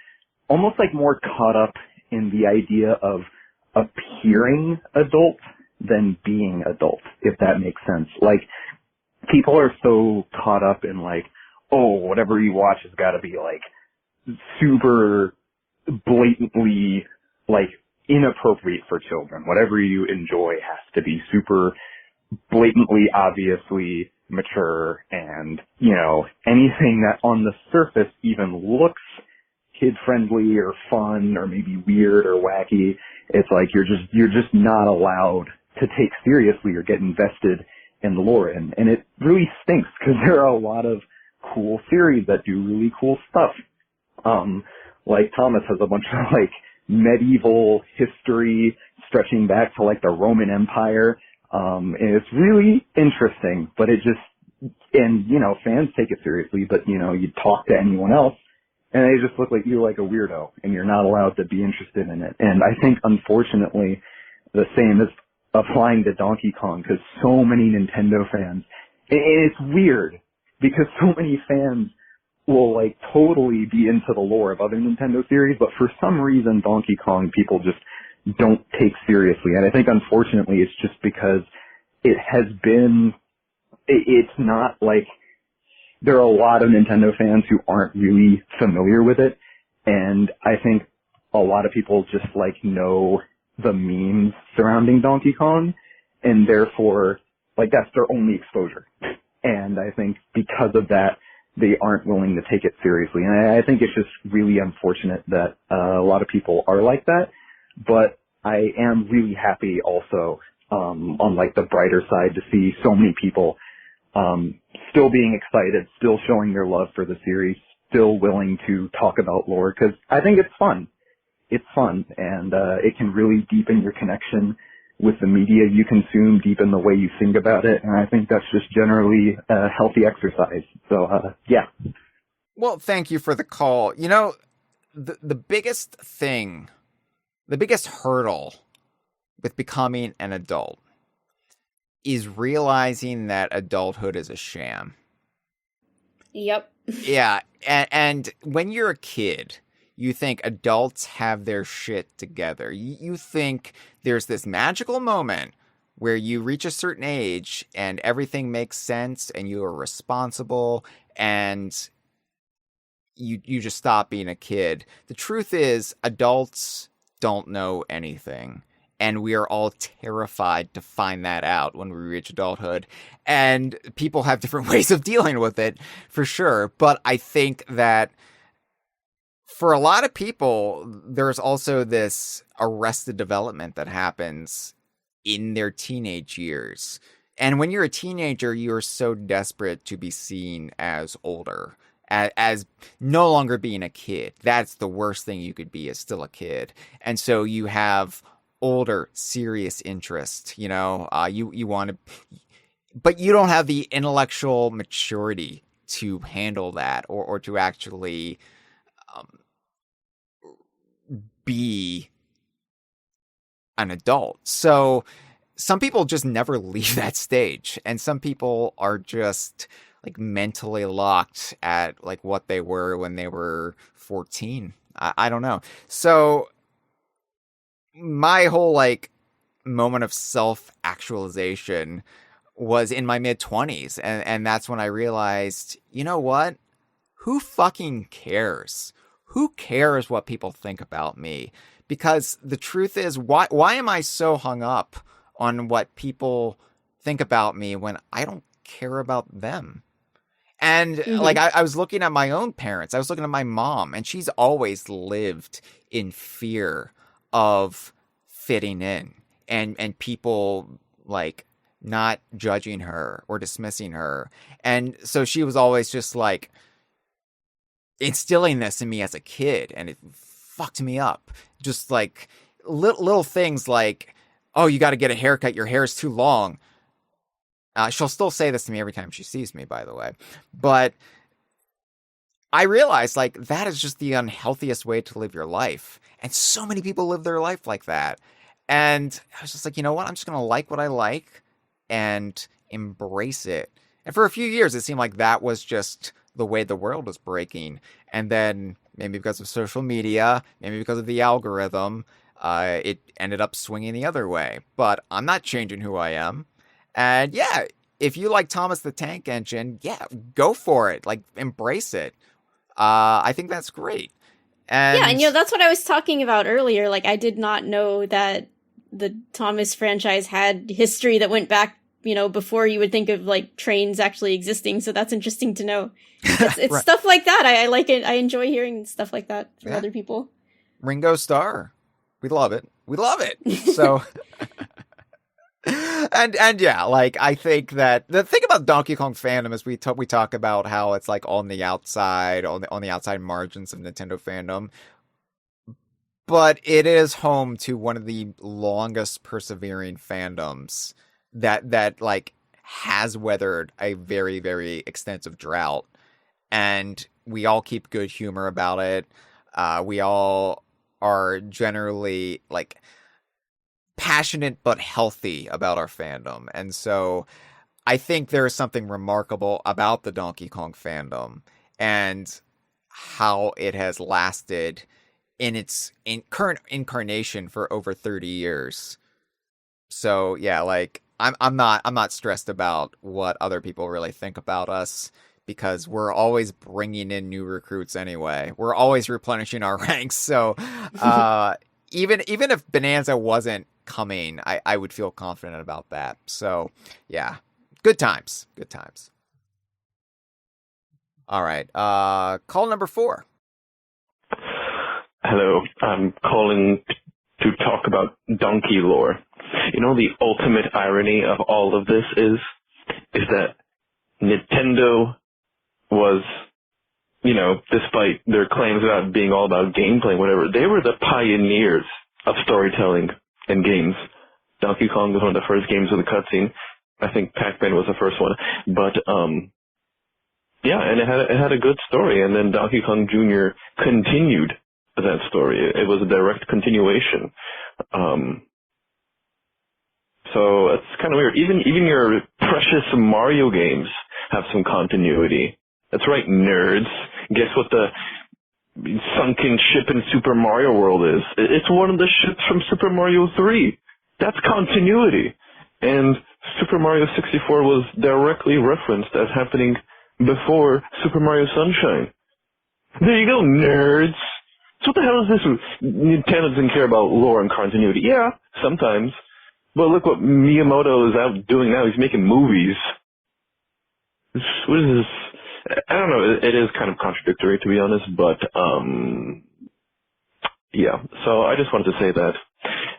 almost more caught up in the idea of appearing adult than being adult, if that makes sense. Like, people are so caught up in like, oh, whatever you watch has got to be like super blatantly like inappropriate for children. Whatever you enjoy has to be super blatantly, obviously mature, and, you know, anything that on the surface even looks kid-friendly or fun or maybe weird or wacky, it's like you're just not allowed to take seriously or get invested in the lore. And it really stinks because there are a lot of cool series that do really cool stuff. Like Thomas has a bunch of like medieval history stretching back to like the Roman Empire. And it's really interesting, but and you know, fans take it seriously, but you know, you talk to anyone else and they just look like you're like a weirdo and you're not allowed to be interested in it. And I think unfortunately the same is applying to Donkey Kong because so many Nintendo fans, and it's weird because so many fans will like totally be into the lore of other Nintendo series, but for some reason Donkey Kong people just don't take seriously. And I think unfortunately it's just because it's not like, there are a lot of Nintendo fans who aren't really familiar with it, and I think a lot of people just like know the memes surrounding Donkey Kong, and therefore like that's their only exposure. And I think because of that, they aren't willing to take it seriously. And I think it's just really unfortunate that a lot of people are like that. But I am really happy also on like the brighter side to see so many people still being excited, still showing their love for the series, still willing to talk about lore, because I think it's fun. It's fun, and it can really deepen your connection with the media you consume, deepen the way you think about it, and I think that's just generally a healthy exercise. So, yeah. Well, thank you for the call. You know, the biggest hurdle with becoming an adult is realizing that adulthood is a sham. Yep. Yeah, and when you're a kid, you think adults have their shit together. You think there's this magical moment where you reach a certain age and everything makes sense and you are responsible and you just stop being a kid. The truth is, adults don't know anything. And we are all terrified to find that out when we reach adulthood. And people have different ways of dealing with it, for sure. But I think that for a lot of people, there's also this arrested development that happens in their teenage years. And when you're a teenager, you're so desperate to be seen as older, as no longer being a kid. That's the worst thing you could be, is still a kid. And so you have older, serious interest, you want to, but you don't have the intellectual maturity to handle that or to actually be an adult. So some people just never leave that stage, and some people are just like mentally locked at like what they were when they were 14. I don't know. So my whole like moment of self-actualization was in my mid-20s, and that's when I realized, you know what? Who fucking cares? Who cares what people think about me? Because the truth is, why am I so hung up on what people think about me when I don't care about them? And like, I was looking at my own parents. I was looking at my mom, and she's always lived in fear of fitting in and people like not judging her or dismissing her. And so she was always just like instilling this in me as a kid, and it fucked me up. Just like little things like, oh, you got to get a haircut. Your hair is too long. She'll still say this to me every time she sees me, by the way. But I realized, like, that is just the unhealthiest way to live your life. And so many people live their life like that. And I was just like, you know what? I'm just going to like what I like and embrace it. And for a few years, it seemed like that was just the way the world was breaking. And then maybe because of social media, maybe because of the algorithm, it ended up swinging the other way. But I'm not changing who I am. And yeah, if you like Thomas the Tank Engine, yeah, go for it. Like, embrace it. I think that's great. And yeah, and you know, that's what I was talking about earlier. Like, I did not know that the Thomas franchise had history that went back, you know, before you would think of like trains actually existing. So that's interesting to know. It's right. Stuff like that. I like it. I enjoy hearing stuff like that from other people. Ringo Starr. We love it. We love it. So and yeah, like, I think that the thing about Donkey Kong Fandom is we talk about how it's like on the outside, on the outside margins of Nintendo fandom, but it is home to one of the longest persevering fandoms that like has weathered a very, very extensive drought, and we all keep good humor about it. We all are generally like passionate but healthy about our fandom. And so I think there is something remarkable about the Donkey Kong fandom and how it has lasted in its current incarnation for over 30 years. So yeah, like I'm not stressed about what other people really think about us, because we're always bringing in new recruits anyway. We're always replenishing our ranks. So even if Bonanza wasn't coming, I would feel confident about that. So yeah, good times. All right, call number 4. Hello, I'm calling to talk about donkey lore. You know, the ultimate irony of all of this is that Nintendo was, you know, despite their claims about being all about gameplay and whatever, they were the pioneers of storytelling in games. Donkey Kong was one of the first games with a cutscene. I think Pac-Man was the first one. But, yeah, and it had a good story. And then Donkey Kong Jr. continued that story. It was a direct continuation. So it's kind of weird. Even your precious Mario games have some continuity. That's right, nerds. Guess what the sunken ship in Super Mario World is? It's one of the ships from Super Mario 3. That's continuity. And Super Mario 64 was directly referenced as happening before Super Mario Sunshine. There you go, nerds. So what the hell is this? Nintendo doesn't care about lore and continuity. Yeah, sometimes. But look what Miyamoto is out doing now. He's making movies. What is this? I don't know. It is kind of contradictory, to be honest, but, yeah. So I just wanted to say that.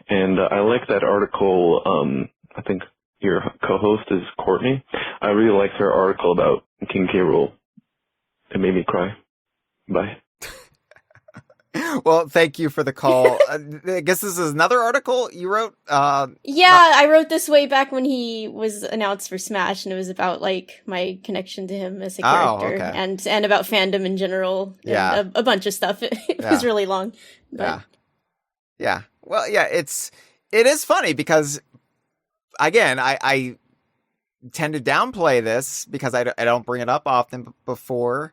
And I like that article. I think your co-host is Courtney. I really liked her article about King K. Rool. It made me cry. Bye. Well, thank you for the call. I guess this is another article you wrote. Yeah, I wrote this way back when he was announced for Smash, and it was about like my connection to him as a character, okay. and about fandom in general, Yeah. and a bunch of stuff. It was really long, but yeah. Well, yeah, it is funny because again, I tend to downplay this because I don't bring it up often before.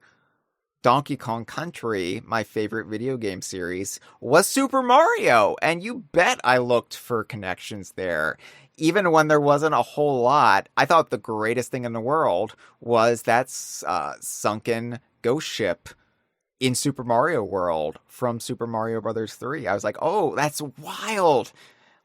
Donkey Kong Country, my favorite video game series, was Super Mario. And you bet I looked for connections there. Even when there wasn't a whole lot, I thought the greatest thing in the world was that sunken ghost ship in Super Mario World from Super Mario Brothers 3. I was like, oh, that's wild.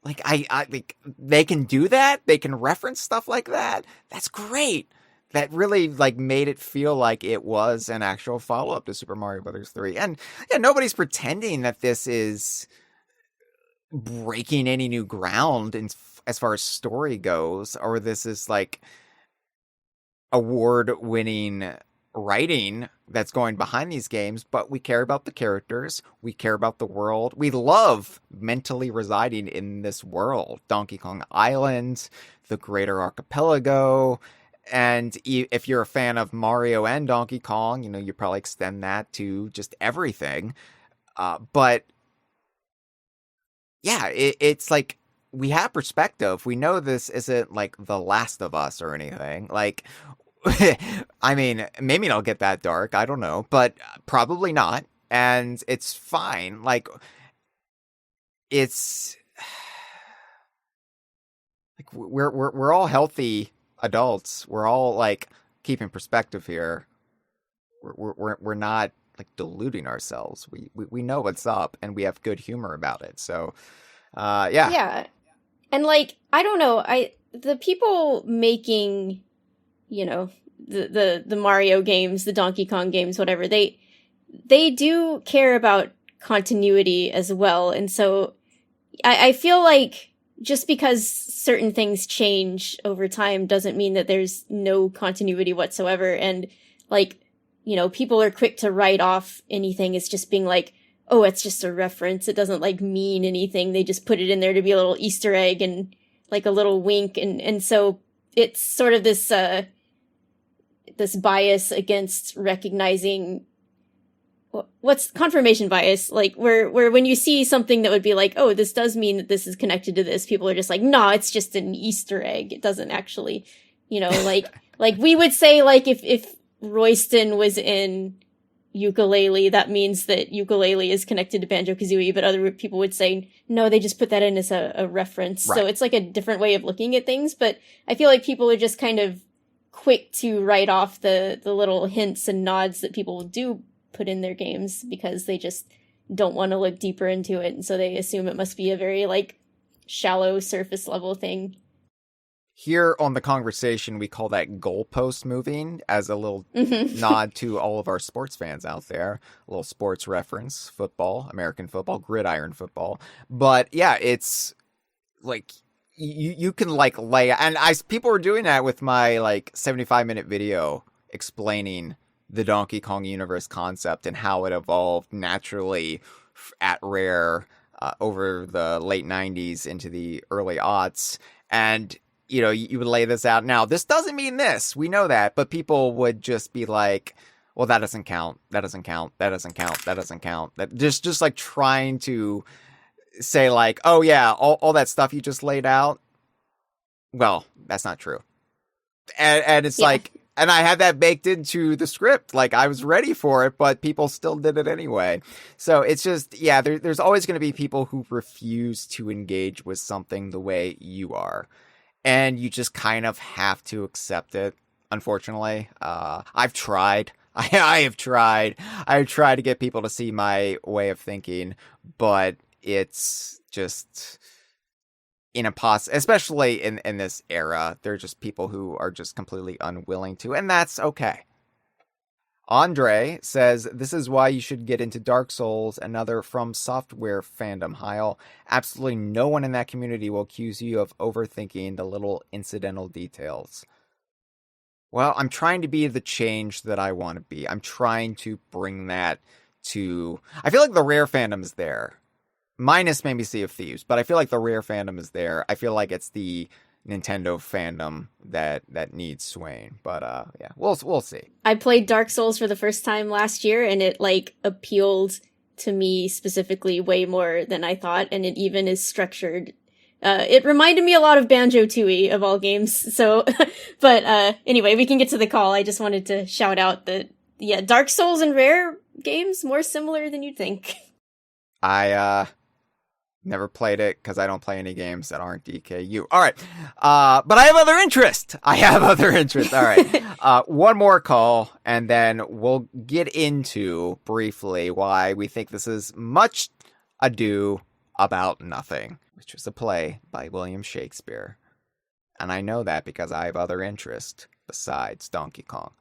Like, I like, they can do that? They can reference stuff like that? That's great. That really like made it feel like it was an actual follow-up to Super Mario Brothers 3. And yeah, nobody's pretending that this is breaking any new ground as far as story goes, or this is like award-winning writing that's going behind these games, but we care about the characters, we care about the world, we love mentally residing in this world. Donkey Kong Island, the Greater Archipelago. And if you're a fan of Mario and Donkey Kong, you know, you probably extend that to just everything. But yeah, it's like we have perspective. We know this isn't like The Last of Us or anything. Like, I mean, maybe it'll get that dark. I don't know, but probably not. And it's fine. Like, it's like we're all healthy adults. We're all like keeping perspective here. We're not like deluding ourselves. We know what's up and we have good humor about it. So yeah. And like, I don't know, the people making, you know, the Mario games, the Donkey Kong games, whatever, they do care about continuity as well. And so I feel like just because certain things change over time doesn't mean that there's no continuity whatsoever. And like, you know, people are quick to write off anything as just being like, oh, it's just a reference. It doesn't like mean anything. They just put it in there to be a little Easter egg and like a little wink. And so it's sort of this, this bias against recognizing what's confirmation bias, like where when you see something that would be like, oh, this does mean that this is connected to this, people are just like, no, it's just an Easter egg. It doesn't actually, you know, like we would say, like if Royston was in Ukulele, that means that Ukulele is connected to Banjo-Kazooie, but other people would say, no, they just put that in as a reference. Right. So it's like a different way of looking at things, but I feel like people are just kind of quick to write off the little hints and nods that people do put in their games because they just don't want to look deeper into it, and so they assume it must be a very like shallow surface level thing. Here on the Kongversation, we call that goalpost moving as a little nod to all of our sports fans out there. A little sports reference, football, American football, gridiron football. But yeah, it's like you can like lay, and people were doing that with my like 75-minute video explaining the Donkey Kong universe concept and how it evolved naturally at Rare over the late 90s into the early aughts. And, you know, you would lay this out. Now, this doesn't mean this. We know that. But people would just be like, well, that doesn't count. That doesn't count. That doesn't count. That doesn't count. That just like trying to say like, oh, yeah, all that stuff you just laid out. Well, that's not true. And it's like, and I had that baked into the script. Like, I was ready for it, but people still did it anyway. So it's just, yeah, there's always going to be people who refuse to engage with something the way you are. And you just kind of have to accept it, unfortunately. I've tried. I have tried. I've tried to get people to see my way of thinking, but it's just especially in this era, there are just people who are just completely unwilling to, and that's okay. Andre says, this is why you should get into Dark Souls, another From Software fandom, Hyle. Absolutely no one in that community will accuse you of overthinking the little incidental details. Well, I'm trying to be the change that I want to be. I'm trying to bring that to... I feel like the Rare fandom is there. Minus maybe Sea of Thieves, but I feel like the Rare fandom is there. I feel like it's the Nintendo fandom that needs swaying. But yeah, we'll see. I played Dark Souls for the first time last year, and it like appealed to me specifically way more than I thought, and it even is structured. It reminded me a lot of Banjo-Tooie of all games. So, but anyway, we can get to the call. I just wanted to shout out that yeah, Dark Souls and Rare games more similar than you'd think. I never played it because I don't play any games that aren't DKU. All right. But I have other interest. All right. One more call, and then we'll get into briefly why we think this is Much Ado About Nothing, which was a play by William Shakespeare. And I know that because I have other interest besides Donkey Kong.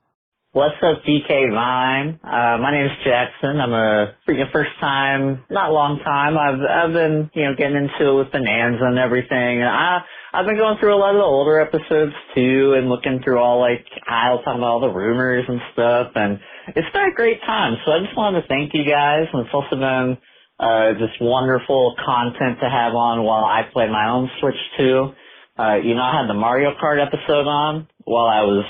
What's up, DK Vine? My name is Jackson. I'm a freaking first time, not long time. I've been, getting into it with Bonanza and everything. And I've been going through a lot of the older episodes too, and looking through all Hyle talking about all the rumors and stuff. And it's been a great time. So I just wanted to thank you guys. And it's also been just wonderful content to have on while I play my own Switch too. I had the Mario Kart episode on while I was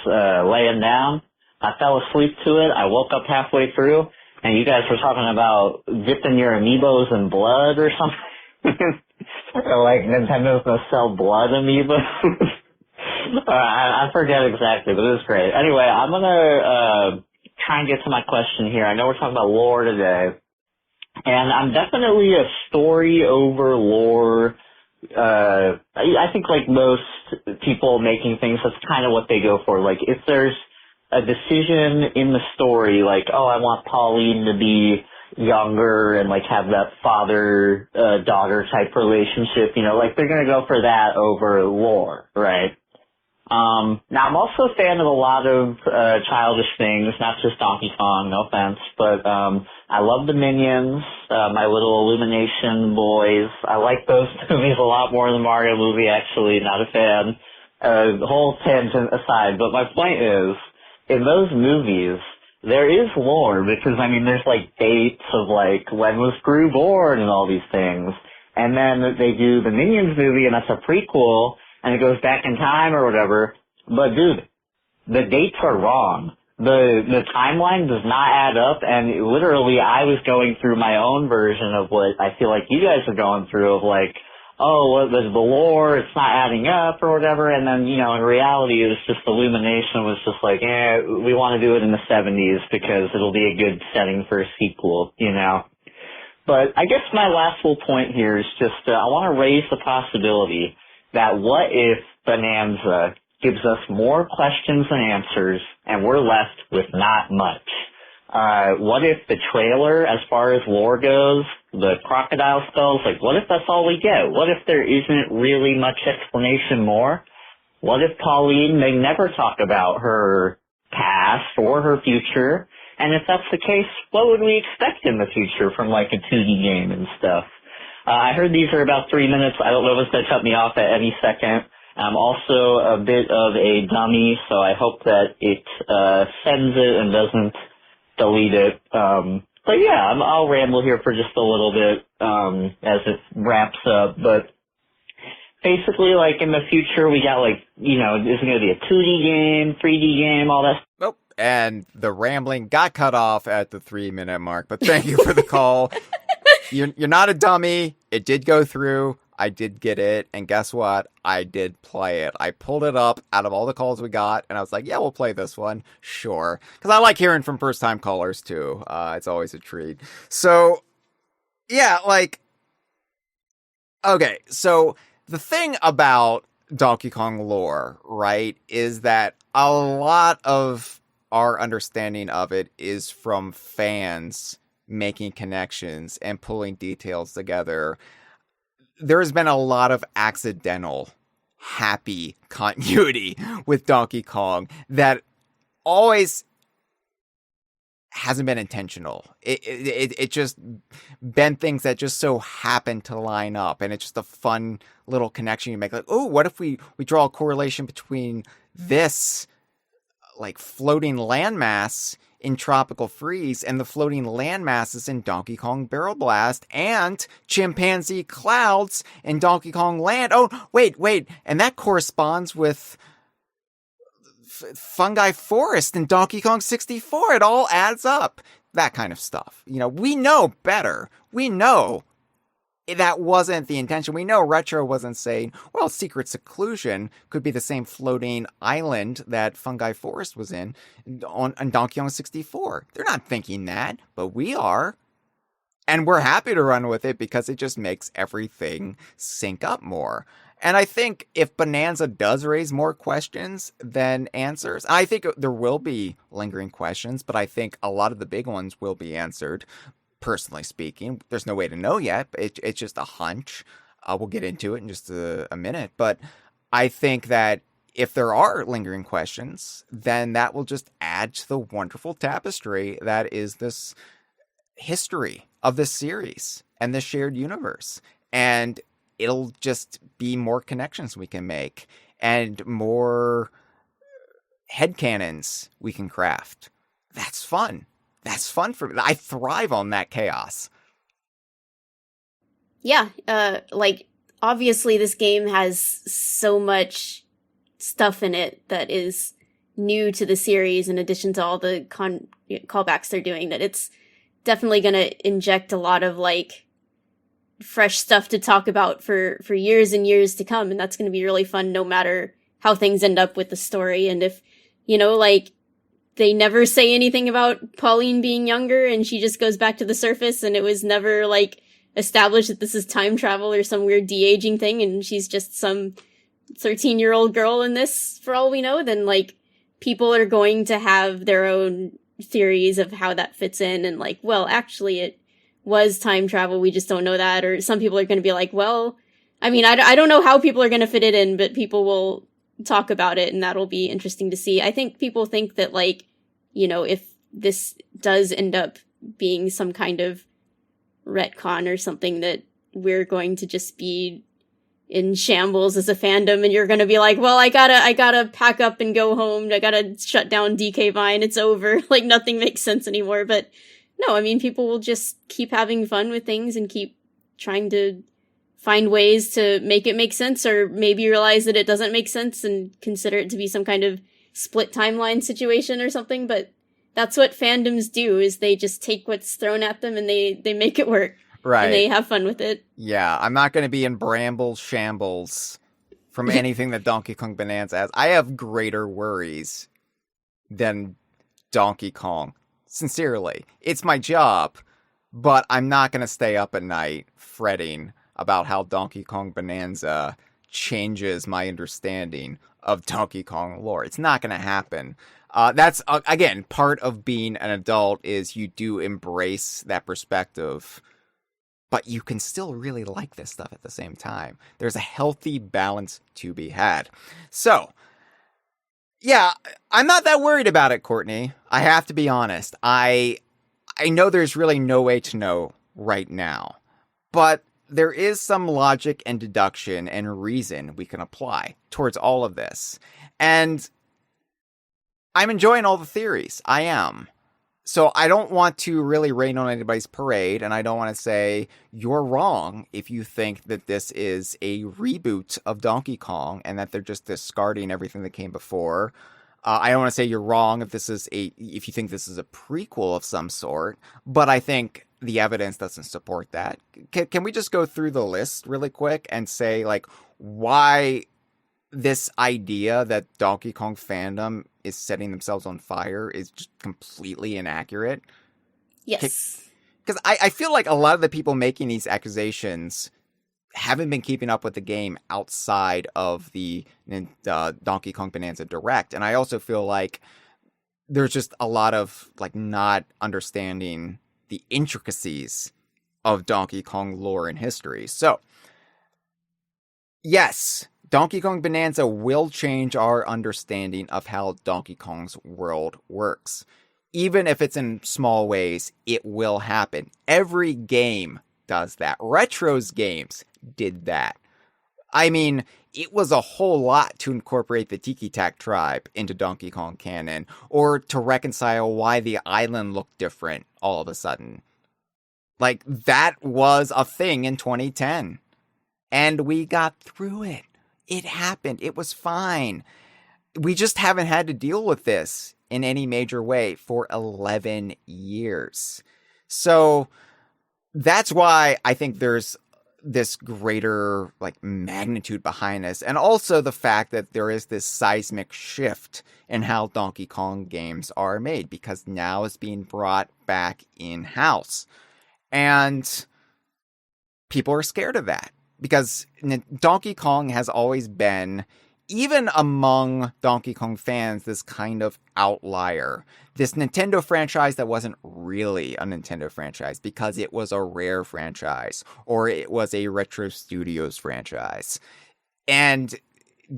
laying down. I fell asleep to it. I woke up halfway through, and you guys were talking about dipping your amiibos in blood or something. Or Nintendo's gonna sell blood amiibos. I forget exactly, but it was great. Anyway, I'm gonna try and get to my question here. I know we're talking about lore today, and I'm definitely a story over lore. I think most people making things, that's kind of what they go for. If there's a decision in the story, I want Pauline to be younger and have that father-daughter type relationship, they're gonna go for that over lore, right? Now I'm also a fan of a lot of childish things, not just Donkey Kong, no offense, but I love the Minions, my little Illumination boys. I like those movies a lot more than the Mario movie, actually, not a fan. The whole tangent aside, but my point is, in those movies, there is lore because, there's dates of when was Gru born and all these things. And then they do the Minions movie and that's a prequel and it goes back in time or whatever. But dude, the dates are wrong. The timeline does not add up, and literally I was going through my own version of what I feel like you guys are going through of the lore, it's not adding up or whatever, and then, in reality it was just Illumination was just we want to do it in the 70s because it'll be a good setting for a sequel, But I guess my last little point here is just, I want to raise the possibility that what if Bonanza gives us more questions than answers and we're left with not much? What if the trailer, as far as lore goes, the crocodile skulls, what if that's all we get? What if there isn't really much explanation more? What if Pauline, they never talk about her past or her future? And if that's the case, what would we expect in the future from a 2D game and stuff? I heard these are about 3 minutes. I don't know if it's going to cut me off at any second. I'm also a bit of a dummy, so I hope that it sends it and doesn't delete it. But yeah, I'll ramble here for just a little bit as it wraps up. But basically, in the future, we got is it going to be a 2D game, 3D game, all that? Nope. And the rambling got cut off at the 3-minute mark. But thank you for the call. You're not a dummy. It did go through. I did get it, and guess what? I did play it. I pulled it up out of all the calls we got, and I was like, yeah, we'll play this one. Sure. Because I like hearing from first-time callers, too. It's always a treat. So, yeah, okay, so the thing about Donkey Kong lore, right, is that a lot of our understanding of it is from fans making connections and pulling details together. There's been a lot of accidental, happy continuity with Donkey Kong that always hasn't been intentional. It just been things that just so happen to line up, and it's just a fun little connection you make. Oh, what if we draw a correlation between this floating landmass in Tropical Freeze and the floating land masses in Donkey Kong Barrel Blast and chimpanzee clouds in Donkey Kong Land. Oh, wait. And that corresponds with fungi forest in Donkey Kong 64. It all adds up. That kind of stuff. We know better. We know that wasn't the intention. We know Retro wasn't saying, well, Secret Seclusion could be the same floating island that Fungi Forest was in on Donkey Kong 64. They're not thinking that, but we are. And we're happy to run with it because it just makes everything sync up more. And I think if Bonanza does raise more questions than answers, I think there will be lingering questions, but I think a lot of the big ones will be answered. Personally speaking, there's no way to know yet. It's just a hunch. We'll get into it in just a minute. But I think that if there are lingering questions, then that will just add to the wonderful tapestry that is this history of this series and this shared universe. And it'll just be more connections we can make and more headcanons we can craft. That's fun. That's fun for me. I thrive on that chaos. Yeah, obviously this game has so much stuff in it that is new to the series in addition to all the callbacks they're doing, that it's definitely going to inject a lot of, fresh stuff to talk about for years and years to come, and that's going to be really fun no matter how things end up with the story. And if, they never say anything about Pauline being younger and she just goes back to the surface and it was never, established that this is time travel or some weird de-aging thing and she's just some 13-year-old girl in this, for all we know, then, people are going to have their own theories of how that fits in and, well, actually it was time travel, we just don't know that. Or some people are going to be like, well, I mean, I don't know how people are going to fit it in, but people will talk about it and that'll be interesting to see. I think people think that, if this does end up being some kind of retcon or something, that we're going to just be in shambles as a fandom and you're going to be like, well, I gotta pack up and go home. I gotta shut down DK Vine. It's over. Nothing makes sense anymore. But no, I mean, people will just keep having fun with things and keep trying to find ways to make it make sense, or maybe realize that it doesn't make sense and consider it to be some kind of split timeline situation or something. But that's what fandoms do, is they just take what's thrown at them and they make it work. Right. And they have fun with it. Yeah, I'm not going to be in bramble shambles from anything that Donkey Kong Bananza has. I have greater worries than Donkey Kong. Sincerely. It's my job, but I'm not going to stay up at night fretting about how Donkey Kong Bananza changes my understanding of Donkey Kong lore. It's not going to happen. That's, again, part of being an adult is you do embrace that perspective, but you can still really like this stuff at the same time. There's a healthy balance to be had. So, yeah, I'm not that worried about it, Courtney. I have to be honest. I know there's really no way to know right now, but there is some logic and deduction and reason we can apply towards all of this. And I'm enjoying all the theories. I am. So I don't want to really rain on anybody's parade, and I don't want to say you're wrong if you think that this is a reboot of Donkey Kong and that they're just discarding everything that came before. I don't want to say you're wrong if you think this is a prequel of some sort, but I think the evidence doesn't support that. Can we just go through the list really quick and say, why this idea that Donkey Kong fandom is setting themselves on fire is just completely inaccurate? Yes. Because I feel like a lot of the people making these accusations haven't been keeping up with the game outside of the Donkey Kong Bananza Direct. And I also feel like there's just a lot of not understanding the intricacies of Donkey Kong lore and history. So, yes, Donkey Kong Bananza will change our understanding of how Donkey Kong's world works. Even if it's in small ways, it will happen. Every game does that. Retro's games did that. I mean, it was a whole lot to incorporate the Tiki Tak tribe into Donkey Kong canon, or to reconcile why the island looked different all of a sudden. Like, that was a thing in 2010. And we got through it. It happened. It was fine. We just haven't had to deal with this in any major way for 11 years. So that's why I think there's this greater like magnitude behind this, and also the fact that there is this seismic shift in how Donkey Kong games are made, because now it's being brought back in-house, and people are scared of that because Donkey Kong has always been, even among Donkey Kong fans, this kind of outlier. This Nintendo franchise that wasn't really a Nintendo franchise because it was a Rare franchise or it was a Retro Studios franchise. And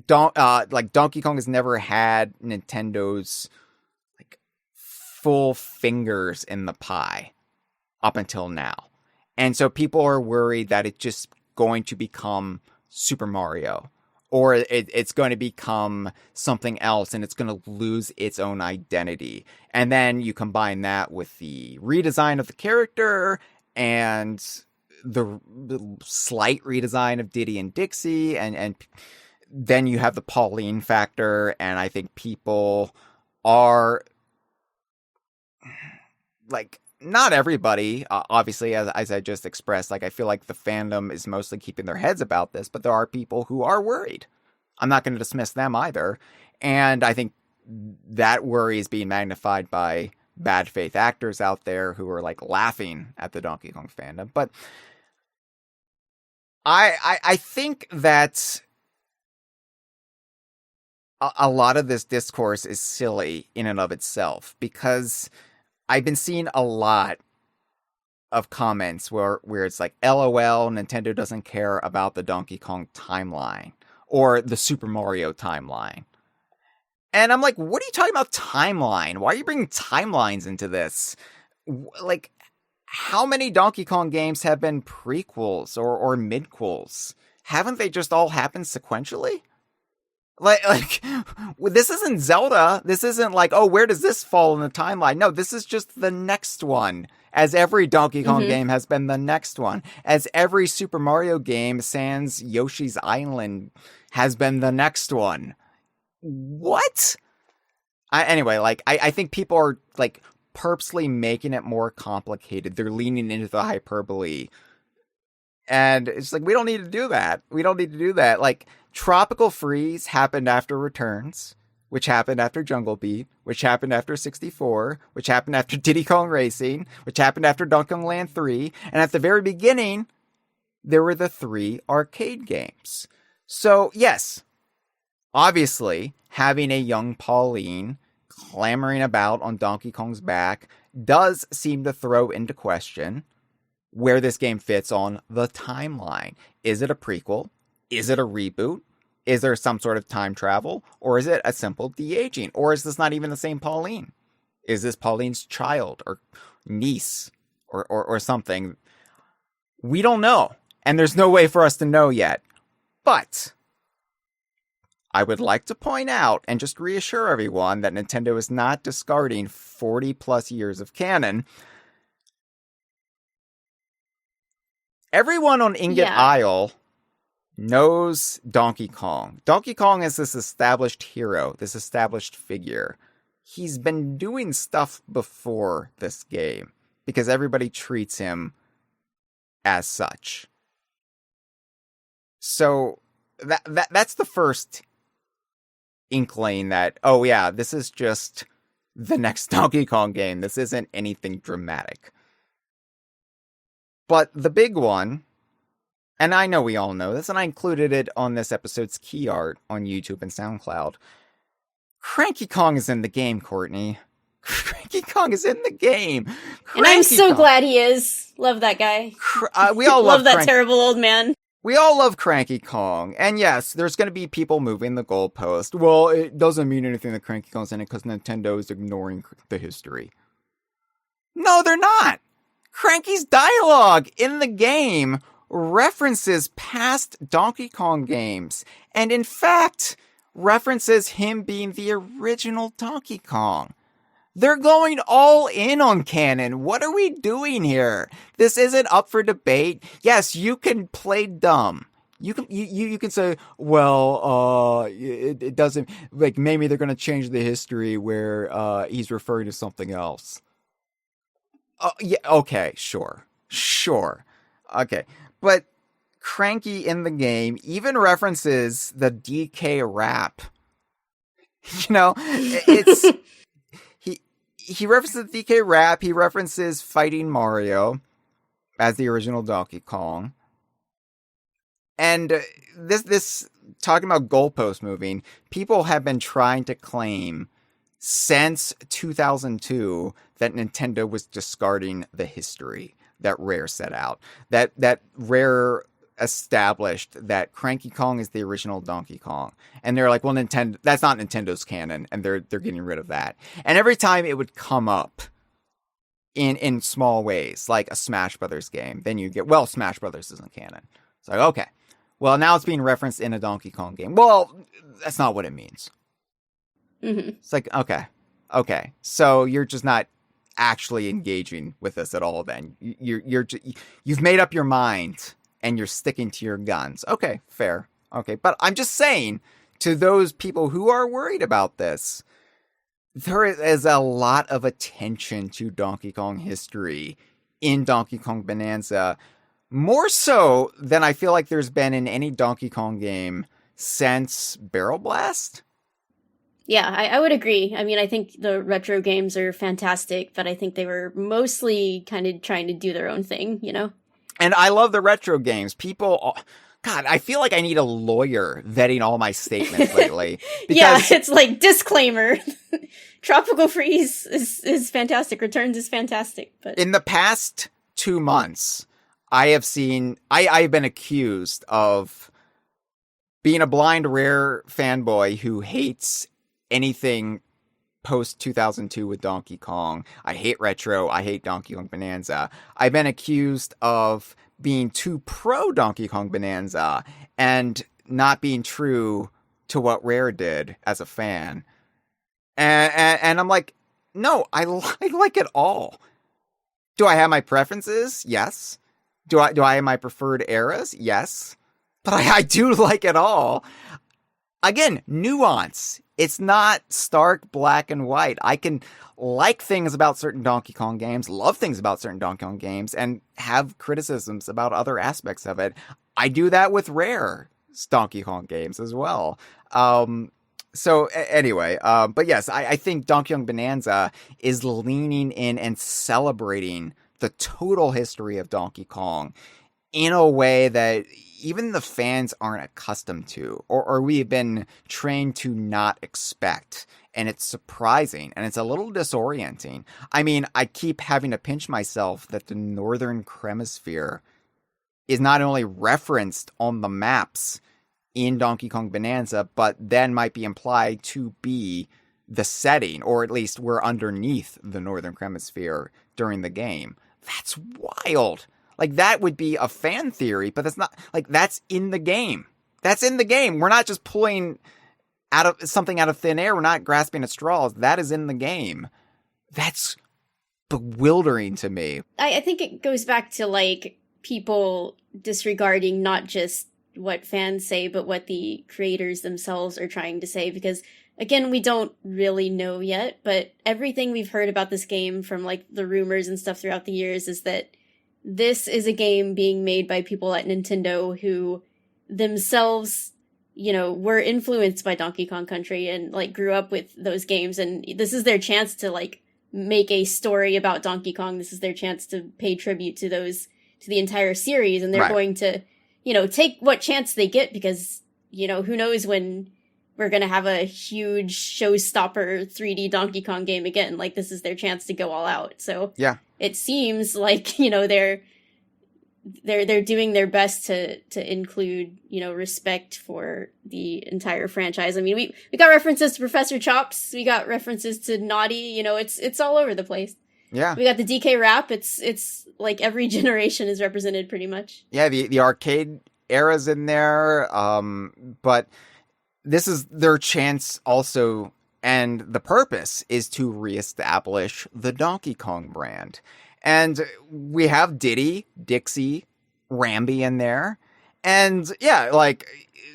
Donkey Kong has never had Nintendo's like full fingers in the pie up until now. And so people are worried that it's just going to become Super Mario, or it's going to become something else and it's going to lose its own identity. And then you combine that with the redesign of the character and the slight redesign of Diddy and Dixie, and then you have the Pauline factor, and I think people are like, not everybody, obviously, as I just expressed, like, I feel like the fandom is mostly keeping their heads about this, but there are people who are worried. I'm not going to dismiss them either. And I think that worry is being magnified by bad faith actors out there who are like laughing at the Donkey Kong fandom. But I think that a lot of this discourse is silly in and of itself, because I've been seeing a lot of comments where it's like, LOL, Nintendo doesn't care about the Donkey Kong timeline or the Super Mario timeline. And I'm like, what are you talking about timeline? Why are you bringing timelines into this? Like, how many Donkey Kong games have been prequels or midquels? Haven't they just all happened sequentially? Like, this isn't Zelda. This isn't like, oh, where does this fall in the timeline? No, this is just the next one. As every Donkey Kong game has been the next one. As every Super Mario game sans Yoshi's Island has been the next one. What? I think people are, like, purposely making it more complicated. They're leaning into the hyperbole. And it's like, we don't need to do that. We don't need to do that. Like, Tropical Freeze happened after Returns, which happened after Jungle Beat, which happened after 64, which happened after Diddy Kong Racing, which happened after Donkey Kong Land 3, and at the very beginning, there were the 3 arcade games. So, yes, obviously, having a young Pauline clamoring about on Donkey Kong's back does seem to throw into question where this game fits on the timeline. Is it a prequel? Is it a reboot? Is there some sort of time travel? Or is it a simple de-aging? Or is this not even the same Pauline? Is this Pauline's child or niece or something? We don't know. And there's no way for us to know yet. But I would like to point out and just reassure everyone that Nintendo is not discarding 40 plus years of canon. Everyone on Ingot Isle knows Donkey Kong. Donkey Kong is this established hero, this established figure. He's been doing stuff before this game because everybody treats him as such. So that's the first inkling that, oh yeah, this is just the next Donkey Kong game. This isn't anything dramatic. But the big one, and I know we all know this, and I included it on this episode's key art on YouTube and SoundCloud. Cranky Kong is in the game, Courtney. Cranky Kong is in the game. And I'm so glad he is. Love that guy. We all love that terrible old man. We all love Cranky Kong. And yes, there's going to be people moving the goalpost. Well, it doesn't mean anything that Cranky Kong's in it because Nintendo is ignoring the history. No, they're not. Cranky's dialogue in the game references past Donkey Kong games, and in fact, references him being the original Donkey Kong. They're going all in on canon. What are we doing here? This isn't up for debate. Yes, you can play dumb. You can say, well, it doesn't, like, maybe they're going to change the history where he's referring to something else. Yeah, okay, sure. Okay, but Cranky in the game even references the DK rap. You know, it's he references the DK rap. He references fighting Mario as the original Donkey Kong. And this talking about goalpost moving, people have been trying to claim since 2002 that Nintendo was discarding the history that Rare set out. That Rare established that Cranky Kong is the original Donkey Kong. And they're like, well, Nintendo, that's not Nintendo's canon, and they're getting rid of that. And every time it would come up in small ways, like a Smash Brothers game, then you get, well, Smash Brothers isn't canon. It's like, okay. Well, now it's being referenced in a Donkey Kong game. Well, that's not what it means. Mm-hmm. It's like, okay. So you're just not actually engaging with this at all then. You've made up your mind and you're sticking to your guns. Okay, fair. Okay, but I'm just saying to those people who are worried about this, there is a lot of attention to Donkey Kong history in Donkey Kong Bonanza. More so than I feel like there's been in any Donkey Kong game since Barrel Blast. Yeah, I would agree. I mean, I think the retro games are fantastic, but I think they were mostly kind of trying to do their own thing, you know? And I love the retro games. People, God, I feel like I need a lawyer vetting all my statements lately. Yeah, it's like, disclaimer. Tropical Freeze is fantastic. Returns is fantastic. But in the past 2 months, I've been accused of being a blind Rare fanboy who hates anything post 2002 with Donkey Kong. I hate retro. I hate Donkey Kong Bonanza. I've been accused of being too pro Donkey Kong Bonanza and not being true to what Rare did as a fan. And I'm like, no, I like it all. Do I have my preferences? Yes. Do I have my preferred eras? Yes. But I do like it all. Again, nuance. It's not stark black and white. I can like things about certain Donkey Kong games, love things about certain Donkey Kong games, and have criticisms about other aspects of it. I do that with Rare Donkey Kong games as well. Anyway, but yes, I think Donkey Kong Bonanza is leaning in and celebrating the total history of Donkey Kong in a way that even the fans aren't accustomed to, or we've been trained to not expect. And it's surprising, and it's a little disorienting. I mean, I keep having to pinch myself that the Northern Hemisphere is not only referenced on the maps in Donkey Kong Bonanza, but then might be implied to be the setting, or at least we're underneath the Northern Hemisphere during the game. That's wild. Like, that would be a fan theory, but that's not, like, that's in the game. That's in the game. We're not just pulling something out of thin air. We're not grasping at straws. That is in the game. That's bewildering to me. I think it goes back to, like, people disregarding not just what fans say, but what the creators themselves are trying to say, because again, we don't really know yet, but everything we've heard about this game from, like, the rumors and stuff throughout the years is that this is a game being made by people at Nintendo who themselves, you know, were influenced by Donkey Kong Country and, like, grew up with those games, and this is their chance to, like, make a story about Donkey Kong. This is their chance to pay tribute to the entire series, and they're going to, you know, take what chance they get, because, you know, who knows when we're going to have a huge showstopper 3D Donkey Kong game again. Like, this is their chance to go all out. So yeah, it seems like, you know, they're doing their best to include, you know, respect for the entire franchise. I mean, we got references to Professor Chops. We got references to Naughty. You know, it's all over the place. Yeah. We got the DK rap. It's like every generation is represented pretty much. Yeah, the arcade era's in there, but this is their chance also, and the purpose is to reestablish the Donkey Kong brand. And we have Diddy, Dixie, Rambi in there. And yeah, like,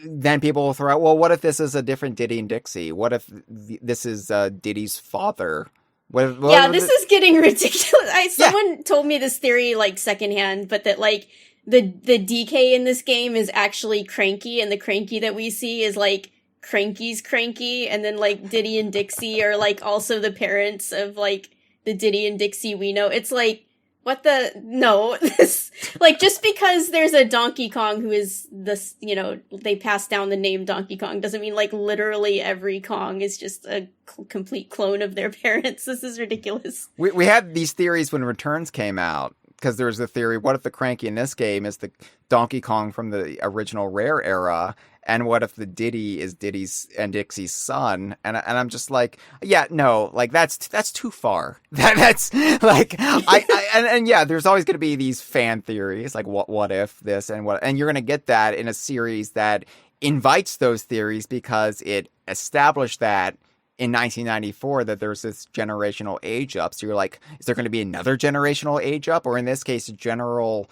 then people will throw out, well, what if this is a different Diddy and Dixie? What if this is Diddy's father? Yeah, this is getting ridiculous. Someone told me this theory like secondhand, but that like the DK in this game is actually Cranky, and the Cranky that we see is like Cranky's Cranky, and then like Diddy and Dixie are like also the parents of like the Diddy and Dixie we know. It's like, what the no, this like, just because there's a Donkey Kong who is this, you know, they pass down the name Donkey Kong doesn't mean like literally every Kong is just a complete clone of their parents. This is ridiculous. We had these theories when Returns came out, because there was a theory, what if the Cranky in this game is the Donkey Kong from the original Rare era? And what if the Diddy is Diddy's and Dixie's son? And I'm just like, yeah, no, like that's too far. That's like, and yeah, there's always going to be these fan theories, like what if this and what, and you're going to get that in a series that invites those theories because it established that in 1994 that there's this generational age up. So you're like, is there going to be another generational age up, or in this case, a generational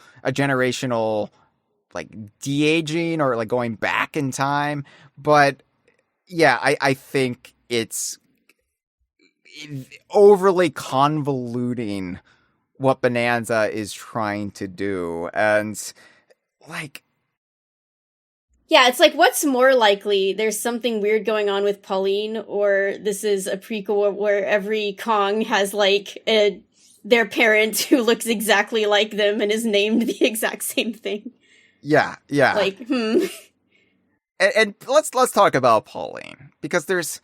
like de-aging or like going back in time? But yeah, I think it's overly convoluting what Bonanza is trying to do. And like, yeah, it's like, what's more likely? There's something weird going on with Pauline, or this is a prequel where every Kong has like their parent who looks exactly like them and is named the exact same thing. Yeah. Like, And let's talk about Pauline, because there's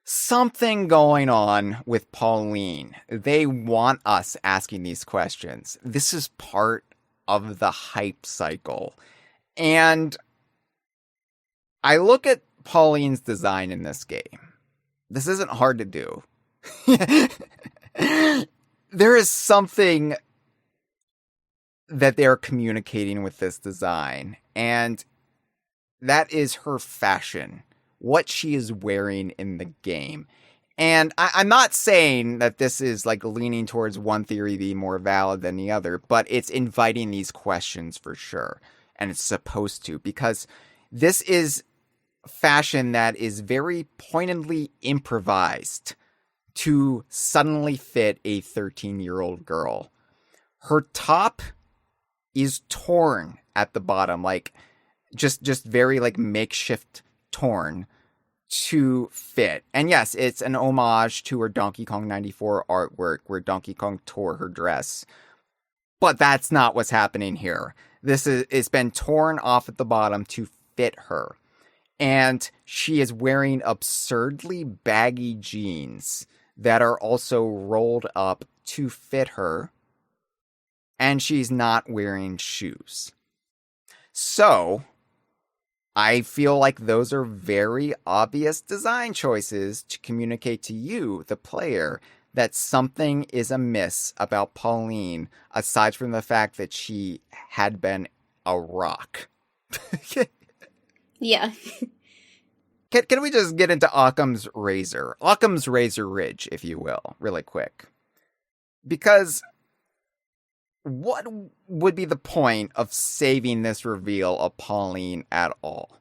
something going on with Pauline. They want us asking these questions. This is part of the hype cycle. And I look at Pauline's design in this game. This isn't hard to do. There is something that they're communicating with this design, and that is her fashion, what she is wearing in the game. And I'm not saying that this is like leaning towards one theory being more valid than the other, but it's inviting these questions for sure. And it's supposed to, because this is fashion that is very pointedly improvised to suddenly fit a 13-year-old girl. Her top is torn at the bottom, like just very like makeshift torn to fit. And yes, it's an homage to her Donkey Kong 94 artwork where Donkey Kong tore her dress. But that's not what's happening here. It's been torn off at the bottom to fit her. And she is wearing absurdly baggy jeans that are also rolled up to fit her. And she's not wearing shoes. So I feel like those are very obvious design choices to communicate to you, the player, that something is amiss about Pauline, aside from the fact that she had been a rock. Yeah. Can we just get into Occam's razor? Occam's razor ridge, if you will, really quick. Because what would be the point of saving this reveal of Pauline at all?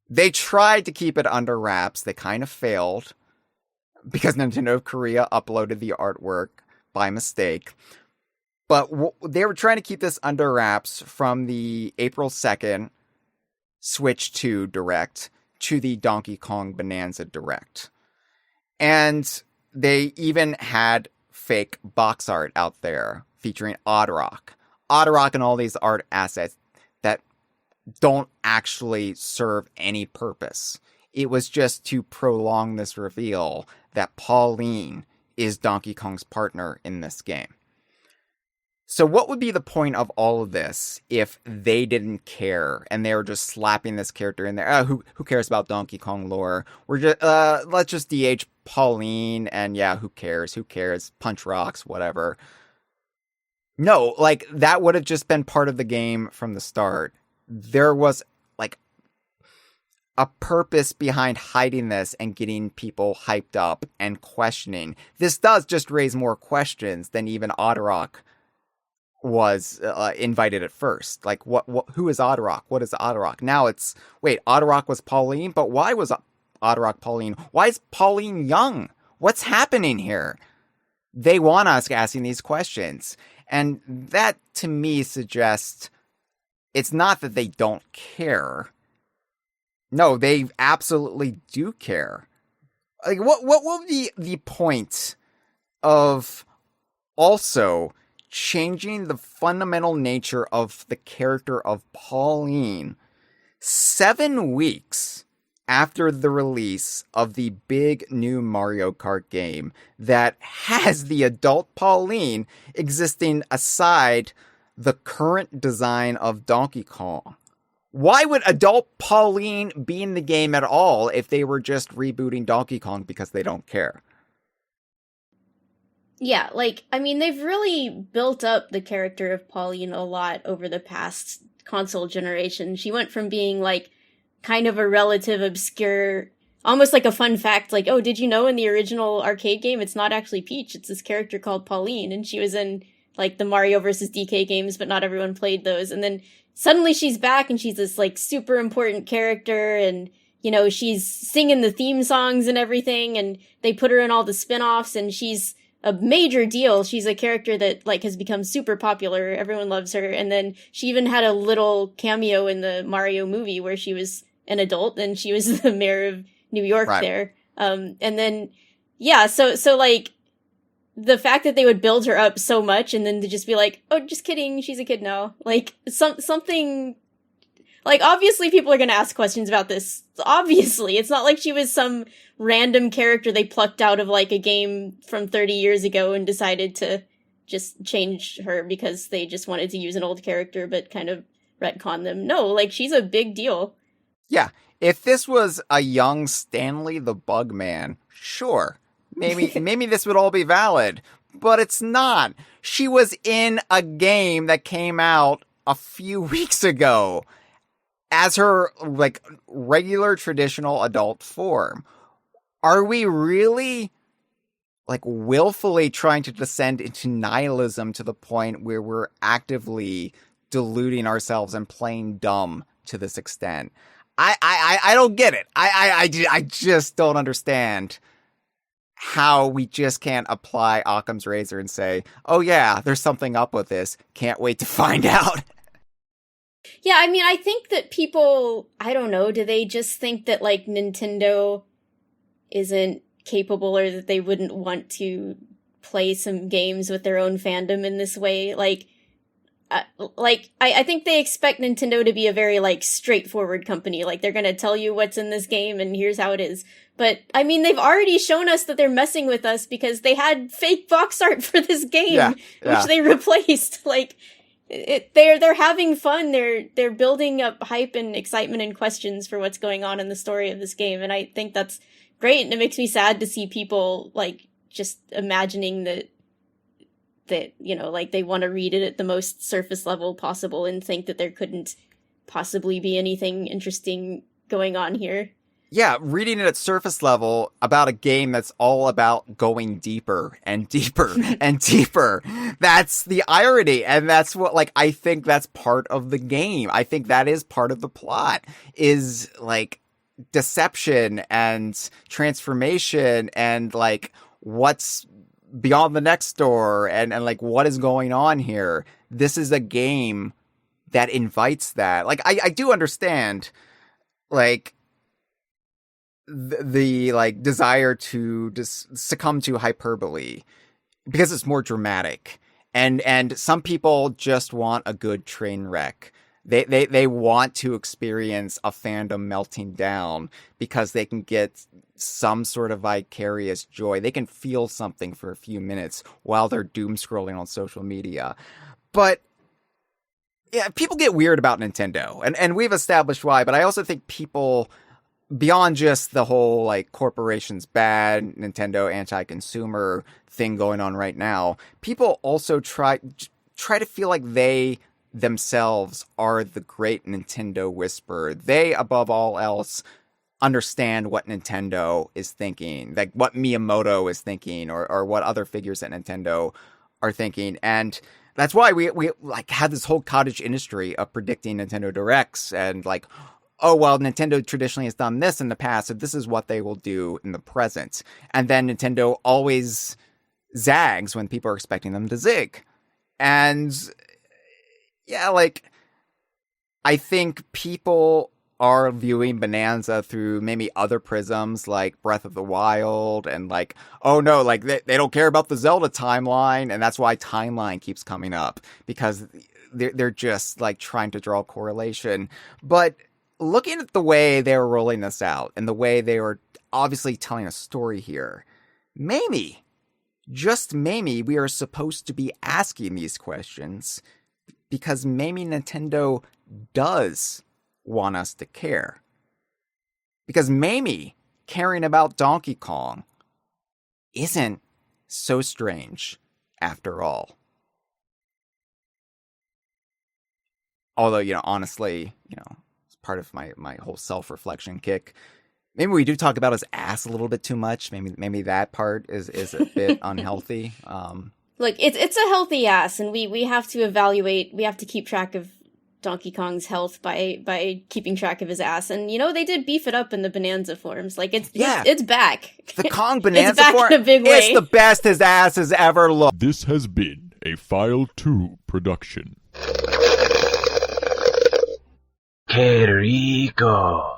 They tried to keep it under wraps. They kind of failed because Nintendo of Korea uploaded the artwork by mistake. But they were trying to keep this under wraps from the April 2nd Switch 2 Direct to the Donkey Kong Bananza Direct. And they even had fake box art out there featuring Oddrock and all these art assets that don't actually serve any purpose. It was just to prolong this reveal that Pauline is Donkey Kong's partner in this game. So what would be the point of all of this if they didn't care and they were just slapping this character in there? Who cares about Donkey Kong lore? We're just let's just DH Pauline and yeah, who cares? Who cares? Punch rocks, whatever. No, like that would have just been part of the game from the start. There was like a purpose behind hiding this and getting people hyped up and questioning. This does just raise more questions than even Otterrock was invited at first. Like, who is Otterrock? What is Otterrock? Now it's, wait, Otterrock was Pauline? But why was Otterrock Pauline? Why is Pauline young? What's happening here? They want us asking these questions. And that, to me, suggests it's not that they don't care. No, they absolutely do care. Like, what will be the point of also changing the fundamental nature of the character of Pauline 7 weeks after the release of the big new Mario Kart game that has the adult Pauline existing aside the current design of Donkey Kong? Why would adult Pauline be in the game at all if they were just rebooting Donkey Kong because they don't care? Yeah, like, I mean, they've really built up the character of Pauline a lot over the past console generation. She went from being, like, kind of a relative obscure, almost like a fun fact, like, oh, did you know in the original arcade game, it's not actually Peach, it's this character called Pauline, and she was in, like, the Mario vs. DK games, but not everyone played those, and then suddenly she's back, and she's this, like, super important character, and, you know, she's singing the theme songs and everything, and they put her in all the spin-offs, and she's a major deal. She's a character that, like, has become super popular. Everyone loves her. And then she even had a little cameo in the Mario movie where she was an adult and she was the mayor of New York there. And then, yeah, so like, the fact that they would build her up so much and then to just be like, oh, just kidding, she's a kid now. Like, something, like, obviously people are gonna ask questions about this. Obviously. It's not like she was some random character they plucked out of, like, a game from 30 years ago and decided to just change her because they just wanted to use an old character but kind of retcon them. No, like, she's a big deal. Yeah. If this was a young Stanley the Bugman, sure. Maybe this would all be valid. But it's not. She was in a game that came out a few weeks ago as her, like, regular traditional adult form. Are we really, like, willfully trying to descend into nihilism to the point where we're actively deluding ourselves and playing dumb to this extent? I don't get it. I just don't understand how we just can't apply Occam's razor and say, oh yeah, there's something up with this. Can't wait to find out. Yeah, I mean, I think that people, I don't know, do they just think that, like, Nintendo isn't capable or that they wouldn't want to play some games with their own fandom in this way? Like, I think they expect Nintendo to be a very, like, straightforward company. Like, they're gonna tell you what's in this game and here's how it is. But, I mean, they've already shown us that they're messing with us because they had fake box art for this game, which they replaced. Like, they're having fun. They're building up hype and excitement and questions for what's going on in the story of this game. And I think that's great. And it makes me sad to see people, like, just imagining that, you know, like, they want to read it at the most surface level possible and think that there couldn't possibly be anything interesting going on here. Yeah, reading it at surface level about a game that's all about going deeper and deeper and deeper. That's the irony. And that's what, like, I think that's part of the game. I think that is part of the plot, is, like, deception and transformation and, like, what's beyond the next door and like, what is going on here? This is a game that invites that. Like, I do understand, like, the like desire to just succumb to hyperbole because it's more dramatic, and some people just want a good train wreck. They want to experience a fandom melting down because they can get some sort of vicarious joy. They can feel something for a few minutes while they're doom scrolling on social media. But yeah, people get weird about Nintendo, and we've established why, but I also think people, beyond just the whole, like, corporations bad, Nintendo anti-consumer thing going on right now, people also try to feel like they themselves are the great Nintendo whisperer. They, above all else, understand what Nintendo is thinking, like what Miyamoto is thinking, or what other figures at Nintendo are thinking. And that's why we like had this whole cottage industry of predicting Nintendo Directs and like, oh, well, Nintendo traditionally has done this in the past, so this is what they will do in the present. And then Nintendo always zags when people are expecting them to zig. And yeah, like, I think people are viewing Bonanza through maybe other prisms like Breath of the Wild and like, oh no, like they don't care about the Zelda timeline, and that's why timeline keeps coming up, because they're just like trying to draw a correlation. But looking at the way they were rolling this out and the way they were obviously telling a story here, maybe, just maybe, we are supposed to be asking these questions because maybe Nintendo does want us to care. Because maybe caring about Donkey Kong isn't so strange after all. Although, you know, honestly, you know, it's part of my whole self-reflection kick. Maybe we do talk about his ass a little bit too much. Maybe that part is a bit unhealthy. Look, it's a healthy ass, and we have to evaluate, we have to keep track of Donkey Kong's health by keeping track of his ass. And, you know, they did beef it up in the Bonanza forums. Like, it's back. The Kong Bonanza it's back form, in a big way. It's the best his ass has ever looked. This has been a File 2 production. Que rico.